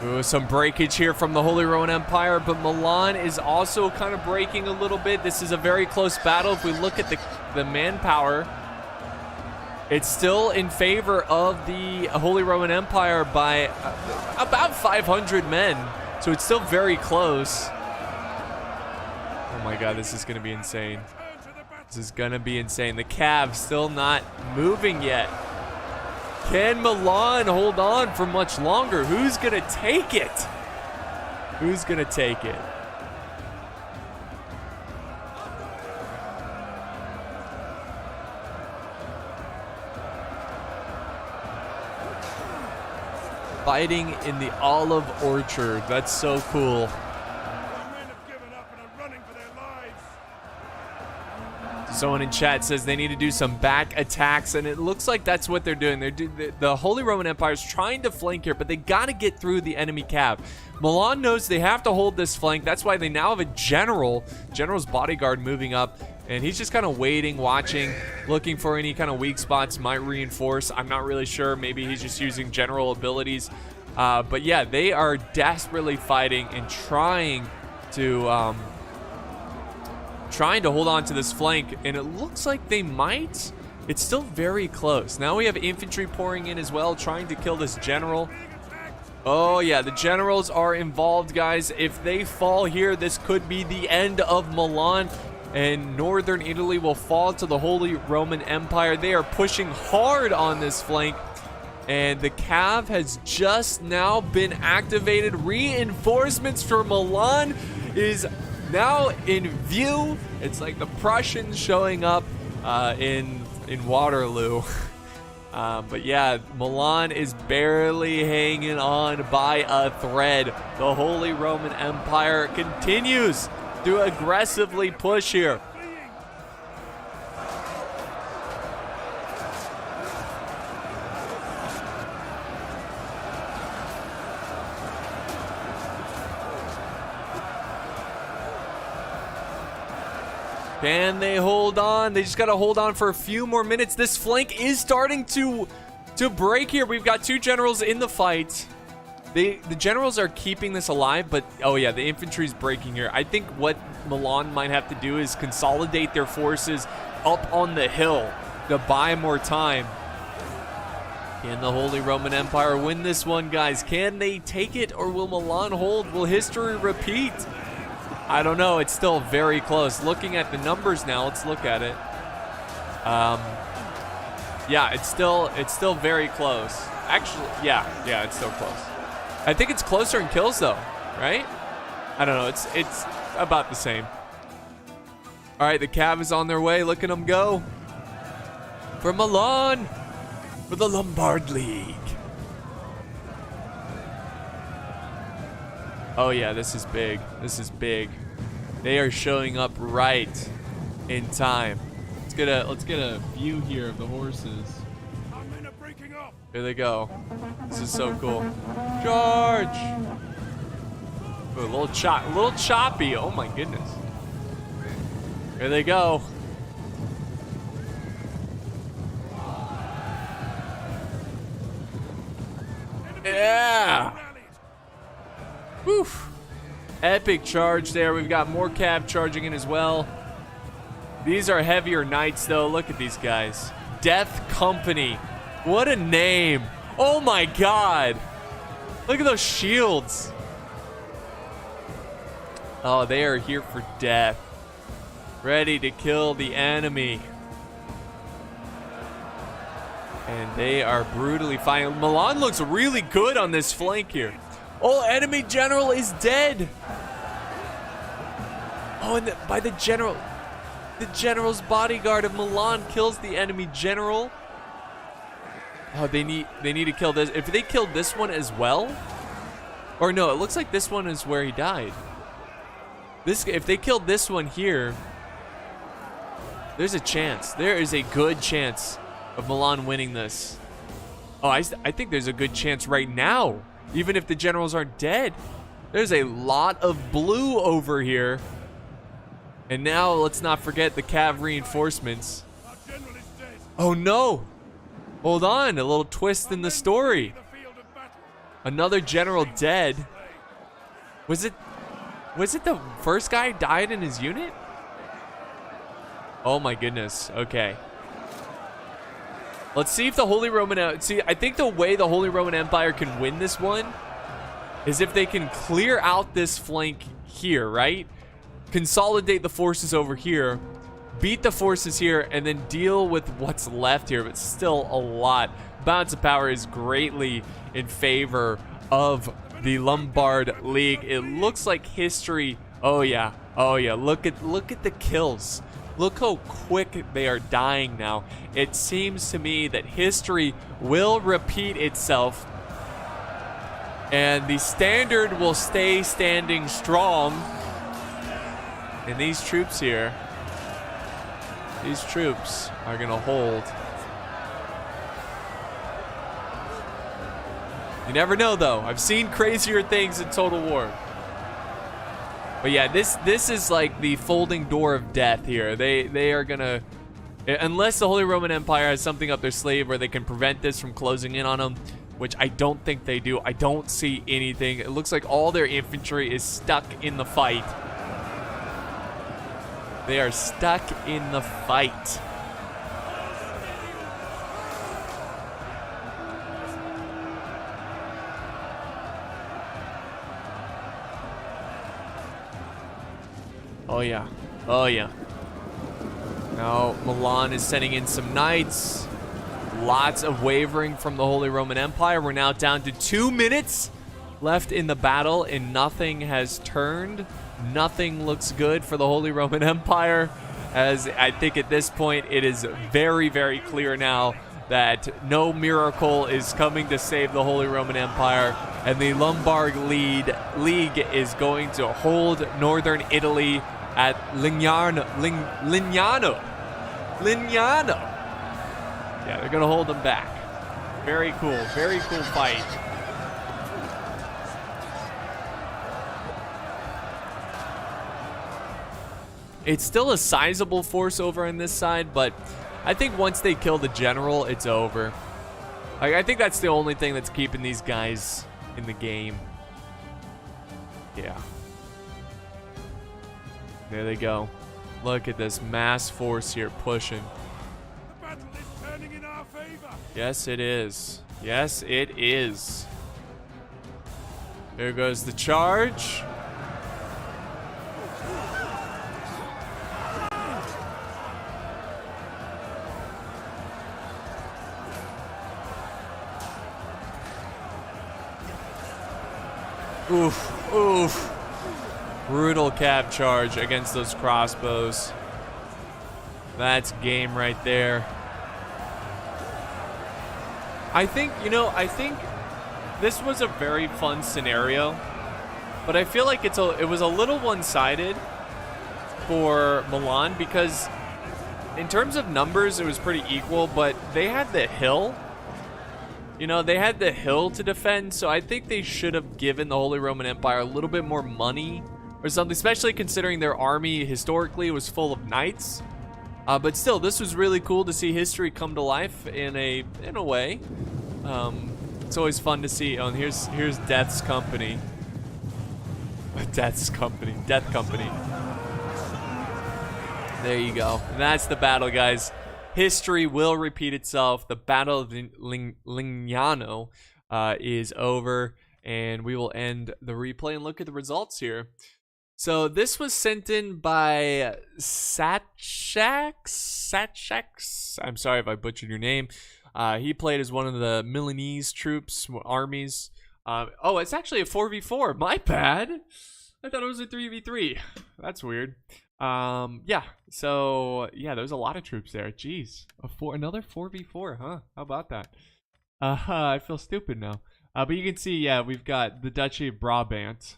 Ooh, some breakage here from the Holy Roman Empire, but Milan is also kind of breaking a little bit. This is a very close battle. If we look at the manpower, it's still in favor of the Holy Roman Empire by about 500 men. So it's still very close. Oh my god, this is going to be insane. This is going to be insane. The Cav still not moving yet. Can Milan hold on for much longer? Who's going to take it? Who's going to take it? Fighting in the olive orchard. That's so cool. Someone in chat says they need to do some back attacks, and it looks like that's what they're doing. The Holy Roman Empire is trying to flank here, but they got to get through the enemy Cav. Milan knows they have to hold this flank. That's why they now have a general's bodyguard moving up, and he's just kind of waiting, watching, looking for any kind of weak spots, might reinforce. I'm not really sure. Maybe he's just using general abilities. But yeah, they are desperately fighting and trying to hold on to this flank, and it looks like they might. It's still very close. Now we have infantry pouring in as well, trying to kill this general. Oh yeah, the generals are involved, guys. If they fall here, this could be the end of Milan, and northern Italy will fall to the Holy Roman Empire. They are pushing hard on this flank, and the cav has just now been activated. Reinforcements for Milan is now in view. It's like the Prussians showing up in Waterloo. But yeah, Milan is barely hanging on by a thread. The Holy Roman Empire continues to aggressively push here. Can they hold on? They just got to hold on for a few more minutes. This flank is starting to break here. We've got two generals in the fight. The generals are keeping this alive, but oh yeah, the infantry's breaking here. I think what Milan might have to do is consolidate their forces up on the hill to buy more time. Can the Holy Roman Empire win this one, guys? Can they take it, or will Milan hold? Will history repeat? I don't know. It's still very close. Looking at the numbers now, let's look at it. Yeah, it's still very close. Actually, yeah, it's still close. I think it's closer in kills though, right? I don't know. It's about the same. All right, the cav is on their way. Look at them go. For Milan, for the Lombard League. Oh yeah, this is big. This is big. They are showing up right in time. Let's get a view here of the horses. Here they go. This is so cool. Charge! Ooh, a little choppy. Oh my goodness. Here they go. Yeah! Whew. Epic charge there. We've got more cav charging in as well. These are heavier knights though. Look at these guys. Death Company. What a name. Oh my god. Look at those shields. Oh, they are here for death. Ready to kill the enemy. And they are brutally fighting. Milan looks really good on this flank here. Oh, enemy general is dead. Oh, and by the general. The general's bodyguard of Milan kills the enemy general. Oh, they need to kill this. If they killed this one as well, or no, it looks like this one is where he died. If they killed this one here, there's a chance. There is a good chance of Milan winning this. Oh, I think there's a good chance right now, even if the generals aren't dead. There's a lot of blue over here. And now let's not forget the cav reinforcements. Oh no! Hold on, a little twist in the story. Another general dead. Was it the first guy died in his unit? Oh my goodness. Okay. Let's see if the Holy Roman... I think the way the Holy Roman Empire can win this one is if they can clear out this flank here, right? Consolidate the forces over here, beat the forces here, and then deal with what's left here, but still a lot. Balance of power is greatly in favor of the Lombard League. It looks like history. Oh yeah. Look at the kills. Look how quick they are dying now. It seems to me that history will repeat itself, and the standard will stay standing strong. And these troops here, these troops are gonna hold. You never know though. I've seen crazier things in Total War. But yeah, this is like the folding door of death here. They are gonna, unless the Holy Roman Empire has something up their sleeve where they can prevent this from closing in on them, which I don't think they do. I don't see anything. It looks like all their infantry is stuck in the fight. They are stuck in the fight. yeah. Oh yeah. Now Milan is sending in some knights. Lots of wavering from the Holy Roman Empire. We're now down to 2 minutes left in the battle, and nothing has turned. Nothing looks good for the Holy Roman Empire, as I think at this point it is very, very clear now that no miracle is coming to save the Holy Roman Empire, and the Lombard League is going to hold northern Italy at Lignano. Yeah, they're gonna hold them back. Very cool fight. It's still a sizable force over on this side, but I think once they kill the general, it's over. Like, I think that's the only thing that's keeping these guys in the game. Yeah. There they go. Look at this mass force here pushing. The battle is turning in our favor. Yes, it is. Yes, it is. There goes the charge. Oof, oof. Brutal cab charge against those crossbows. That's game right there. I think this was a very fun scenario, but I feel like it was a little one-sided for Milan, because in terms of numbers it was pretty equal, but they had the hill. They had the hill to defend, so I think they should have given the Holy Roman Empire a little bit more money or something, especially considering their army historically was full of knights. But still, this was really cool to see history come to life in a way. It's always fun to see. Oh, and here's Death's Company. Death Company. There you go. And that's the battle, guys. History will repeat itself. The Battle of Lignano is over, and we will end the replay and look at the results here. So this was sent in by Satchax. I'm sorry if I butchered your name. He played as one of the Milanese troops, armies. Oh, it's actually a 4v4. My bad. I thought it was a 3v3. That's weird. Yeah. So yeah, there's a lot of troops there. Jeez, another 4v4, huh? How about that? I feel stupid now. But you can see, yeah, we've got the Duchy of Brabant,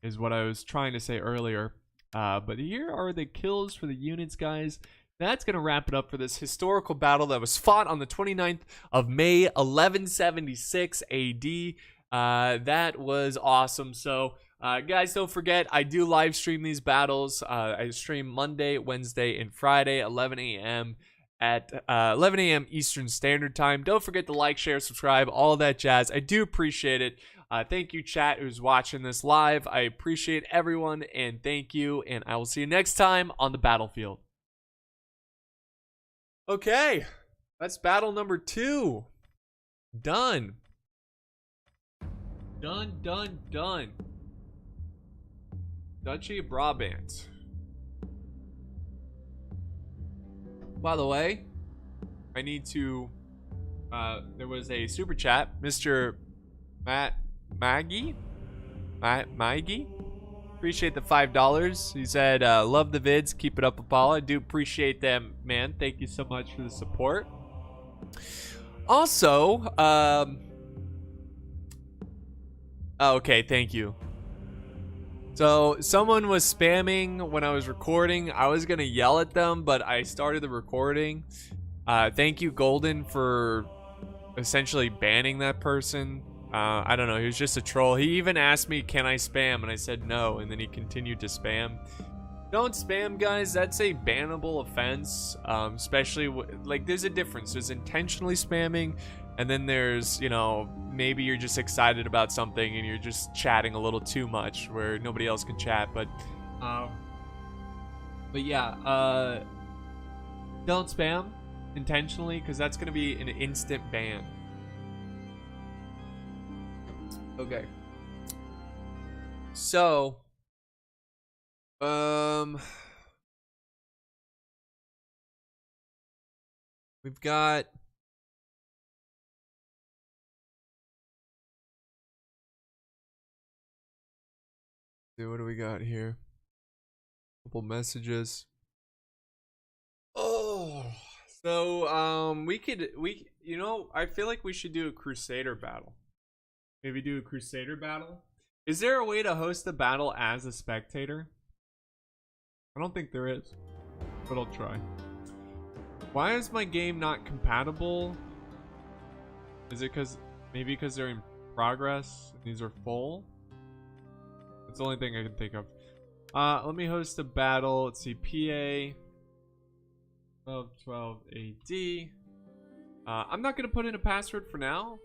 is what I was trying to say earlier. But here are the kills for the units, guys. That's going to wrap it up for this historical battle that was fought on the 29th of May, 1176 AD. That was awesome. So, guys, don't forget, I do live stream these battles. I stream Monday, Wednesday, and Friday, 11 a.m. at 11 a.m. Eastern Standard Time. Don't forget to like, share, subscribe, all that jazz. I do appreciate it. Thank you, chat, who's watching this live. I appreciate everyone, and thank you, and I will see you next time on the battlefield. Okay, that's battle number 2. Done. Done. Duchy of Brabant. By the way, I need to, there was a super chat, Mr. Maggie? Appreciate the $5. He said, love the vids, keep it up, Apollo. I do appreciate them, man. Thank you so much for the support. Also, okay, thank you. So, someone was spamming when I was recording. I was gonna yell at them, but I started the recording. Thank you, Golden, for essentially banning that person. I don't know, he was just a troll. He even asked me, can I spam? And I said no, and then he continued to spam. Don't spam, guys. That's a bannable offense. Especially, like, there's a difference. There's intentionally spamming, and then there's, maybe you're just excited about something and you're just chatting a little too much where nobody else can chat. But yeah, don't spam intentionally, because that's going to be an instant ban. Okay. So, We've got what do we got here? Couple messages. Oh, so we you know, I feel like we should do a Crusader battle. Maybe do a Crusader battle. Is there a way to host a battle as a spectator? I don't think there is, but I'll try. Why is my game not compatible? Is it maybe because they're in progress and these are full? That's the only thing I can think of. Let me host a battle. Let's see, PA 1212 AD. I'm not gonna put in a password for now.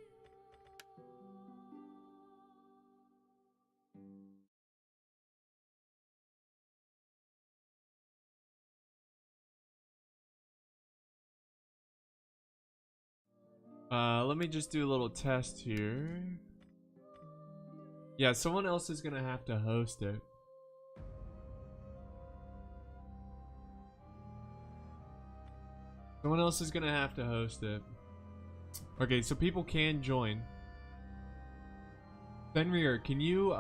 Let me just do a little test here. Yeah, someone else is gonna have to host it. Someone else is gonna have to host it. Okay, so people can join. Fenrir, can you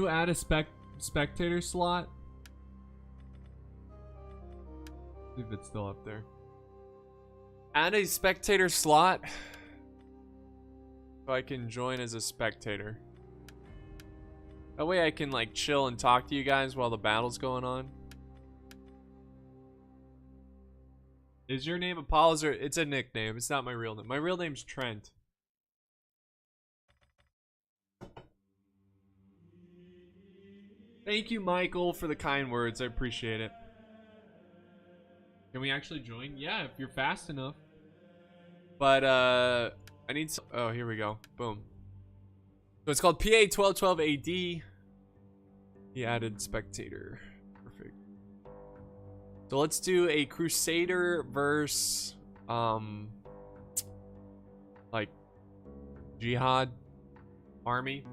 add a spectator slot? See if it's still up there. Add a spectator slot so I can join as a spectator. That way I can like chill and talk to you guys while the battle's going on. Is your name Apollos or it's a nickname? It's not my real name. My real name's Trent. Thank you, Michael, for the kind words. I appreciate it. Can we actually join? Yeah, if you're fast enough. But I need some, oh, here we go. Boom. So it's called PA 1212 AD. He added spectator. Perfect. So let's do a Crusader versus like Jihad army.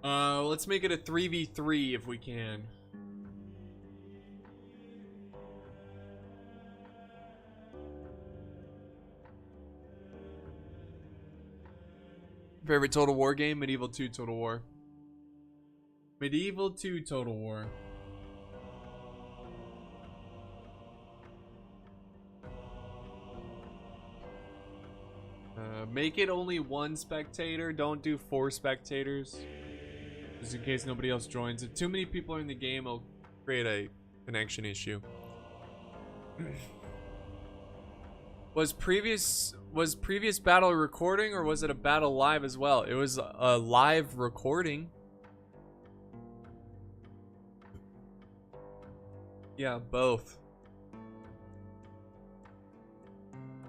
Let's make it a 3v3 if we can. Favorite Total War game? Medieval 2 Total War. Medieval 2 Total War. Make it only one spectator. Don't do 4 spectators. Just in case nobody else joins. If too many people are in the game, it'll create a connection issue. Was previous battle a recording or was it a battle live as well? It was a live recording. Yeah, both.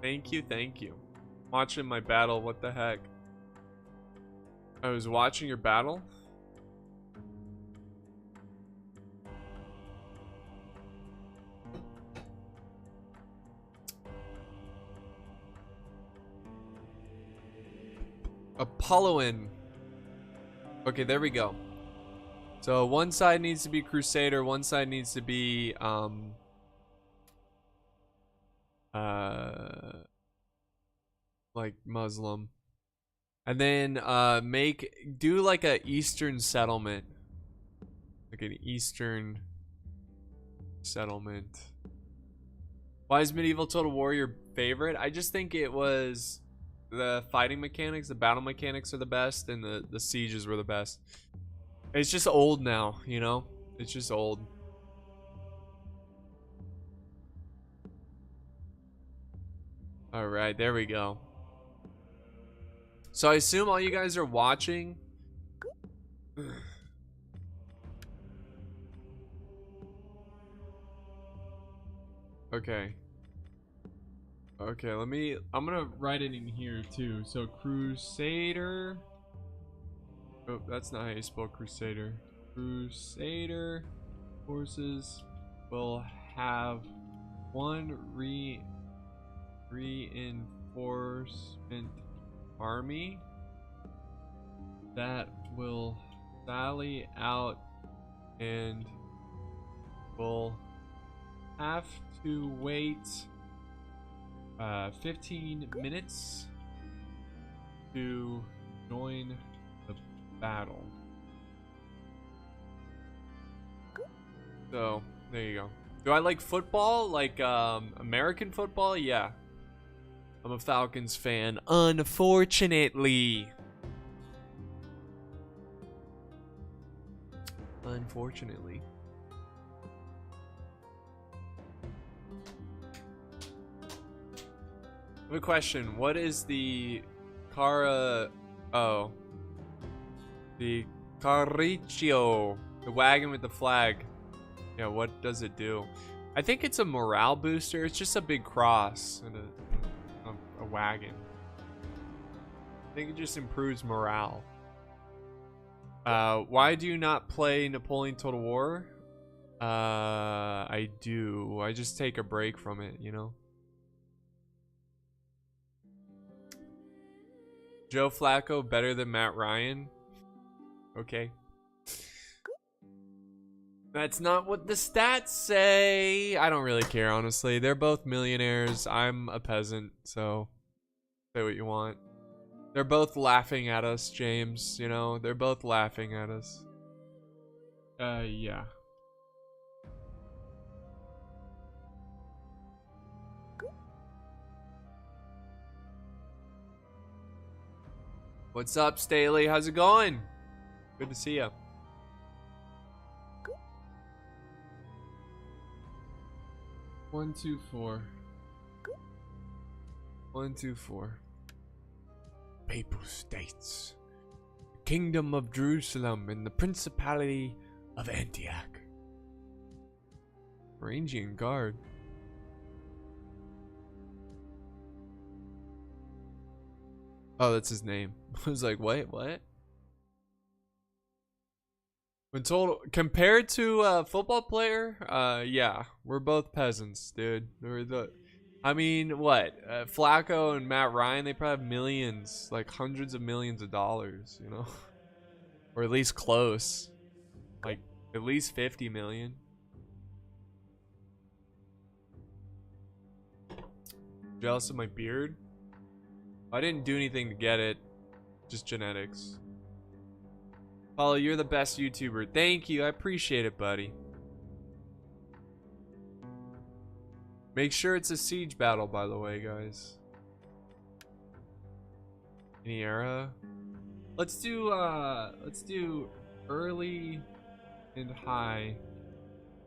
Thank you, thank you. Watching my battle, what the heck? I was watching your battle? Apolloan. Okay, there we go. So one side needs to be Crusader, one side needs to be like Muslim. And then do like a Eastern settlement. Like an Eastern settlement. Why is Medieval Total War your favorite? I just think it was the fighting mechanics, the battle mechanics are the best, and the sieges were the best. It's just old now, you know? It's just old. Alright, there we go. So I assume all you guys are watching. Okay. Okay, I'm gonna write it in here too. So Crusader. Oh, that's not how you spell Crusader. Crusader forces will have one reinforcement army that sally out and we'll have to wait 15 minutes to join the battle. So, there you go. Do I like football? Like American football? Yeah. I'm a Falcons fan, unfortunately. Unfortunately. I have a question. What is the the Carriccio, the wagon with the flag? Yeah, what does it do? I think it's a morale booster. It's just a big cross and a wagon. I think it just improves morale. Why do you not play Napoleon Total War? I do. I just take a break from it, you know? Joe Flacco better than Matt Ryan? Okay. That's not what the stats say. I don't really care, honestly. They're both millionaires. I'm a peasant, so say what you want. They're both laughing at us, James, you know? They're both laughing at us. Yeah. What's up, Staley? How's it going? Good to see you. One, two, four. 1, 2, 4. Papal States, the Kingdom of Jerusalem, and the Principality of Antioch. Varangian Guard. Oh, that's his name. I was like, wait, what? When total compared to a football player, yeah, we're both peasants, dude. I mean, what? Flacco and Matt Ryan, they probably have millions, like hundreds of millions of dollars, you know, or at least close, like at least 50 million. Jealous of my beard? I didn't do anything to get it, just genetics. Paulo, you're the best YouTuber. Thank you. I appreciate it, buddy. Make sure it's a siege battle, by the way, guys. Any era? Let's do early and high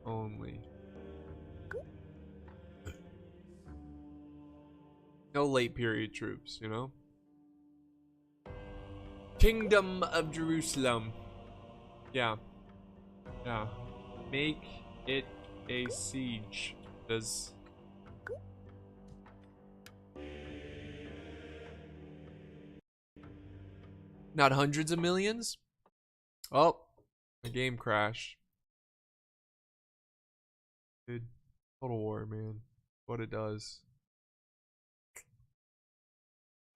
only. No late period troops, you know? Kingdom of Jerusalem. Yeah. Yeah. Make it a siege. Does not hundreds of millions? Oh, a game crash. Dude, Total War, man. What it does.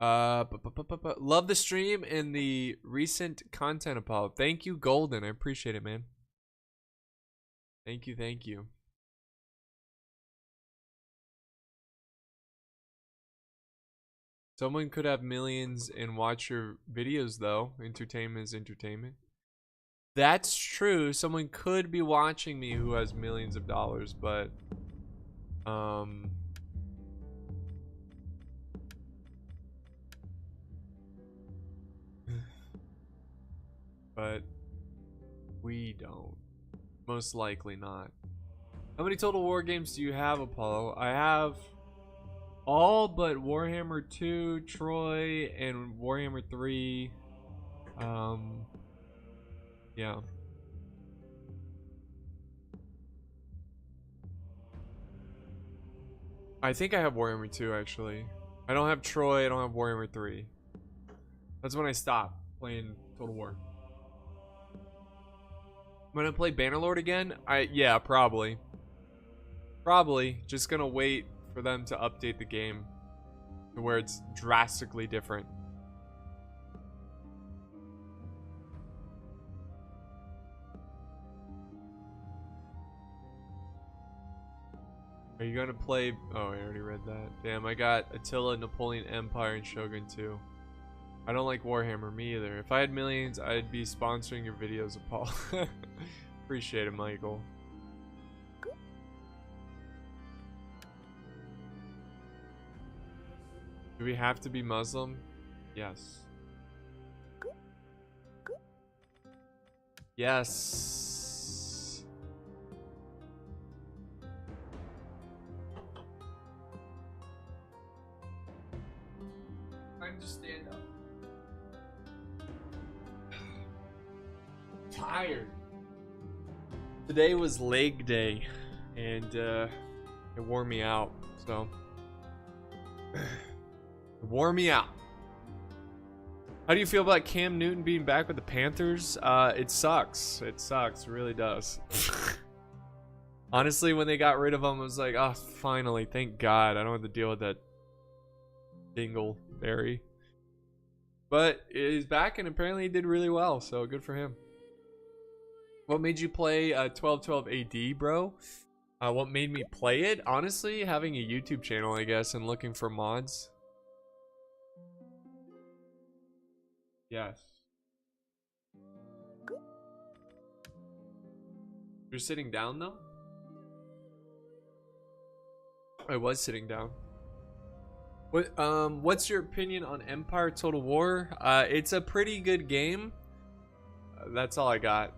Love the stream and the recent content, Apollo. Thank you, Golden. I appreciate it, man. Thank you, thank you. Someone could have millions and watch your videos, though. Entertainment is entertainment. That's true. Someone could be watching me who has millions of dollars, but but we don't. Most likely not. How many Total War games do you have, Apollo? I have all but Warhammer 2, Troy, and Warhammer 3. Yeah. I think I have Warhammer 2, actually. I don't have Troy, I don't have Warhammer 3. That's when I stopped playing Total War. I'm gonna play Bannerlord again? Yeah, probably. Probably. Just gonna wait for them to update the game to where it's drastically different. Are you gonna play? Oh, I already read that. Damn, I got Attila, Napoleon Empire, and Shogun 2. I don't like Warhammer, me either. If I had millions, I'd be sponsoring your videos, Paul. Appreciate it, Michael. Do we have to be Muslim? Yes. Yes. Time to stand up. Tired. Today was leg day, and it wore me out. So it wore me out. How do you feel about Cam Newton being back with the Panthers? It sucks. It sucks. It really does. Honestly, when they got rid of him, I was like, oh, finally, thank God. I don't have to deal with that dingleberry. But he's back, and apparently he did really well, so good for him. What made you play 1212 AD, bro? What made me play it? Honestly, having a YouTube channel, I guess, and looking for mods. Yes. You're sitting down though? I was sitting down. What's your opinion on Empire Total War? It's a pretty good game. That's all I got.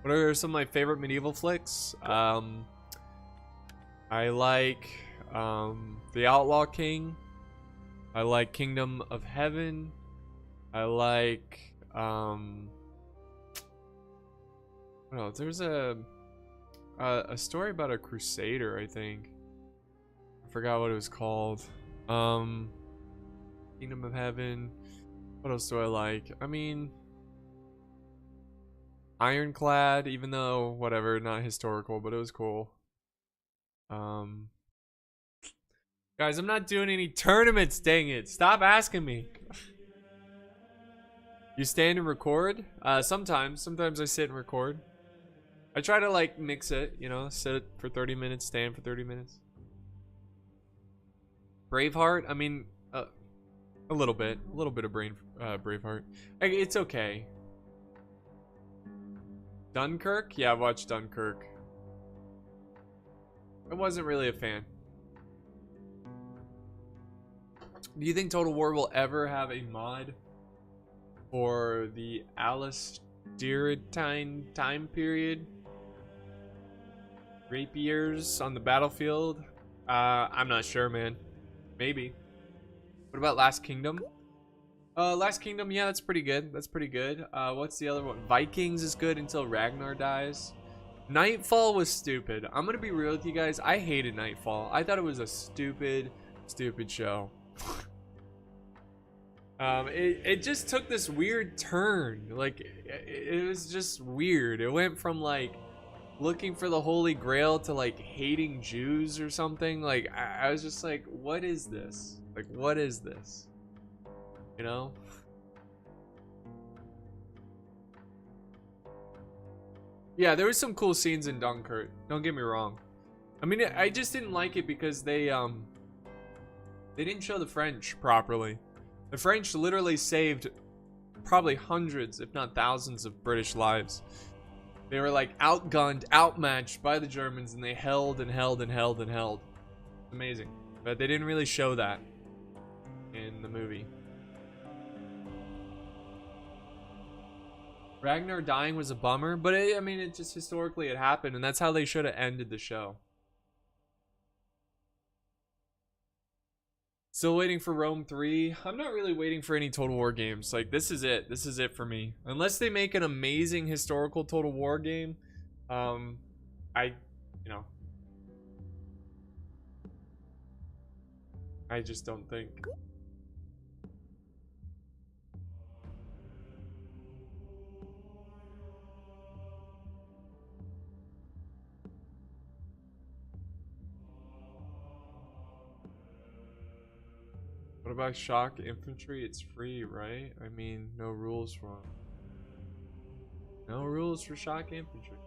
What are some of my favorite medieval flicks? I like The Outlaw King. I like Kingdom of Heaven. I like what else? There's a story about a crusader, I think. I forgot what it was called. Kingdom of Heaven. What else do I like? I mean, Ironclad, even though whatever, not historical, but it was cool. Guys, I'm not doing any tournaments, dang it. Stop asking me. You stand and record? Sometimes I sit and record. I try to like mix it, you know, sit for 30 minutes, stand for 30 minutes. Braveheart, I mean, a little bit of Braveheart. It's okay. Dunkirk? Yeah, I watched Dunkirk. I wasn't really a fan. Do you think Total War will ever have a mod for the Alistairtine time period? Rapiers on the battlefield? I'm not sure, man. Maybe. What about Last Kingdom? Last Kingdom, yeah, that's pretty good. That's pretty good. What's the other one? Vikings is good until Ragnar dies. Nightfall was stupid. I'm gonna be real with you guys. I hated Nightfall. I thought it was a stupid show. It just took this weird turn. Like, it was just weird. It went from like looking for the Holy Grail to like hating Jews or something. Like, I was just like, what is this? Like, what is this? You know? Yeah, there was some cool scenes in Dunkirk. Don't get me wrong. I mean, I just didn't like it because they didn't show the French properly. The French literally saved probably hundreds, if not thousands, of British lives. They were like outgunned, outmatched by the Germans, and they held and held and held and held. Amazing. But they didn't really show that in the movie. Ragnar dying was a bummer, but I mean, it just historically it happened, and that's how they should have ended the show. Still waiting for Rome 3. I'm not really waiting for any Total War games. Like, this is it. This is it for me. Unless they make an amazing historical Total War game, I just don't think. What about shock infantry? It's free, right? I mean, no rules for shock infantry.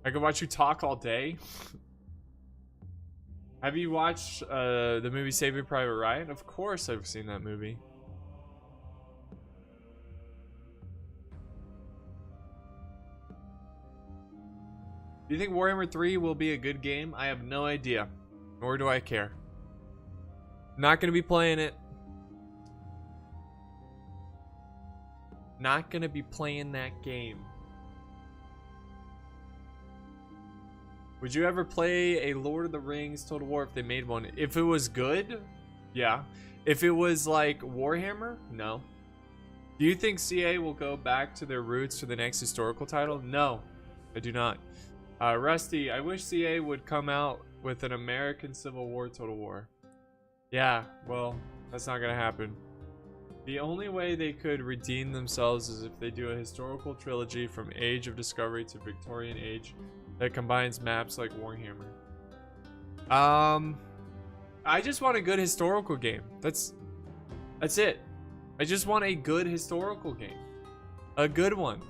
I could watch you talk all day. Have you watched the movie Saving Private Ryan? Of course I've seen that movie. Do you think Warhammer 3 will be a good game? I have no idea. Nor do I care. Not gonna be playing it. Not gonna be playing that game. Would you ever play a Lord of the Rings Total War if they made one? If it was good, yeah. If it was like Warhammer, no. Do you think CA will go back to their roots for the next historical title? No, I do not. Rusty, I wish CA would come out with an American Civil War Total War. Yeah, well, that's not gonna happen. The only way they could redeem themselves is if they do a historical trilogy from Age of Discovery to Victorian Age that combines maps like Warhammer. I just want a good historical game. That's it. I just want a good historical game. A good one.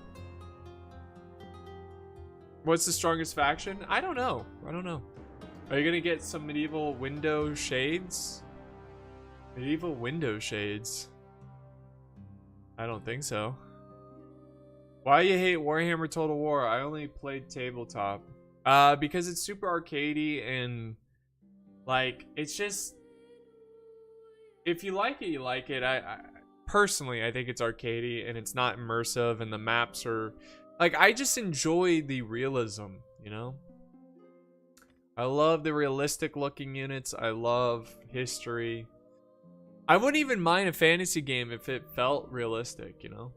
What's the strongest faction? I don't know. Are you gonna get some medieval window shades? Medieval window shades? I don't think so. Why you hate Warhammer Total War? I only played tabletop. Because it's super arcadey and like it's just, if you like it, you like it. I personally, I think it's arcadey and it's not immersive, and the maps are like, I just enjoy the realism, you know? I love the realistic looking units. I love history. I wouldn't even mind a fantasy game if it felt realistic, you know?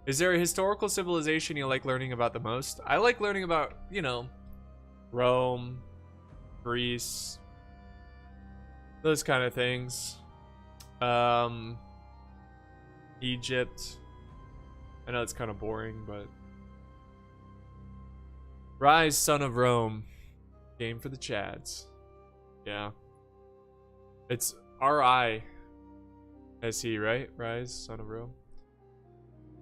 Is there a historical civilization you like learning about the most? I like learning about, you know, Rome, Greece, those kind of things. Egypt. I know it's kind of boring, but Rise, Son of Rome. Game for the Chads. Yeah. It's R-I-S-E, right? Rise, Son of Rome.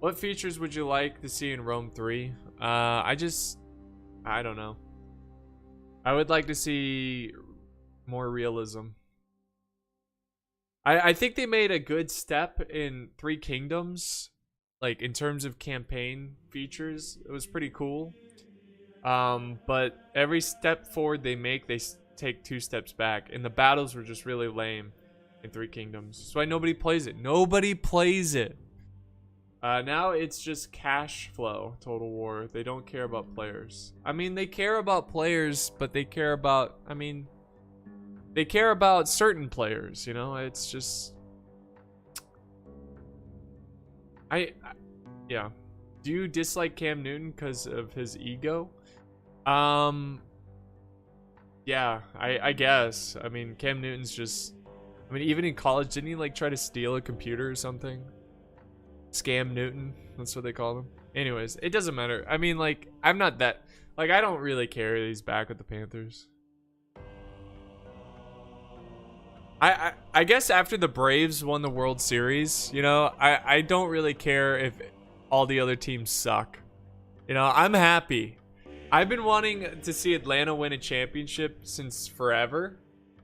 What features would you like to see in Rome 3? I don't know. I would like to see more realism. I think they made a good step in Three Kingdoms, like in terms of campaign features. It was pretty cool. But every step forward they make, they take 2 steps back, and the battles were just really lame in Three Kingdoms. That's why nobody plays it. Nobody plays it. Now it's just cash flow, Total War. They don't care about players. I mean, they care about players, but they care about, they care about certain players, you know? It's just, yeah. Do you dislike Cam Newton because of his ego? Yeah, I guess. I mean, Cam Newton's just, even in college, didn't he like try to steal a computer or something? Scam Newton, that's what they call him. Anyways, it doesn't matter. I mean, like, I'm not that, like, I don't really care that he's back with the Panthers. I guess after the Braves won the World Series, you know, I don't really care if all the other teams suck. You know, I'm happy. I've been wanting to see Atlanta win a championship since forever.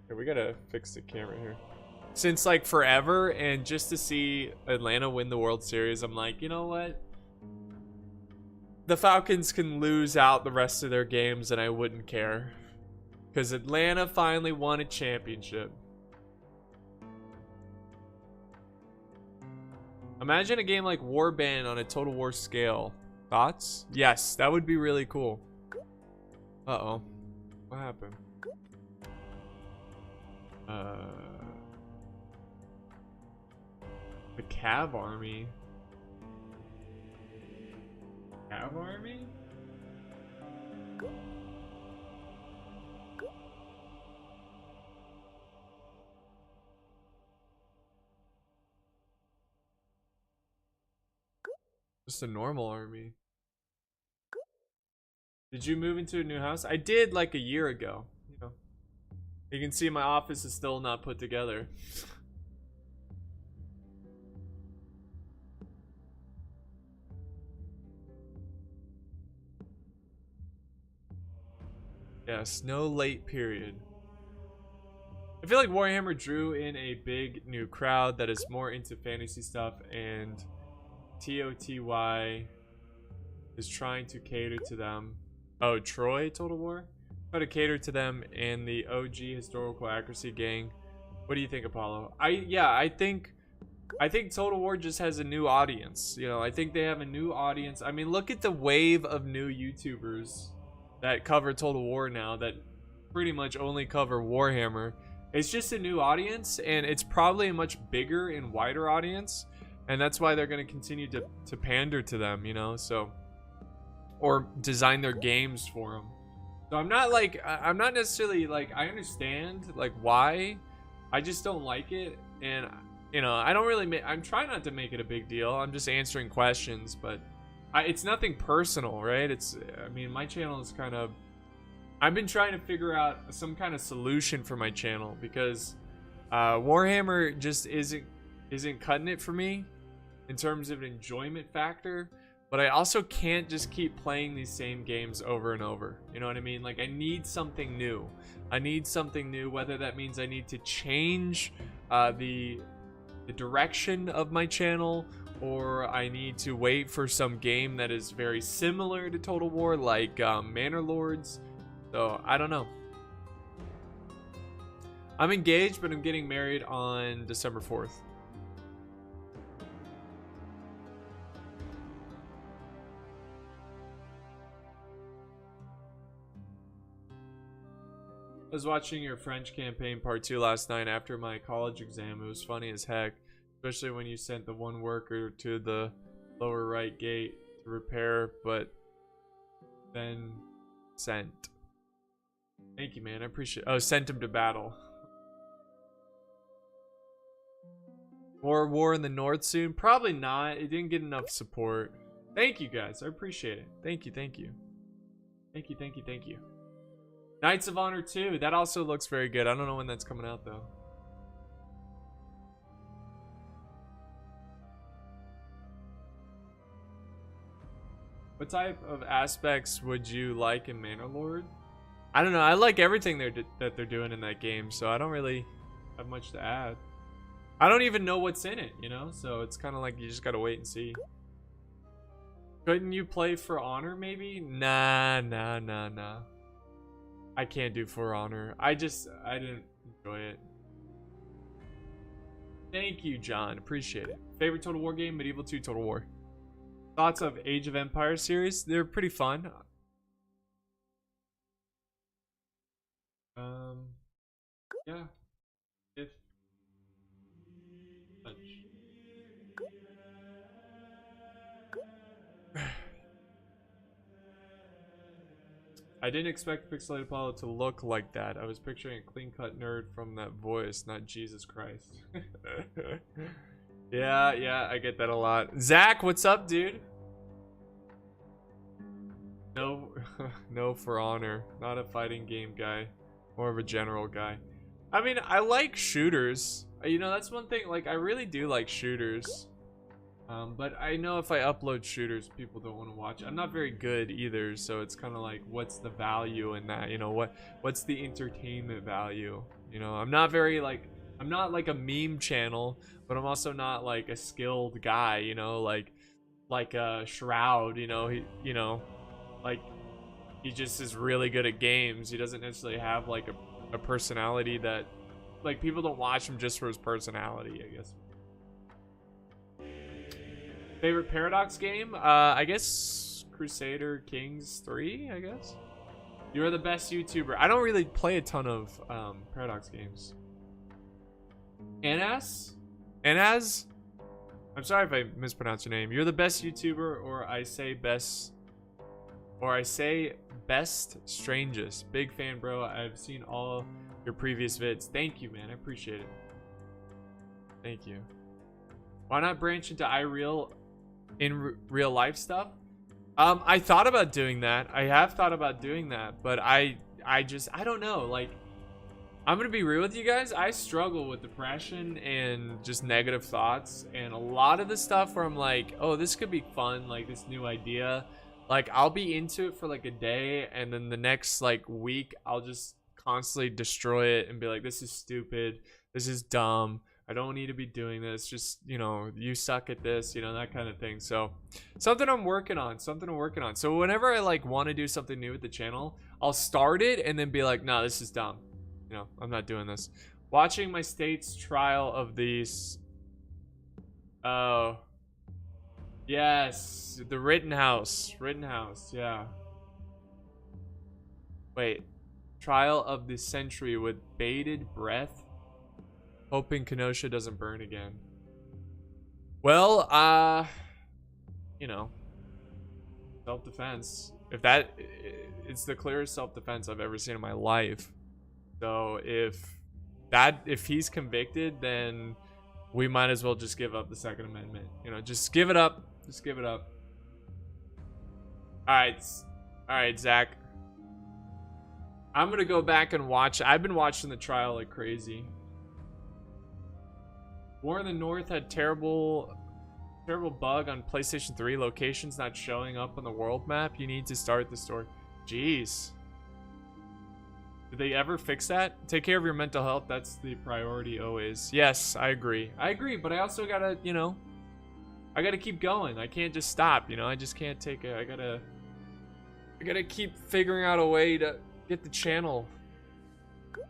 Here, we gotta fix the camera here. Since like forever, and just to see Atlanta win the World Series, I'm like, you know what? The Falcons can lose out the rest of their games and I wouldn't care. Because Atlanta finally won a championship. Imagine a game like Warband on a Total War scale. Thoughts? Yes, that would be really cool. Uh-oh. What happened? The Cav Army. Cav Army? Just a normal army. Did you move into a new house? I did like a year ago. You know, you can see my office is still not put together. Yes, no late period. I feel like Warhammer drew in a big new crowd that is more into fantasy stuff, and TOTY is trying to cater to them. Oh, Troy Total War? Try to cater to them and the OG historical accuracy gang. What do you think, Apollo? I think Total War just has a new audience. You know, I think they have a new audience. I mean, look at the wave of new YouTubers that cover Total War now that pretty much only cover Warhammer. It's just a new audience, and it's probably a much bigger and wider audience, and that's why they're going to continue to pander to them, you know, so, or design their games for them. So I'm not necessarily like, I understand like why, I just don't like it, and you know, I don't really I'm trying not to make it a big deal. I'm just answering questions, but it's nothing personal, right? I mean, my channel is kind of, I've been trying to figure out some kind of solution for my channel because Warhammer just isn't cutting it for me in terms of enjoyment factor. But I also can't just keep playing these same games over and over. You know what I mean? Like, I need something new. I need something new, whether that means I need to change the direction of my channel, or I need to wait for some game that is very similar to Total War, like Manor Lords. So, I don't know. I'm engaged, but I'm getting married on December 4th. I was watching your French campaign part 2 last night after my college exam. It was funny as heck, especially when you sent the one worker to the lower right gate to repair, but then sent. Thank you, man. I appreciate. Oh, sent him to battle. More war in the north soon? Probably not. It didn't get enough support. Thank you, guys. I appreciate it. Thank you, thank you. Thank you, thank you, thank you. Knights of Honor 2. That also looks very good. I don't know when that's coming out, though. What type of aspects would you like in Manor Lord? I don't know. I like everything that they're doing in that game, so I don't really have much to add. I don't even know what's in it, you know? So it's kind of like you just gotta wait and see. Couldn't you play For Honor, maybe? Nah. I can't do For Honor. I didn't enjoy it. Thank you, John. Appreciate it. Favorite Total War game? Medieval 2 Total War. Thoughts of Age of Empires series? They're pretty fun. Yeah. If much. I didn't expect Pixelated Apollo to look like that. I was picturing a clean-cut nerd from that voice, not Jesus Christ. Yeah, I get that a lot. Zach, what's up, dude? No, no For Honor. Not a fighting game guy. More of a general guy. I mean, I like shooters. You know, that's one thing. Like, I really do like shooters. But I know if I upload shooters, people don't want to watch. I'm not very good either, so it's kind of like, what's the value in that? You know, what's the entertainment value? You know, I'm not like a meme channel, but I'm also not like a skilled guy. You know, like Shroud. You know, he just is really good at games. He doesn't necessarily have like a personality that, like, people don't watch him just for his personality, I guess. Favorite Paradox game? I guess Crusader Kings 3, I guess. You're the best YouTuber. I don't really play a ton of Paradox games. Anaz? I'm sorry if I mispronounced your name. You're the best YouTuber, or I say best strangest. Big fan, bro. I've seen all your previous vids. Thank you, man. I appreciate it. Thank you. Why not branch into real life stuff? I thought about doing that. I have thought about doing that, but I don't know. Like, I'm gonna be real with you guys. I struggle with depression and just negative thoughts, and a lot of the stuff where I'm like, oh, this could be fun, like this new idea, Like, I'll be into it for like a day, and then the next like week I'll just constantly destroy it and be like, this is stupid, this is dumb, I don't need to be doing this, just, you know, you suck at this, you know, that kind of thing. So something I'm working on. So whenever I like want to do something new with the channel, I'll start it and then be like, no, this is dumb, you know, I'm not doing this. Watching my state's trial of these. Oh, yes, the Rittenhouse, yeah. Wait, trial of the century with bated breath, hoping Kenosha doesn't burn again. Well, you know, self-defense. If that, it's the clearest self-defense I've ever seen in my life. So if he's convicted, then we might as well just give up the Second Amendment. You know, just give it up. Just give it up. All right, Zach. I'm gonna go back and watch. I've been watching the trial like crazy. War in the North had terrible bug on PlayStation 3. Locations not showing up on the world map. You need to start the story. Jeez. Did they ever fix that? Take care of your mental health. That's the priority always. Yes, I agree. But I also gotta, you know, I gotta keep going. I can't just stop, you know. I just can't take it. I gotta keep figuring out a way to get the channel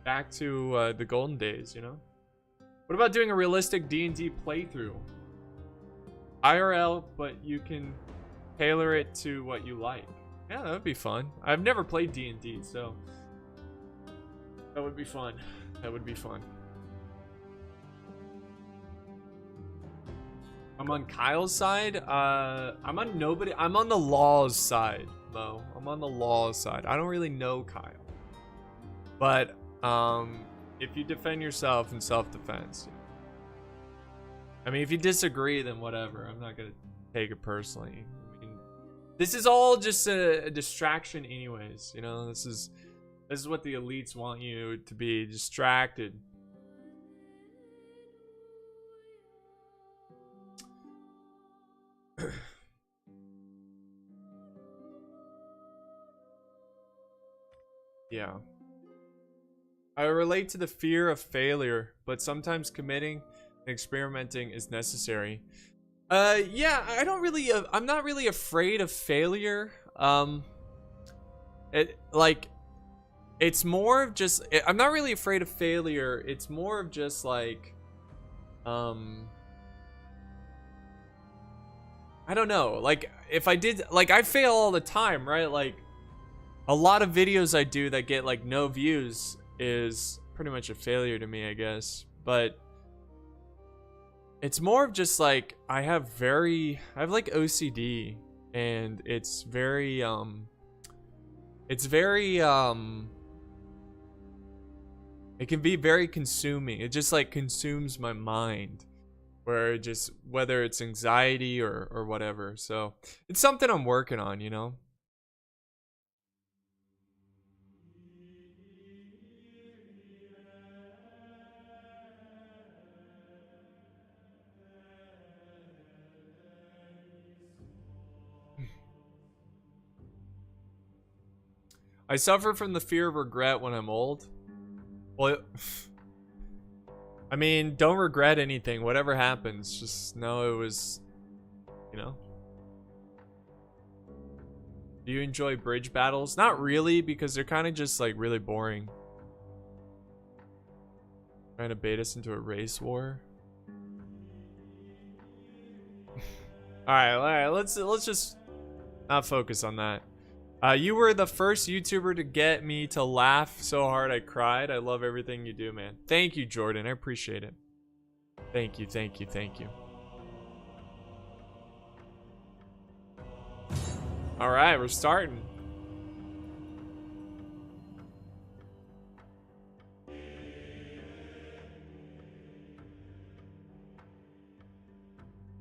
back to the golden days, you know. What about doing a realistic D&D playthrough? IRL, but you can tailor it to what you like. Yeah, that would be fun. I've never played D&D, so that would be fun. That would be fun. I'm on Kyle's side. I'm on nobody. I'm on the law's side, though. I'm on the law's side. I don't really know Kyle. But if you defend yourself in self-defense, I mean, if you disagree, then whatever. I'm not gonna take it personally. I mean, this is all just a distraction, anyways. You know, this is what the elites want you to be, distracted. Yeah. I relate to the fear of failure, but sometimes committing and experimenting is necessary. Yeah, I don't really I'm not really afraid of failure. It's more of just, I'm not really afraid of failure. It's more of just like, I don't know. Like, if I did, like, I fail all the time, right? Like, a lot of videos I do that get like no views is pretty much a failure to me, I guess. But it's more of just like, I have like OCD, and it's very, it can be very consuming. It just like consumes my mind, where it just, whether it's anxiety or whatever. So it's something I'm working on, you know. I suffer from the fear of regret when I'm old. Well, I mean, don't regret anything. Whatever happens, just know it was, you know. Do you enjoy bridge battles? Not really, because they're kind of just like really boring. Trying to bait us into a race war. All right, let's just not focus on that. You were the first YouTuber to get me to laugh so hard I cried. I love everything you do, man. Thank you, Jordan. I appreciate it. Thank you. All right, we're starting.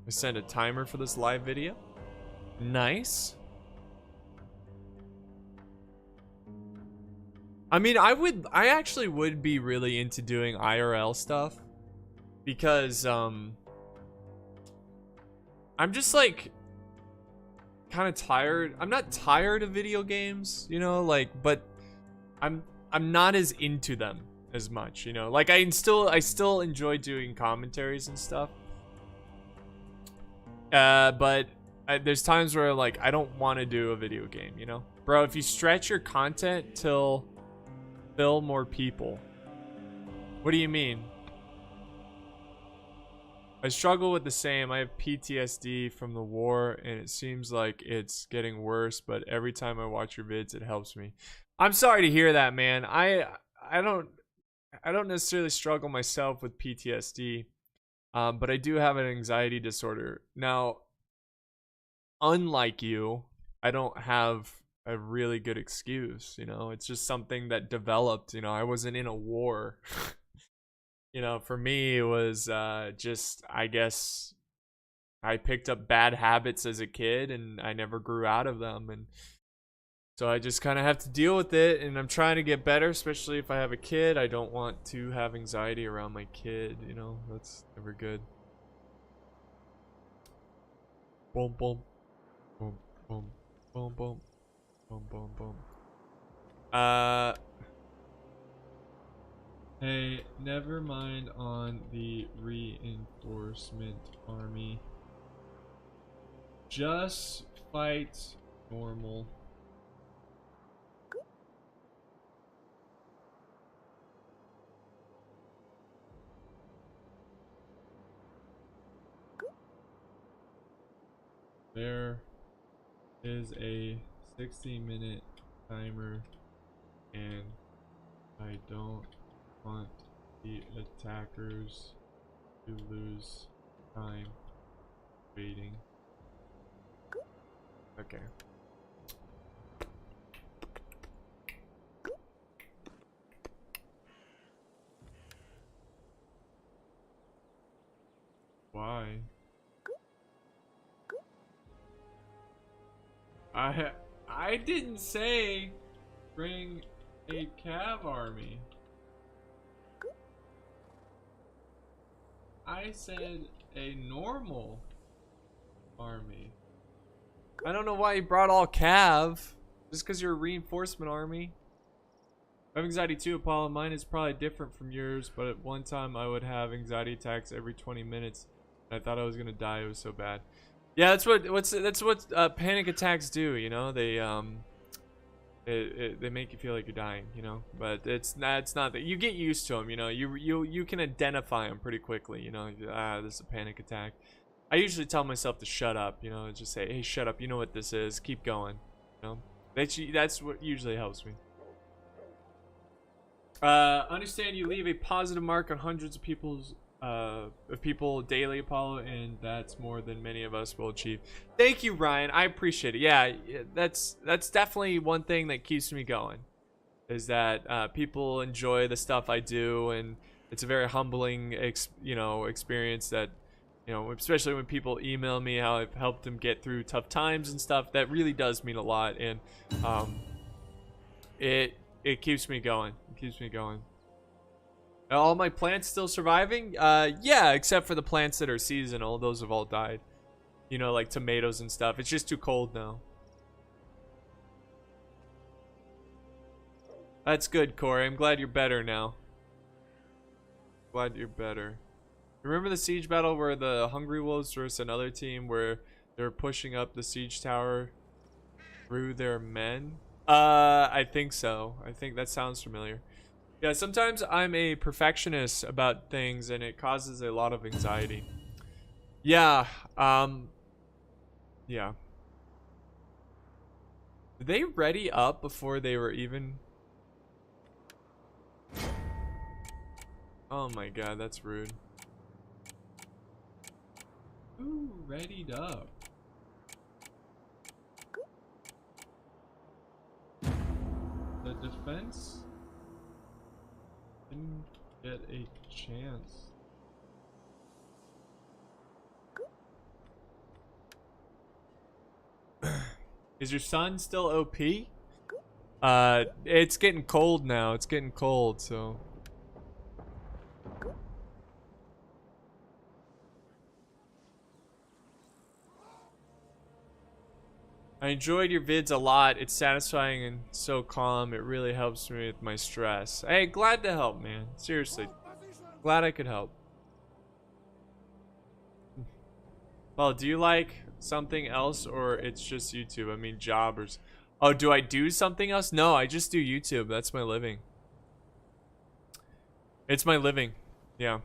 I set a timer for this live video. Nice. I mean, I actually would be really into doing IRL stuff, because I'm just like, kind of tired. I'm not tired of video games, you know, like, but I'm not as into them as much, you know. Like I still enjoy doing commentaries and stuff. But there's times where like I don't want to do a video game, you know. Bro, if you stretch your content till fill more people. What do you mean? I struggle with the same. I have PTSD from the war and it seems like it's getting worse, but every time I watch your vids it helps me. I'm sorry to hear that, man. I don't necessarily struggle myself with PTSD. But I do have an anxiety disorder. Now, unlike you, I don't have a really good excuse, you know. It's just something that developed, you know. I wasn't in a war. You know, for me it was just, I guess I picked up bad habits as a kid and I never grew out of them, and so I just kind of have to deal with it, and I'm trying to get better, especially if I have a kid. I don't want to have anxiety around my kid, you know. That's never good. Boom boom boom boom boom boom boom boom boom. Hey, never mind on the reinforcement army. Just fight normal. There is a 60-minute timer and I don't want the attackers to lose time waiting. Okay. Why? I didn't say bring a cav army. I said a normal army. I don't know why you brought all cav. Just because you're a reinforcement army. I have anxiety too, Apollo. Mine is probably different from yours, but at one time I would have anxiety attacks every 20 minutes. And I thought I was gonna die. It was so bad. Yeah, that's what panic attacks do. You know, they make you feel like you're dying. You know, but it's not that. You get used to them. You know, you can identify them pretty quickly. You know, this is a panic attack. I usually tell myself to shut up. You know, just say, hey, shut up. You know what this is. Keep going. You know, that's what usually helps me. Understand you leave a positive mark on hundreds of people daily, Apollo, and that's more than many of us will achieve. Thank you, Ryan. I appreciate it. Yeah, that's definitely one thing that keeps me going, is that people enjoy the stuff I do, and it's a very humbling experience that, you know, especially when people email me how I've helped them get through tough times and stuff. That really does mean a lot, and it keeps me going. It keeps me going. Are all my plants still surviving? Yeah, except for the plants that are seasonal. Those have all died. You know, like tomatoes and stuff. It's just too cold now. That's good, Corey. I'm glad you're better now. Glad you're better. Remember the siege battle where the Hungry Wolves versus another team where they're pushing up the siege tower through their men? I think so. I think that sounds familiar. Yeah, sometimes I'm a perfectionist about things and it causes a lot of anxiety. Yeah, yeah. Did they ready up before they were even... Oh my god, that's rude. Who readied up? The defense didn't get a chance. Is your son still OP? It's getting cold now. It's getting cold, so... I enjoyed your vids a lot. It's satisfying and so calm. It really helps me with my stress. Hey, glad to help, man. Seriously. Glad I could help. Well, do you like something else or it's just YouTube? I mean, job or... Oh, do I do something else? No, I just do YouTube. That's my living. It's my living. Yeah.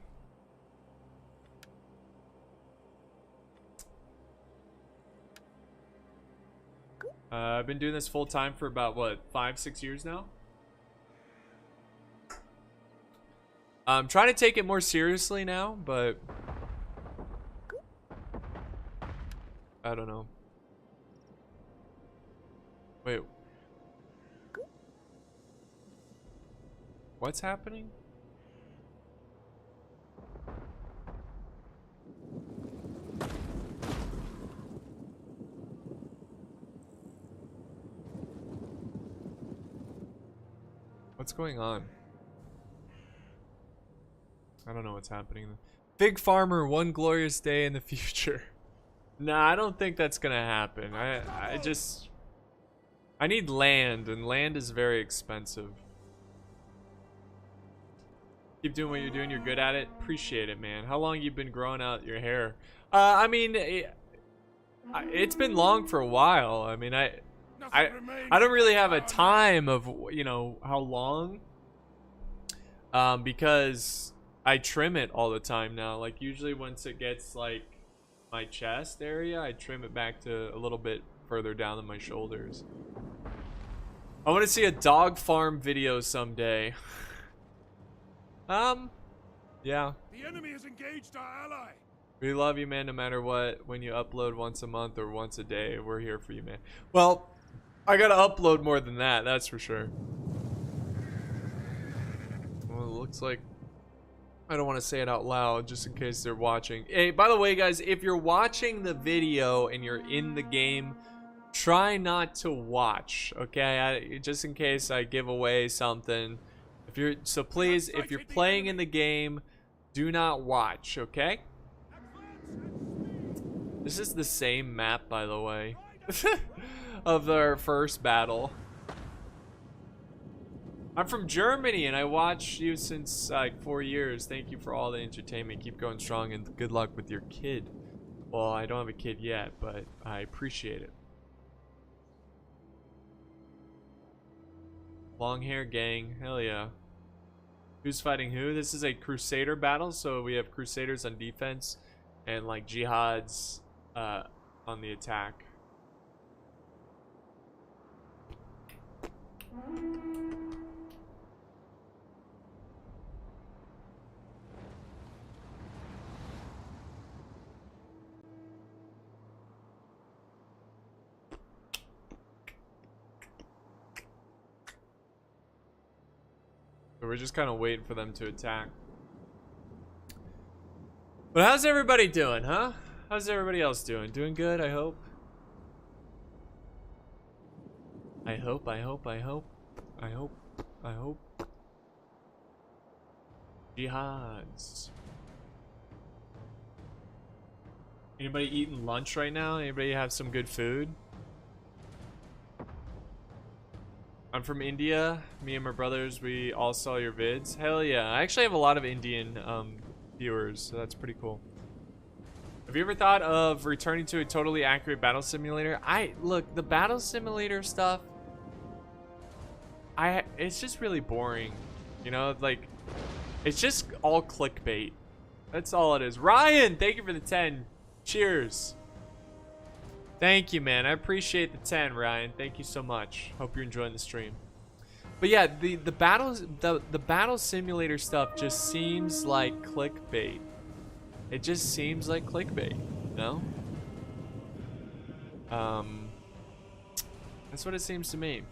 I've been doing this full time for about, what, 5-6 years now? I'm trying to take it more seriously now, but... I don't know. Wait. What's happening? What's going on? I don't know what's happening. Big Farmer, one glorious day in the future. Nah, I don't think that's gonna happen. I need land, and land is very expensive. Keep doing what you're doing. You're good at it. Appreciate it, man. How long you been growing out your hair? I mean, it's been long for a while. I mean, I don't really have a time of, you know, how long. Because I trim it all the time now. Like, usually once it gets, like, my chest area, I trim it back to a little bit further down than my shoulders. I want to see a dog farm video someday. Yeah. The enemy has engaged our ally. We love you, man, no matter what. When you upload once a month or once a day, we're here for you, man. Well, I gotta upload more than that, that's for sure. Well, it looks like... I don't want to say it out loud just in case they're watching. Hey, by the way, guys, if you're watching the video and you're in the game, try not to watch, okay? Just in case I give away something. So please, if you're playing in the game, do not watch, okay? This is the same map, by the way, of our first battle. I'm from Germany, and I watched you since like 4 years. Thank you for all the entertainment. Keep going strong, and good luck with your kid. Well, I don't have a kid yet, but I appreciate it. Long hair gang, hell yeah. Who's fighting who? This is a Crusader battle, so we have Crusaders on defense, and like Jihads on the attack. So we're just kind of waiting for them to attack. But how's everybody doing, huh? How's everybody else doing? Doing good, I hope. I hope. Jihads. Anybody eating lunch right now? Anybody have some good food? I'm from India. Me and my brothers, we all saw your vids. Hell yeah. I actually have a lot of Indian viewers, so that's pretty cool. Have you ever thought of returning to a totally accurate battle simulator? Look, the battle simulator stuff, it's just really boring. You know, like, it's just all clickbait. That's all it is. Ryan, thank you for the 10. Cheers. Thank you, man. I appreciate the 10, Ryan. Thank you so much. Hope you're enjoying the stream. But yeah, the battle simulator stuff just seems like clickbait. It just seems like clickbait, you know? That's what it seems to me.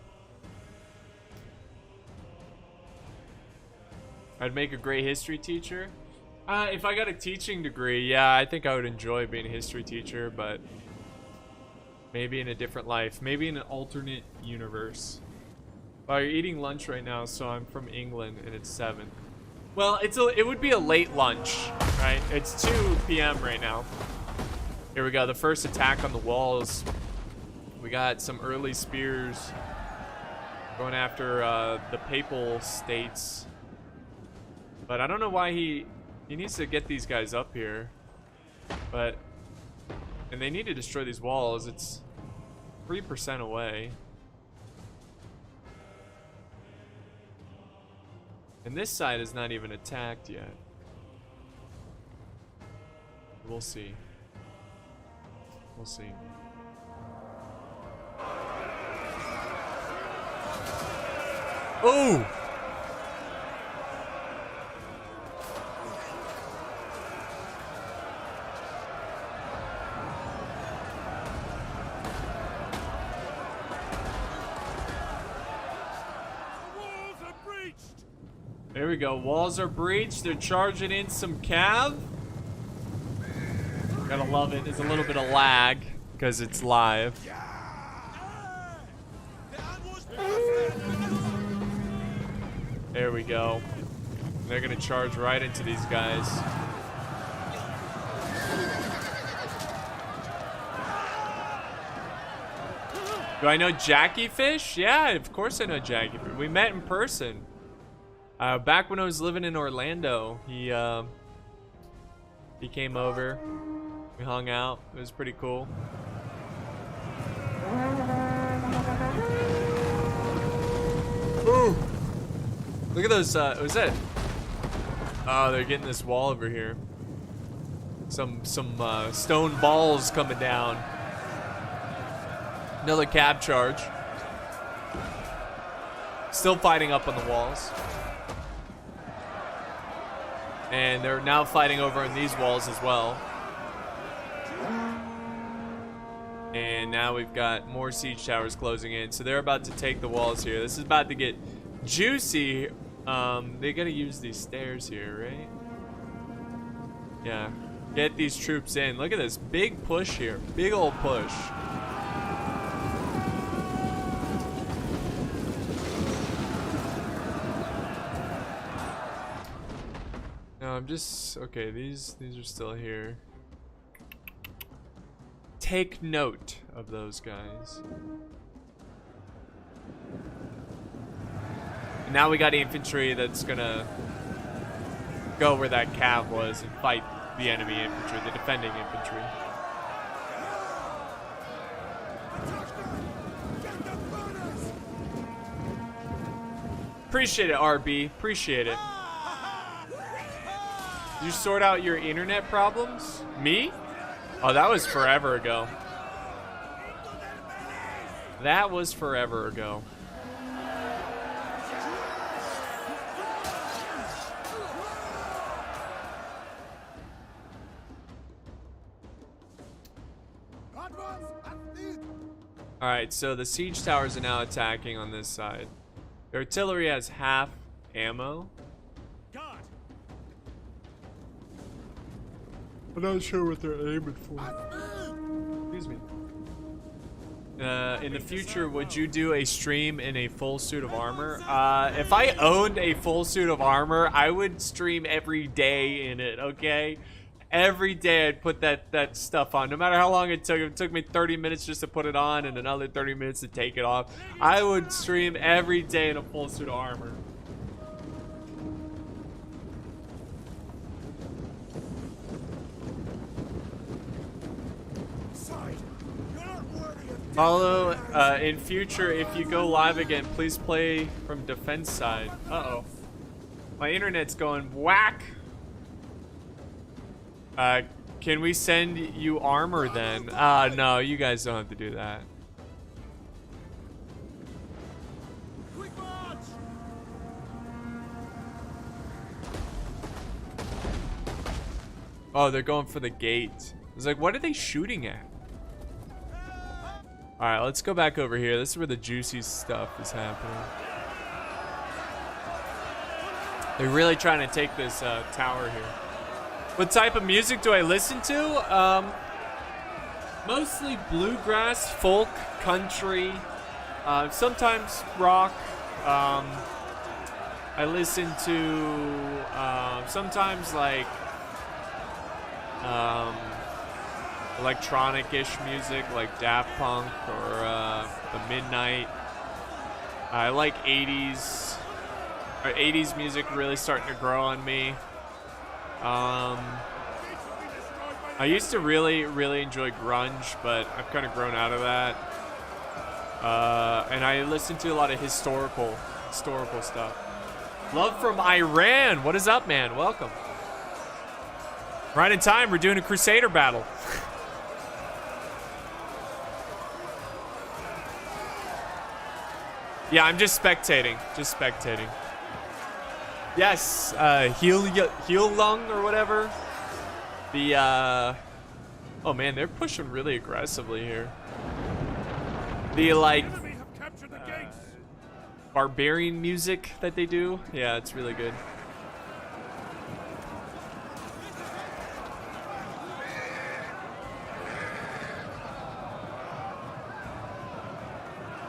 I'd make a great history teacher. If I got a teaching degree, yeah, I think I would enjoy being a history teacher, but maybe in a different life. Maybe in an alternate universe. Well, you're eating lunch right now, so I'm from England, and it's 7. Well, it would be a late lunch, right? It's 2 p.m. right now. Here we go. The first attack on the walls. We got some early spears going after the Papal States. But I don't know why he needs to get these guys up here. But, and they need to destroy these walls. It's 3% away. And this side is not even attacked yet. We'll see. We'll see. Oh! Walls are breached! There we go. Walls are breached. They're charging in some cav. Gotta love it. There's a little bit of lag because it's live. There we go. They're gonna charge right into these guys. Do I know Jackie Fish? Yeah, of course I know Jackie Fish. We met in person. Back when I was living in Orlando, he came over. We hung out. It was pretty cool. Ooh. Look at those, was that? Oh, they're getting this wall over here. Some stone balls coming down. Another cab charge. Still fighting up on the walls. And they're now fighting over on these walls as well. And now we've got more siege towers closing in. So they're about to take the walls here. This is about to get juicy. They gotta use these stairs here, right? Yeah. Get these troops in. Look at this big push here. Big old push. No, I'm just okay. These are still here. Take note of those guys. And now we got infantry that's gonna go where that cav was and fight the enemy infantry, the defending infantry. Appreciate it, RB. Appreciate it. Did you sort out your internet problems? Me? Oh, that was forever ago. That was forever ago. Alright, so the siege towers are now attacking on this side. The artillery has half ammo. I'm not sure what they're aiming for. Excuse me. In the future, would you do a stream in a full suit of armor? If I owned a full suit of armor, I would stream every day in it, okay? Every day I'd put that stuff on, no matter how long it took. It took me 30 minutes just to put it on and another 30 minutes to take it off. I would stream every day in a full suit of armor. Although, in future, if you go live again, please play from defense side. Uh-oh. My internet's going whack. Can we send you armor then? No, you guys don't have to do that. Oh, they're going for the gate. I was like, what are they shooting at? Alright, let's go back over here. This is where the juicy stuff is happening. They're really trying to take this tower here. What type of music do I listen to? Mostly bluegrass, folk, country, sometimes rock. I listen to sometimes like electronic-ish music like Daft Punk or the Midnight. I like 80s. 80s music really starting to grow on me. I used to really enjoy grunge, but I've kind of grown out of that. And I listen to a lot of historical stuff. Love from Iran. What is up, man? Welcome. Right in time. We're doing a Crusader battle. Yeah, I'm just spectating. Just spectating. Yes, Heel Lung or whatever. The oh man, they're pushing really aggressively here. The like barbarian music that they do, yeah, it's really good.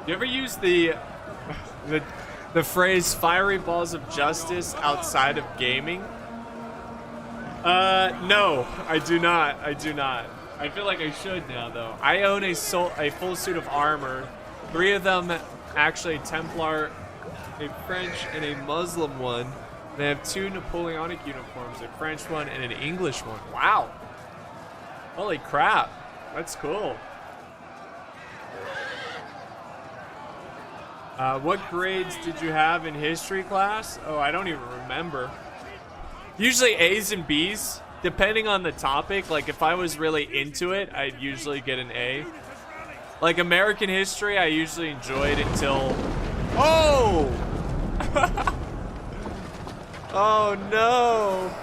You ever use the phrase "fiery balls of justice" outside of gaming? No, I do not. I do not. I feel like I should now, though. I own a full suit of armor. 3 of them, actually, Templar, a French, and a Muslim one. They have 2 Napoleonic uniforms, a French one and an English one. Wow. Holy crap. That's cool. What grades did you have in history class? Oh, I don't even remember. Usually A's and B's, depending on the topic. Like, if I was really into it, I'd usually get an A. Like, American history, I usually enjoyed until... Oh! Oh, no!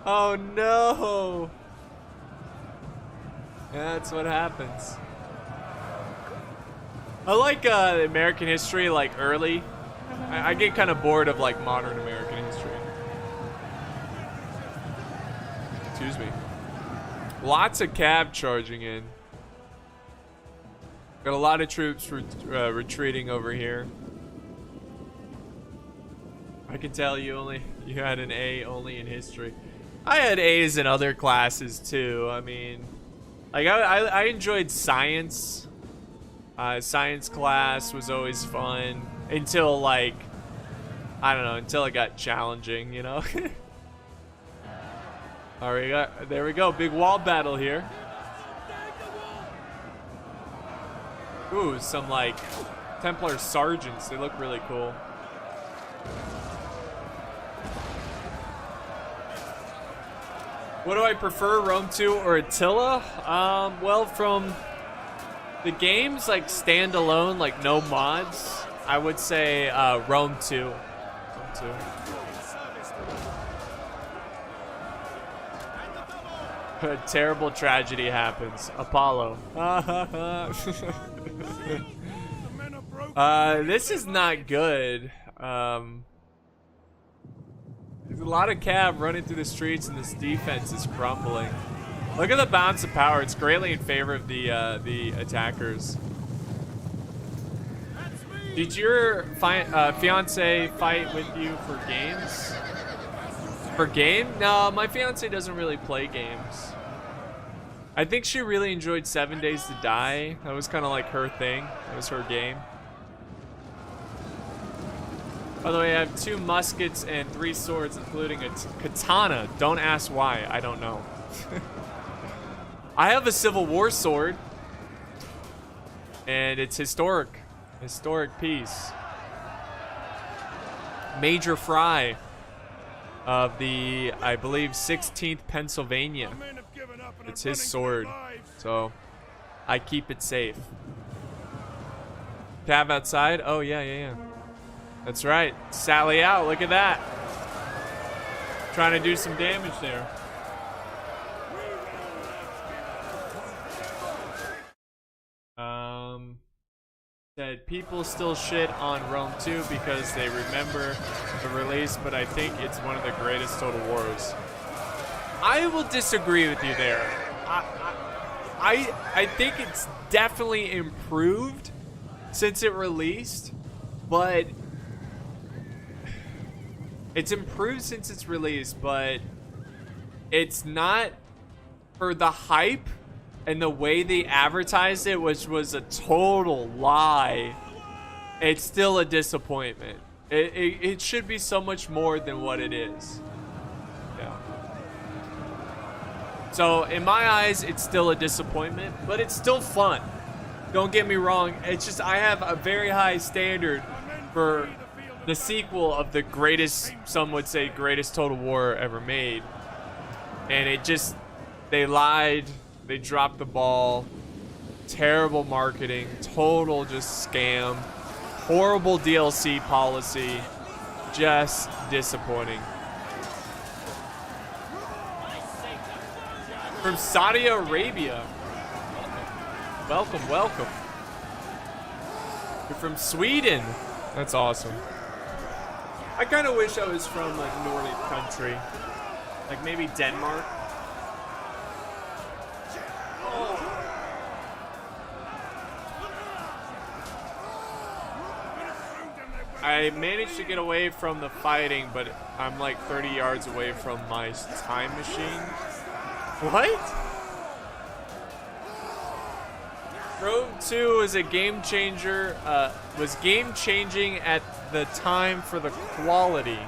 Oh, no! That's what happens. I like American history, like, early. I get kind of bored of, like, modern American history. Excuse me. Lots of cab charging in. Got a lot of troops retreating over here. I can tell you had an A only in history. I had A's in other classes too. I mean, like I enjoyed science. Science class was always fun until, like, I don't know, until it got challenging, you know. All right, there we go. Big wall battle here. Ooh, some like Templar sergeants. They look really cool. What do I prefer, Rome 2 or Attila? Well, from the games like standalone, like no mods, I would say Rome 2. Rome 2. A terrible tragedy happens. Apollo. This is not good. There's a lot of cab running through the streets, and this defense is crumbling. Look at the balance of power. It's greatly in favor of the attackers. Did your fiance fight with you for games? For game? No, my fiance doesn't really play games. I think she really enjoyed 7 Days to Die. That was kind of like her thing. That was her game. By the way, I have 2 muskets and 3 swords, including a katana. Don't ask why. I don't know. I have a Civil War sword. And it's historic. Historic piece. Major Fry of the, I believe, 16th Pennsylvania. It's his sword, so I keep it safe. Cav outside? Oh, yeah. That's right. Sally out. Look at that. Trying to do some damage there. Said people still shit on Rome 2 because they remember the release, but I think it's one of the greatest Total Wars. I will disagree with you there. I think it's definitely improved since it released, but it's improved since it's released, but it's not for the hype and the way they advertised it, which was a total lie, it's still a disappointment. It should be so much more than what it is. Yeah. So in my eyes, it's still a disappointment, but it's still fun. Don't get me wrong. It's just I have a very high standard for the sequel of the greatest, some would say, greatest Total War ever made. And it just, they lied. They dropped the ball. Terrible marketing. Total just scam. Horrible DLC policy. Just disappointing. From Saudi Arabia. Welcome, welcome. You're from Sweden. That's awesome. I kind of wish I was from like Nordic country. Like maybe Denmark. I managed to get away from the fighting, but I'm like 30 yards away from my time machine. What? Rome 2 is a game changer, was game changing at the time for the quality.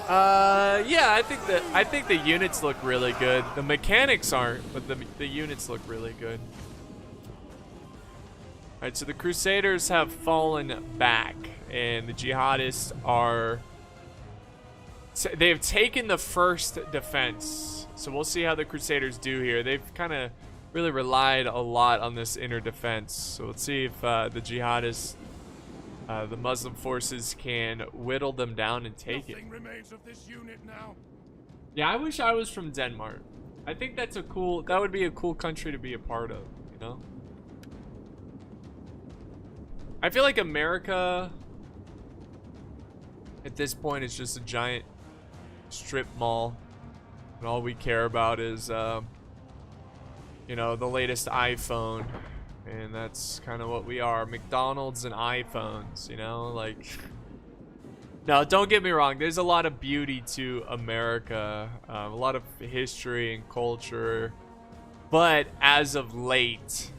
Yeah, I think the units look really good. The mechanics aren't, but the units look really good. Alright, so the Crusaders have fallen back, and the jihadists are... They have taken the first defense. So we'll see how the Crusaders do here. They've kind of really relied a lot on this inner defense. So let's see if the jihadists, the Muslim forces, can whittle them down and take it. Remains of this unit now. Yeah, I wish I was from Denmark. I think that's a cool, that would be a cool country to be a part of, you know? I feel like America at this point is just a giant strip mall, and all we care about is you know, the latest iPhone, and that's kind of what we are. McDonald's and iPhones, you know, like... Now, don't get me wrong, there's a lot of beauty to America, a lot of history and culture, but as of late,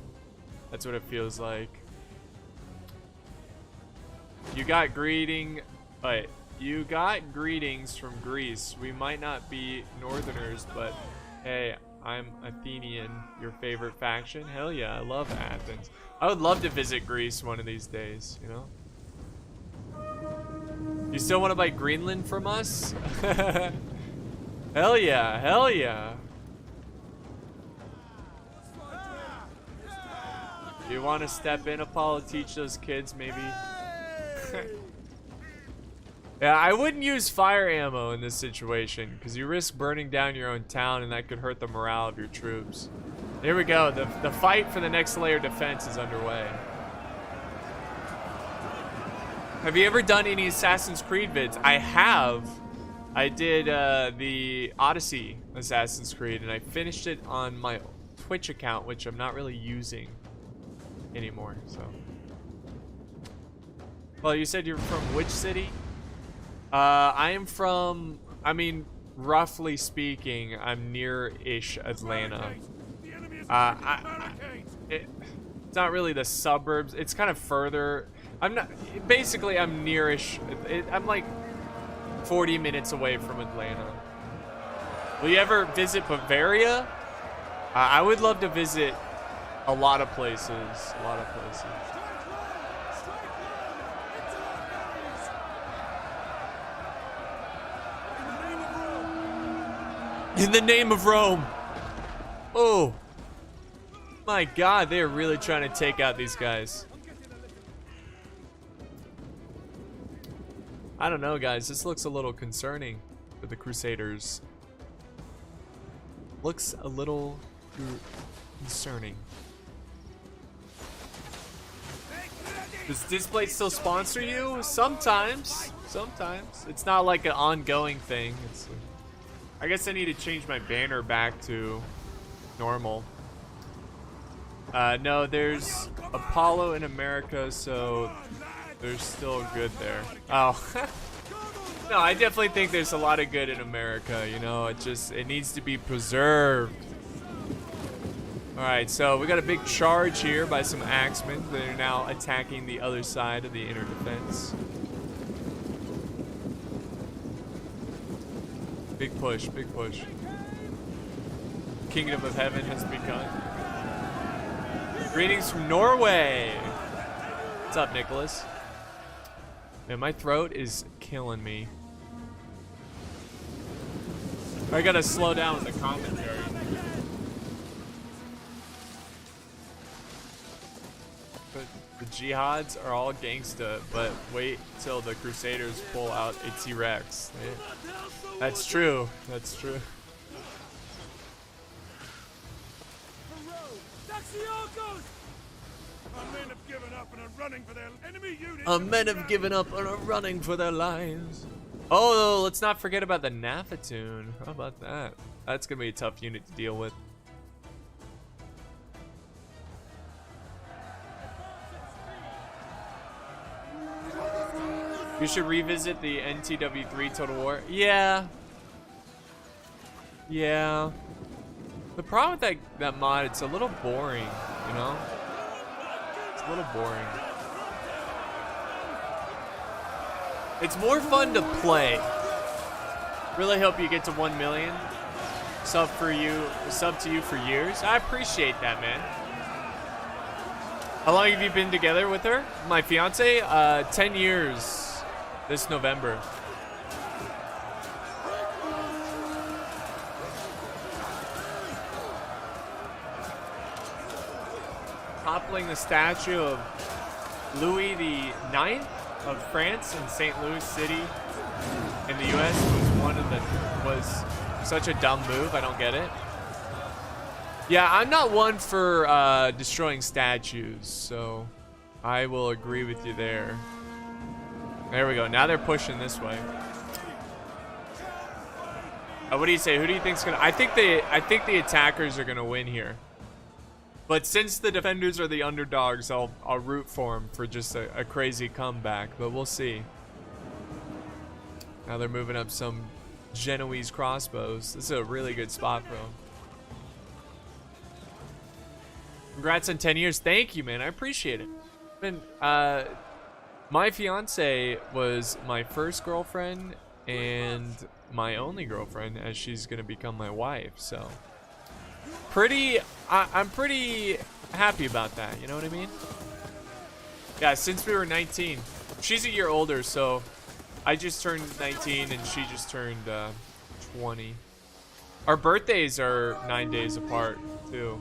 that's what it feels like. You got greetings from Greece. We might not be Northerners, but hey, I'm Athenian, your favorite faction. Hell yeah, I love Athens. I would love to visit Greece one of these days, you know? You still want to buy Greenland from us? Hell yeah, hell yeah. You want to step in, Apollo, teach those kids maybe? Yeah, I wouldn't use fire ammo in this situation because you risk burning down your own town, and that could hurt the morale of your troops. There we go. The fight for the next layer of defense is underway. Have you ever done any Assassin's Creed vids? I have. I did the Odyssey Assassin's Creed, and I finished it on my Twitch account, which I'm not really using anymore. So. Well, you said you're from which city? I am from, I mean, roughly speaking, I'm near-ish Atlanta. It's not really the suburbs. It's kind of further. I'm not, basically, I'm near-ish. I'm like 40 minutes away from Atlanta. Will you ever visit Bavaria? I would love to visit a lot of places. A lot of places. In the name of Rome. Oh. My God, they are really trying to take out these guys. I don't know, guys. This looks a little concerning for the Crusaders. Looks a little concerning. Does Display still sponsor you? Sometimes. Sometimes. It's not like an ongoing thing. It's... I guess I need to change my banner back to normal. No, there's Apollo in America, so there's still good there. Oh. No, I definitely think there's a lot of good in America, you know. It needs to be preserved. Alright, so we got a big charge here by some axemen. They're now attacking the other side of the inner defense. Big push, big push. Kingdom of Heaven has begun. Greetings from Norway. What's up, Nicholas? Man, my throat is killing me. I gotta slow down with the commentary. But the jihads are all gangsta, but wait till the Crusaders pull out a T-Rex. That's true. That's true. Our men have given up and are running for their enemy unit. Our men have given up and are running for their lives. Oh, let's not forget about the Nafatoon. How about that? That's gonna be a tough unit to deal with. You should revisit the NTW3 Total War. Yeah. Yeah. The problem with that mod, it's a little boring, you know? It's a little boring. It's more fun to play. Really hope you get to 1 million. Sub to you for years. I appreciate that, man. How long have you been together with her? My fiance? 10 years this November. Toppling the statue of Louis the Ninth of France in St. Louis City in the US was such a dumb move. I don't get it. Yeah, I'm not one for destroying statues, so I will agree with you there. There we go. Now they're pushing this way. What do you say? Who do you think's gonna? I think the attackers are gonna win here. But since the defenders are the underdogs, I'll root for them for just a crazy comeback. But we'll see. Now they're moving up some Genoese crossbows. This is a really good spot for them. Congrats on 10 years. Thank you, man. I appreciate it. My fiance was my first girlfriend and my only girlfriend, as she's gonna become my wife. So, I'm pretty happy about that. You know what I mean? Yeah, since we were 19. She's a year older, so I just turned 19 and she just turned 20. Our birthdays are 9 days apart too.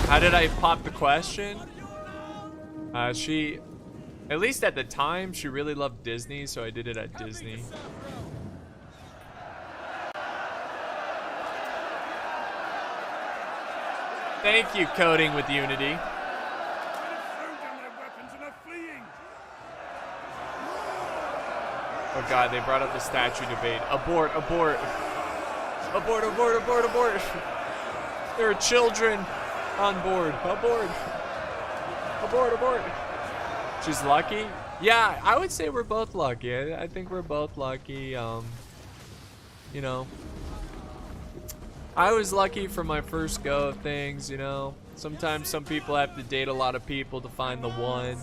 How did I pop the question? She, at least at the time, she really loved Disney, so I did it at Disney. Thank you, Coding with Unity. Oh god, they brought up the statue debate. Abort, abort. Abort, abort, abort, abort. There are children on board. Abort. Abort, abort. She's lucky? Yeah, I would say we're both lucky. I think we're both lucky. You know, I was lucky for my first go of things, you know. Sometimes some people have to date a lot of people to find the one.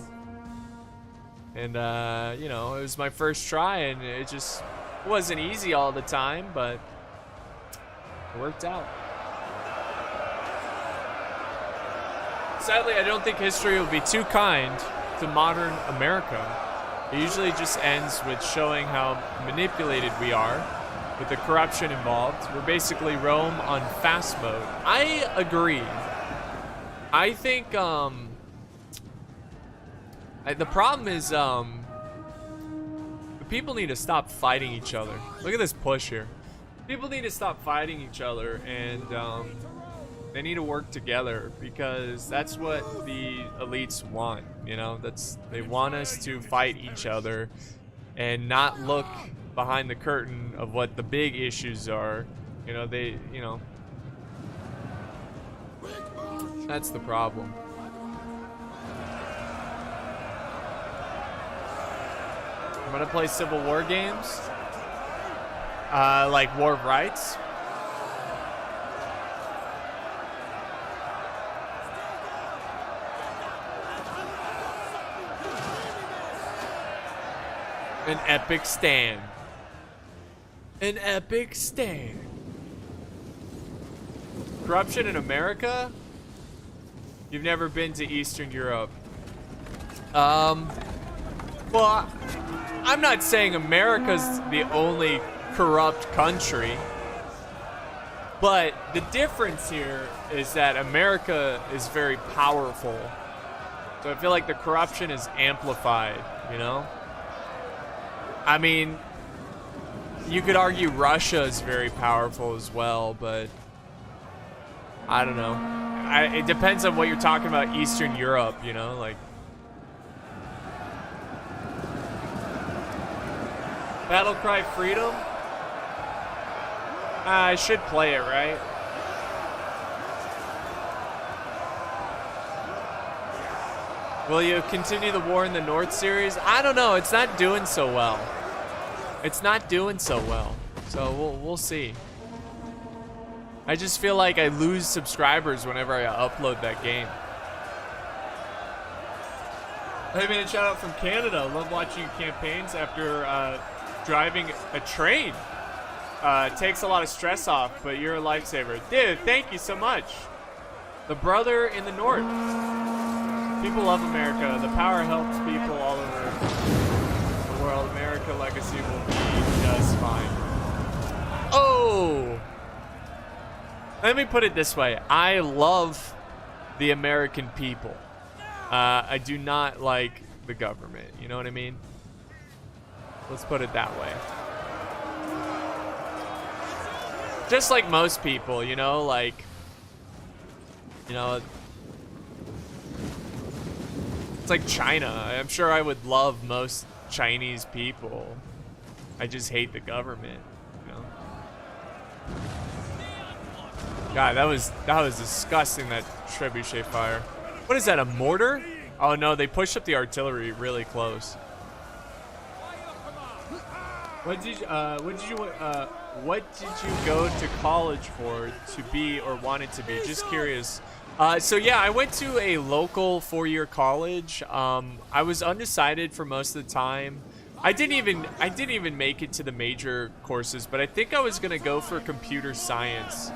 And, you know, it was my first try, and it just wasn't easy all the time, but it worked out. Sadly, I don't think history will be too kind to modern America. It usually just ends with showing how manipulated we are with the corruption involved. We're basically Rome on fast mode. I agree. I think, the problem is, the people need to stop fighting each other. Look at this push here. People need to stop fighting each other, and, they need to work together, because that's what the elites want, you know? They want us to fight each other and not look behind the curtain of what the big issues are. You know, that's the problem. I'm gonna play Civil War games, like War of Rights. An epic stand. An epic stand. Corruption in America? You've never been to Eastern Europe. Well, I'm not saying America's the only corrupt country. But the difference here is that America is very powerful. So I feel like the corruption is amplified, you know? I mean, you could argue Russia is very powerful as well, but I don't know. It depends on what you're talking about, Eastern Europe, you know? Like, Battle Cry Freedom? I should play it, right? Will you continue the War in the North series? I don't know. It's not doing so well. It's not doing so well. So we'll see. I just feel like I lose subscribers whenever I upload that game. Hey man, shout out from Canada. Love watching campaigns after driving a train. It takes a lot of stress off, but you're a lifesaver. Dude, thank you so much. The brother in the north. People love America. The power helps people all over the world. America legacy will be just fine. Oh! Let me put it this way. I love the American people. I do not like the government. You know what I mean? Let's put it that way. Just like most people, you know, like, you know, it's like China. I'm sure I would love most Chinese people. I just hate the government, you know. God, that was disgusting, that trebuchet fire. What is that, a mortar? Oh no, they pushed up the artillery really close. What did you go to college for, to be or wanted to be? Just curious. So yeah, I went to a local 4-year college. I was undecided for most of the time. I didn't even make it to the major courses, but I think I was gonna go for computer science.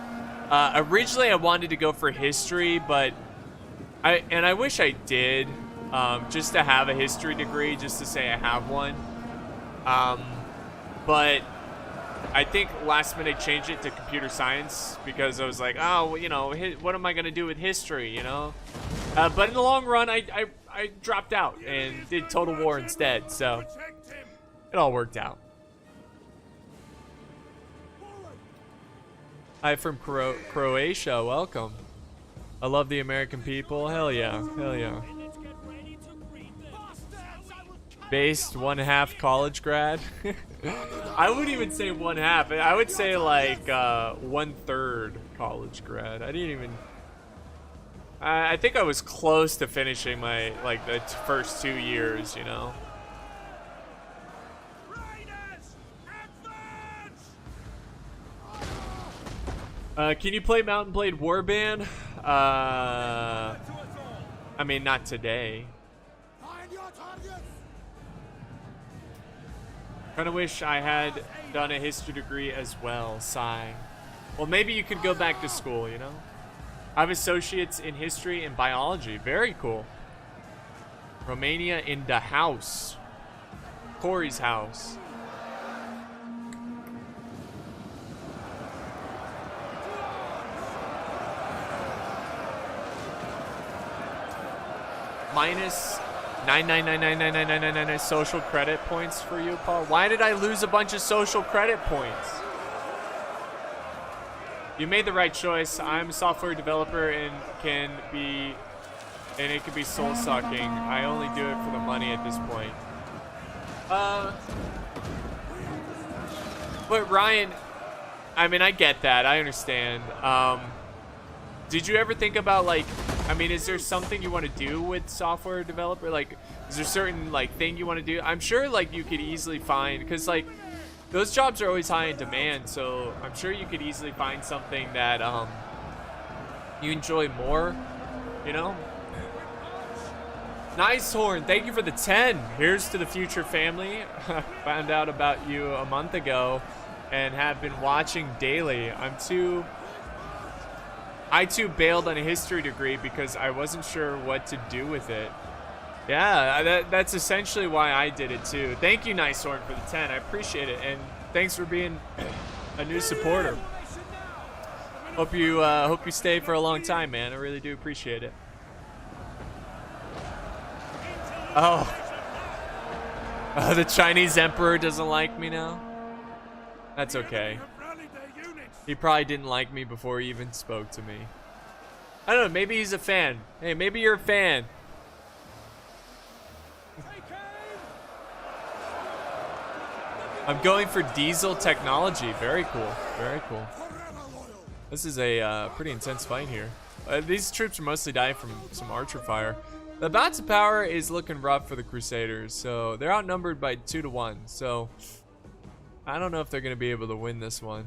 Originally I wanted to go for history, but I wish I did, just to have a history degree, just to say I have one. But I think last minute I changed it to computer science because I was like, oh, you know, what am I gonna do with history, you know? But in the long run, I dropped out and did Total War instead, so it all worked out. Hi from Croatia, welcome. I love the American people. Hell yeah, hell yeah. Based 1/2 college grad. I wouldn't even say 1/2. I would say like 1/3 college grad. I didn't even. I think I was close to finishing my the first 2 years. You know. Can you play Mountain Blade Warband? I mean, not today. Kind of wish I had done a history degree as well. Sigh. Well, maybe you could go back to school, you know? I have associates in history and biology. Very cool. Romania in the house. Corey's house. Minus 999999999 social credit points for you, Paul. Why did I lose a bunch of social credit points? You made the right choice. I'm a software developer and it can be soul sucking. I only do it for the money at this point. But Ryan, I mean, I get that. I understand. Did you ever think about I mean, is there something you want to do with software developer? Like, is there a certain thing you want to do? I'm sure you could easily find, because those jobs are always high in demand, so I'm sure you could easily find something that you enjoy more, you know? Nice Horn, thank you for the 10. Here's to the future, family. Found out about you a month ago and have been watching daily. I too bailed on a history degree because I wasn't sure what to do with it. Yeah, that's essentially why I did it too. Thank you, Nice Horn, for the 10. I appreciate it, and thanks for being a new supporter. Hope you stay for a long time, man. I really do appreciate it. Oh, the Chinese emperor doesn't like me now. That's okay. He probably didn't like me before he even spoke to me. I don't know, maybe he's a fan. Hey, maybe you're a fan. I'm going for diesel technology. Very cool. Very cool. This is a pretty intense fight here. These troops are mostly dying from some archer fire. The balance of power is looking rough for the Crusaders, so they're outnumbered by 2 to 1. So I don't know if they're going to be able to win this one.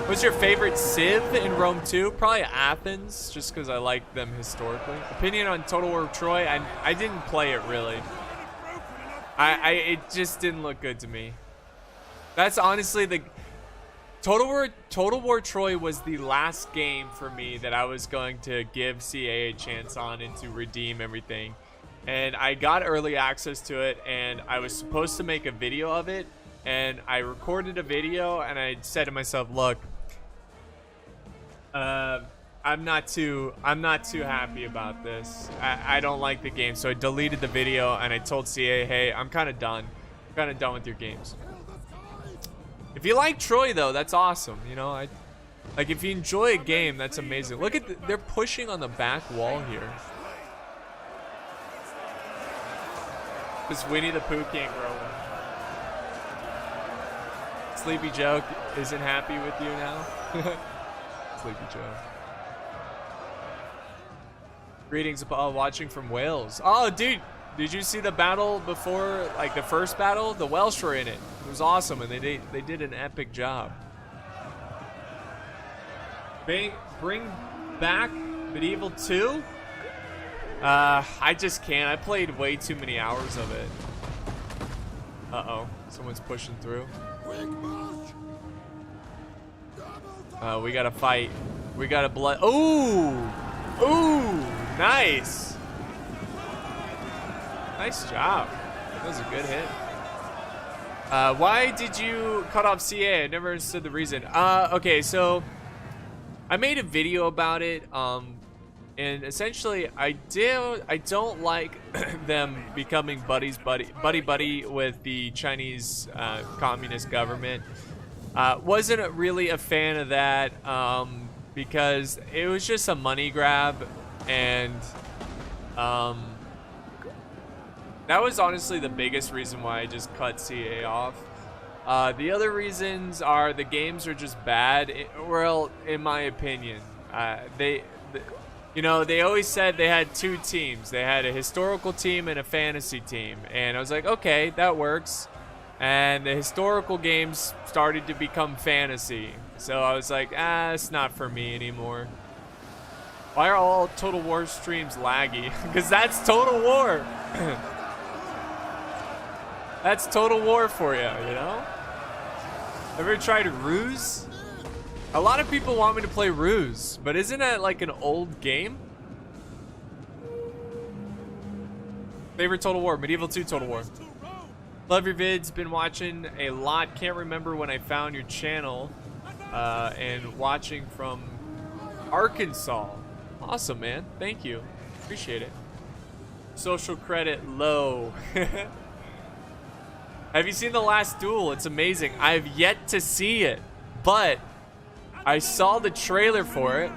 What's your favorite civ in Rome 2? Probably Athens, just because I like them historically. Opinion on Total War Troy? I didn't play it really. It just didn't look good to me. That's honestly the Total War Troy was the last game for me that I was going to give CA a chance on and to redeem everything. And I got early access to it, and I was supposed to make a video of it, and I recorded a video, and I said to myself, look, I'm not too happy about this. I don't like the game, so I deleted the video, and I told CA, hey, I'm kind of done. I'm kind of done with your games. If you like Troy, though, that's awesome. You know, like if you enjoy a game, that's amazing. Look at they're pushing on the back wall here. Because Winnie the Pooh can't grow one. Sleepy Joe isn't happy with you now. Sleepy Joe. Greetings, watching from Wales. Oh, dude, did you see the battle before, like the first battle? The Welsh were in it. It was awesome, and they did an epic job. Bring back Medieval 2? I just can't. I played way too many hours of it. Uh-oh, someone's pushing through. We gotta fight. We gotta blood. Ooh! Ooh! Nice! Nice job. That was a good hit. Why did you cut off CA? I never understood the reason. Okay, so I made a video about it. And essentially, I don't like them becoming buddy with the Chinese communist government. Wasn't really a fan of that because it was just a money grab, and that was honestly the biggest reason why I just cut CA off. The other reasons are the games are just bad. Well, in my opinion, you know, they always said they had two teams. They had a historical team and a fantasy team. And I was like, okay, that works. And the historical games started to become fantasy. So I was like, it's not for me anymore. Why are all Total War streams laggy? Because that's Total War. That's Total War for you, you know? Ever tried Ruse? A lot of people want me to play Ruse, but isn't that like an old game? Favorite Total War, Medieval 2 Total War. Love your vids, been watching a lot. Can't remember when I found your channel. And watching from Arkansas. Awesome, man. Thank you. Appreciate it. Social credit low. Have you seen The Last Duel? It's amazing. I've yet to see it, but I saw the trailer for it,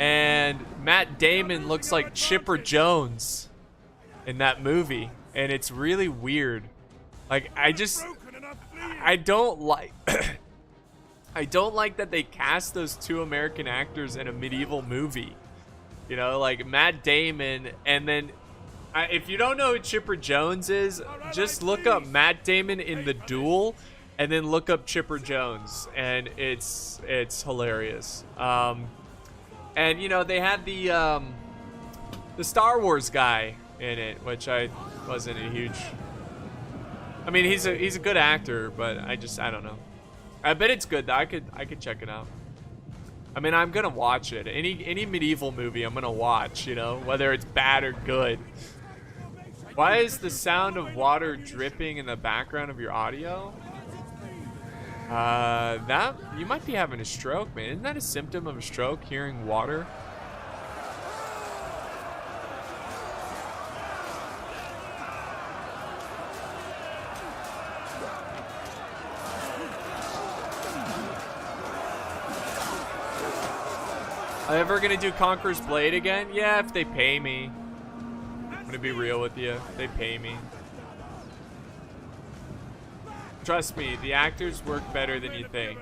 and Matt Damon looks like Chipper Jones in that movie, and it's really weird. Like, I don't like I don't like that they cast those two American actors in a medieval movie. You know, like Matt Damon, and then if you don't know who Chipper Jones is, just look up Matt Damon in The Duel, and then look up Chipper Jones, and it's hilarious. And you know, they had the the Star Wars guy in it, which I wasn't a huge. I mean, he's a good actor, but I don't know. I bet it's good. I could check it out. I mean, I'm gonna watch it. Any medieval movie I'm gonna watch, you know, whether it's bad or good. Why is the sound of water dripping in the background of your audio? That you might be having a stroke, man. Isn't that a symptom of a stroke, hearing water? Am I ever gonna do Conqueror's Blade again? Yeah, if they pay me. I'm gonna be real with you. If they pay me. Trust me, the actors work better than you think.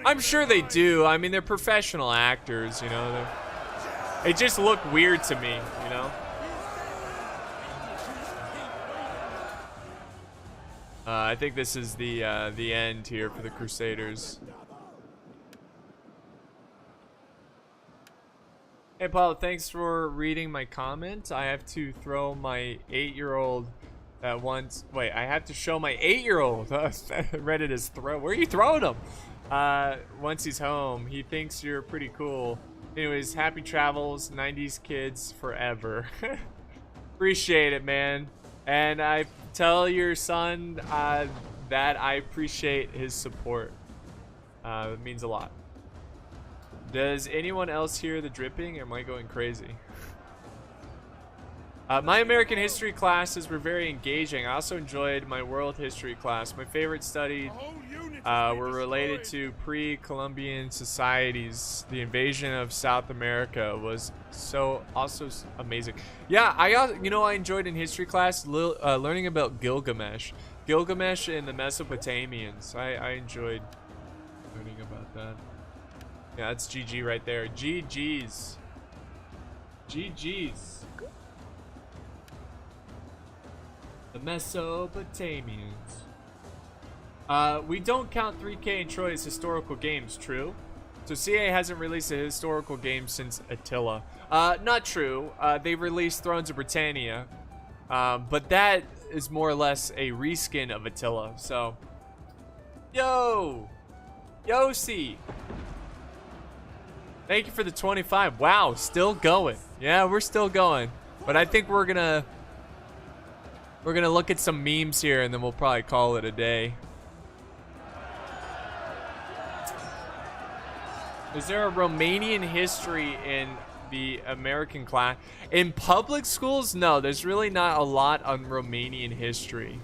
I'm sure they do. I mean, they're professional actors, you know. They just look weird to me, you know. I think this is the end here for the Crusaders. Hey Paul, thanks for reading my comment. I have to throw my 8-year-old at once. Wait, I have to show my 8-year-old. Reddit is throw. Where are you throwing him? Once he's home, he thinks you're pretty cool. Anyways, happy travels, 90s kids forever. Appreciate it, man. And I tell your son that I appreciate his support. It means a lot. Does anyone else hear the dripping? Or am I going crazy? My American history classes were very engaging. I also enjoyed my world history class. My favorite studies were related to pre-Columbian societies. The invasion of South America was also amazing. Yeah, I enjoyed in history class learning about Gilgamesh. Gilgamesh and the Mesopotamians. I enjoyed learning about that. Yeah, that's GG right there. GG's. GG's. The Mesopotamians. We don't count 3K and Troy as historical games, true? So CA hasn't released a historical game since Attila. Not true. They released Thrones of Britannia. But that is more or less a reskin of Attila, so. Yo! Yossi! Thank you for the 25. Wow, still going. Yeah, we're still going. But I think we're gonna look at some memes here and then we'll probably call it a day. Is there a Romanian history in the American class? In public schools, no, there's really not a lot on Romanian history.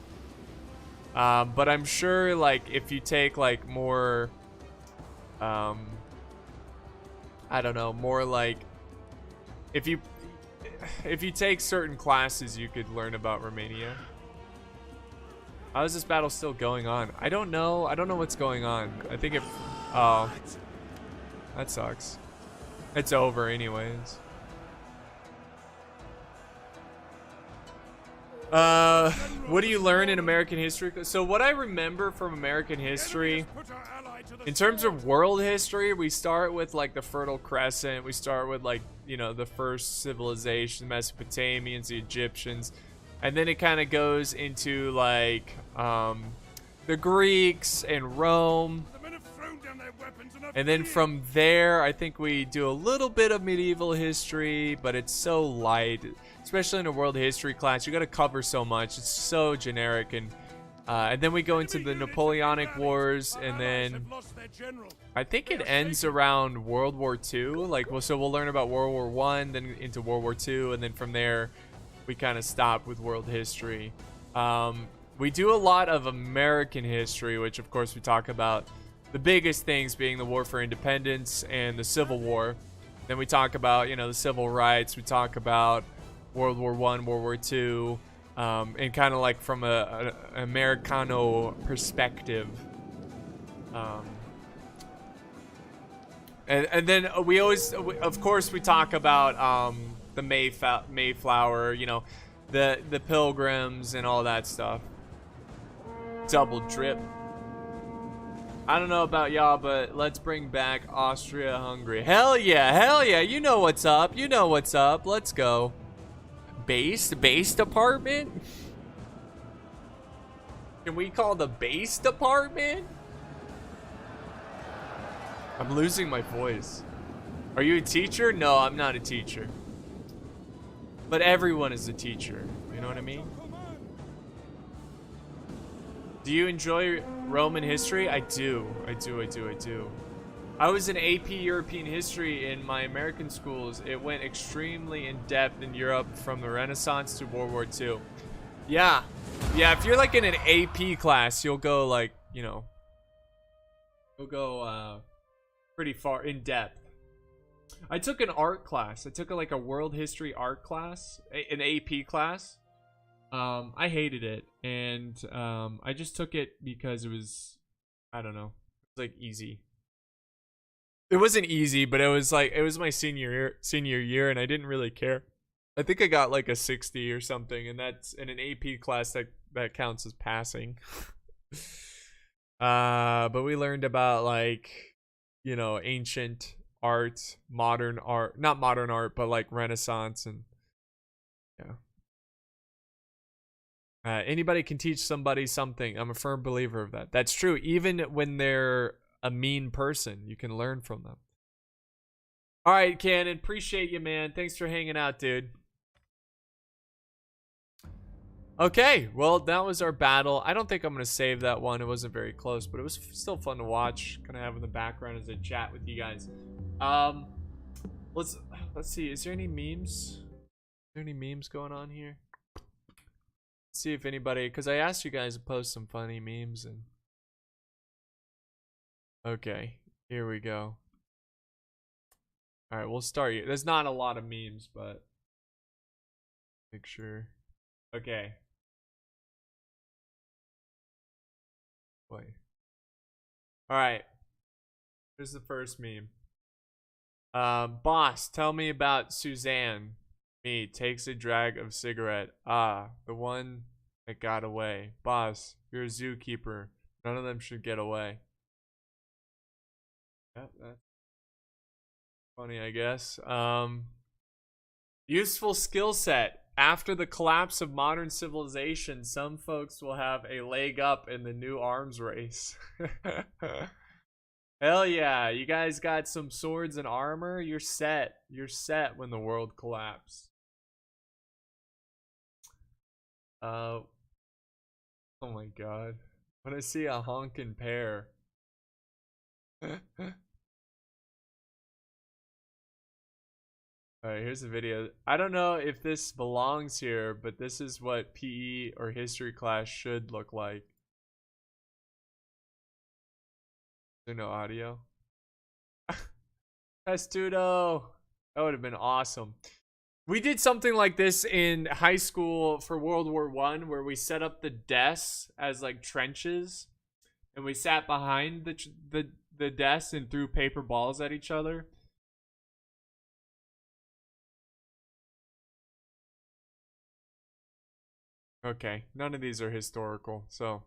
But I'm sure like if you take like more I don't know, more like if you take certain classes, you could learn about Romania. How is this battle still going on? I don't know. I don't know what's going on. I think it. Oh, that sucks. It's over, anyways. What do you learn in American history? So what I remember from American history, in terms of world history, we start with like the Fertile Crescent. We start with like, you know, the first civilization, the Mesopotamians, the Egyptians. And then it kind of goes into like the Greeks and Rome. And then from there, I think we do a little bit of medieval history, but it's so light, especially in a world history class. You got to cover so much. It's so generic. And then we go into the Napoleonic Wars, and then I think it ends around World War II. Like, well, so we'll learn about World War I, then into World War II, and then from there, we kind of stop with world history. We do a lot of American history, which of course we talk about the biggest things being the War for Independence and the Civil War. Then we talk about, you know, the civil rights. We talk about World War I, World War II. And kind of like from an Americano perspective. And then we always, of course, we talk about the Mayflower, you know, the Pilgrims and all that stuff. Double drip. I don't know about y'all, but let's bring back Austria-Hungary. Hell yeah, hell yeah. You know what's up. You know what's up. Let's go. Base department? Can we call the base department? I'm losing my voice. Are you a teacher? No, I'm not a teacher. But everyone is a teacher. You know what I mean? Do you enjoy Roman history? I do. I do. I was in AP European history in my American schools. It went extremely in depth in Europe from the Renaissance to World War II. Yeah. Yeah, if you're like in an AP class, you'll go like, you know, you'll go pretty far in depth. I took an art class. I took like a world history art class, an AP class. I hated it, and I just took it because it was, I don't know, it was like easy. It wasn't easy, but it was like, it was my senior year, and I didn't really care. I think I got like a 60 or something, and that's in an AP class that counts as passing. But we learned about like, you know, ancient art, modern art, not modern art, but like Renaissance, and yeah. Anybody can teach somebody something. I'm a firm believer of that. That's true. Even when they're a mean person, you can learn from them. All right, Cannon. Appreciate you, man. Thanks for hanging out, dude. Okay, well, that was our battle. I don't think I'm going to save that one. It wasn't very close, but it was still fun to watch. Kind of have in the background as I chat with you guys. Let's see. Is there any memes? Is there any memes going on here? See if anybody, because I asked you guys to post some funny memes, and okay, here we go. All right, we'll start you. There's not a lot of memes, but make sure. Okay. Wait. All right. Here's the first meme. Boss, tell me about Suzanne. Me takes a drag of cigarette. Ah, the one that got away. Boss, you're a zookeeper. None of them should get away. Yep, that's funny, I guess. Useful skill set. After the collapse of modern civilization, some folks will have a leg up in the new arms race. Hell yeah, you guys got some swords and armor? You're set. You're set when the world collapses. Oh my god. When I see a honkin' pear. Alright, here's a video. I don't know if this belongs here, but this is what PE or history class should look like. Is there no audio? Testudo! That would have been awesome. We did something like this in high school for World War I, where we set up the desks as like trenches, and we sat behind the desks and threw paper balls at each other. Okay, none of these are historical, so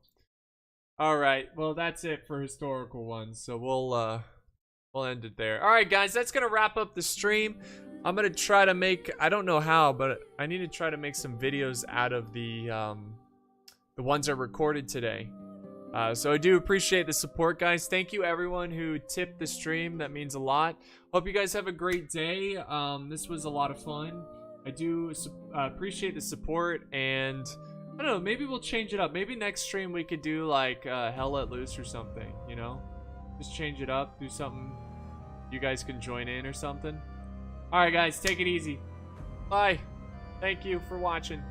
alright, well that's it for historical ones, so we'll end it there. Alright guys, that's gonna wrap up the stream. I'm gonna try to make, I don't know how, but I need to try to make some videos out of the ones I recorded today. So I do appreciate the support, guys. Thank you everyone who tipped the stream. That means a lot. Hope you guys have a great day. This was a lot of fun. I do appreciate the support, and I don't know, maybe we'll change it up. Maybe next stream we could do like Hell Let Loose or something, you know? Just change it up, do something you guys can join in or something. Alright guys, take it easy. Bye. Thank you for watching.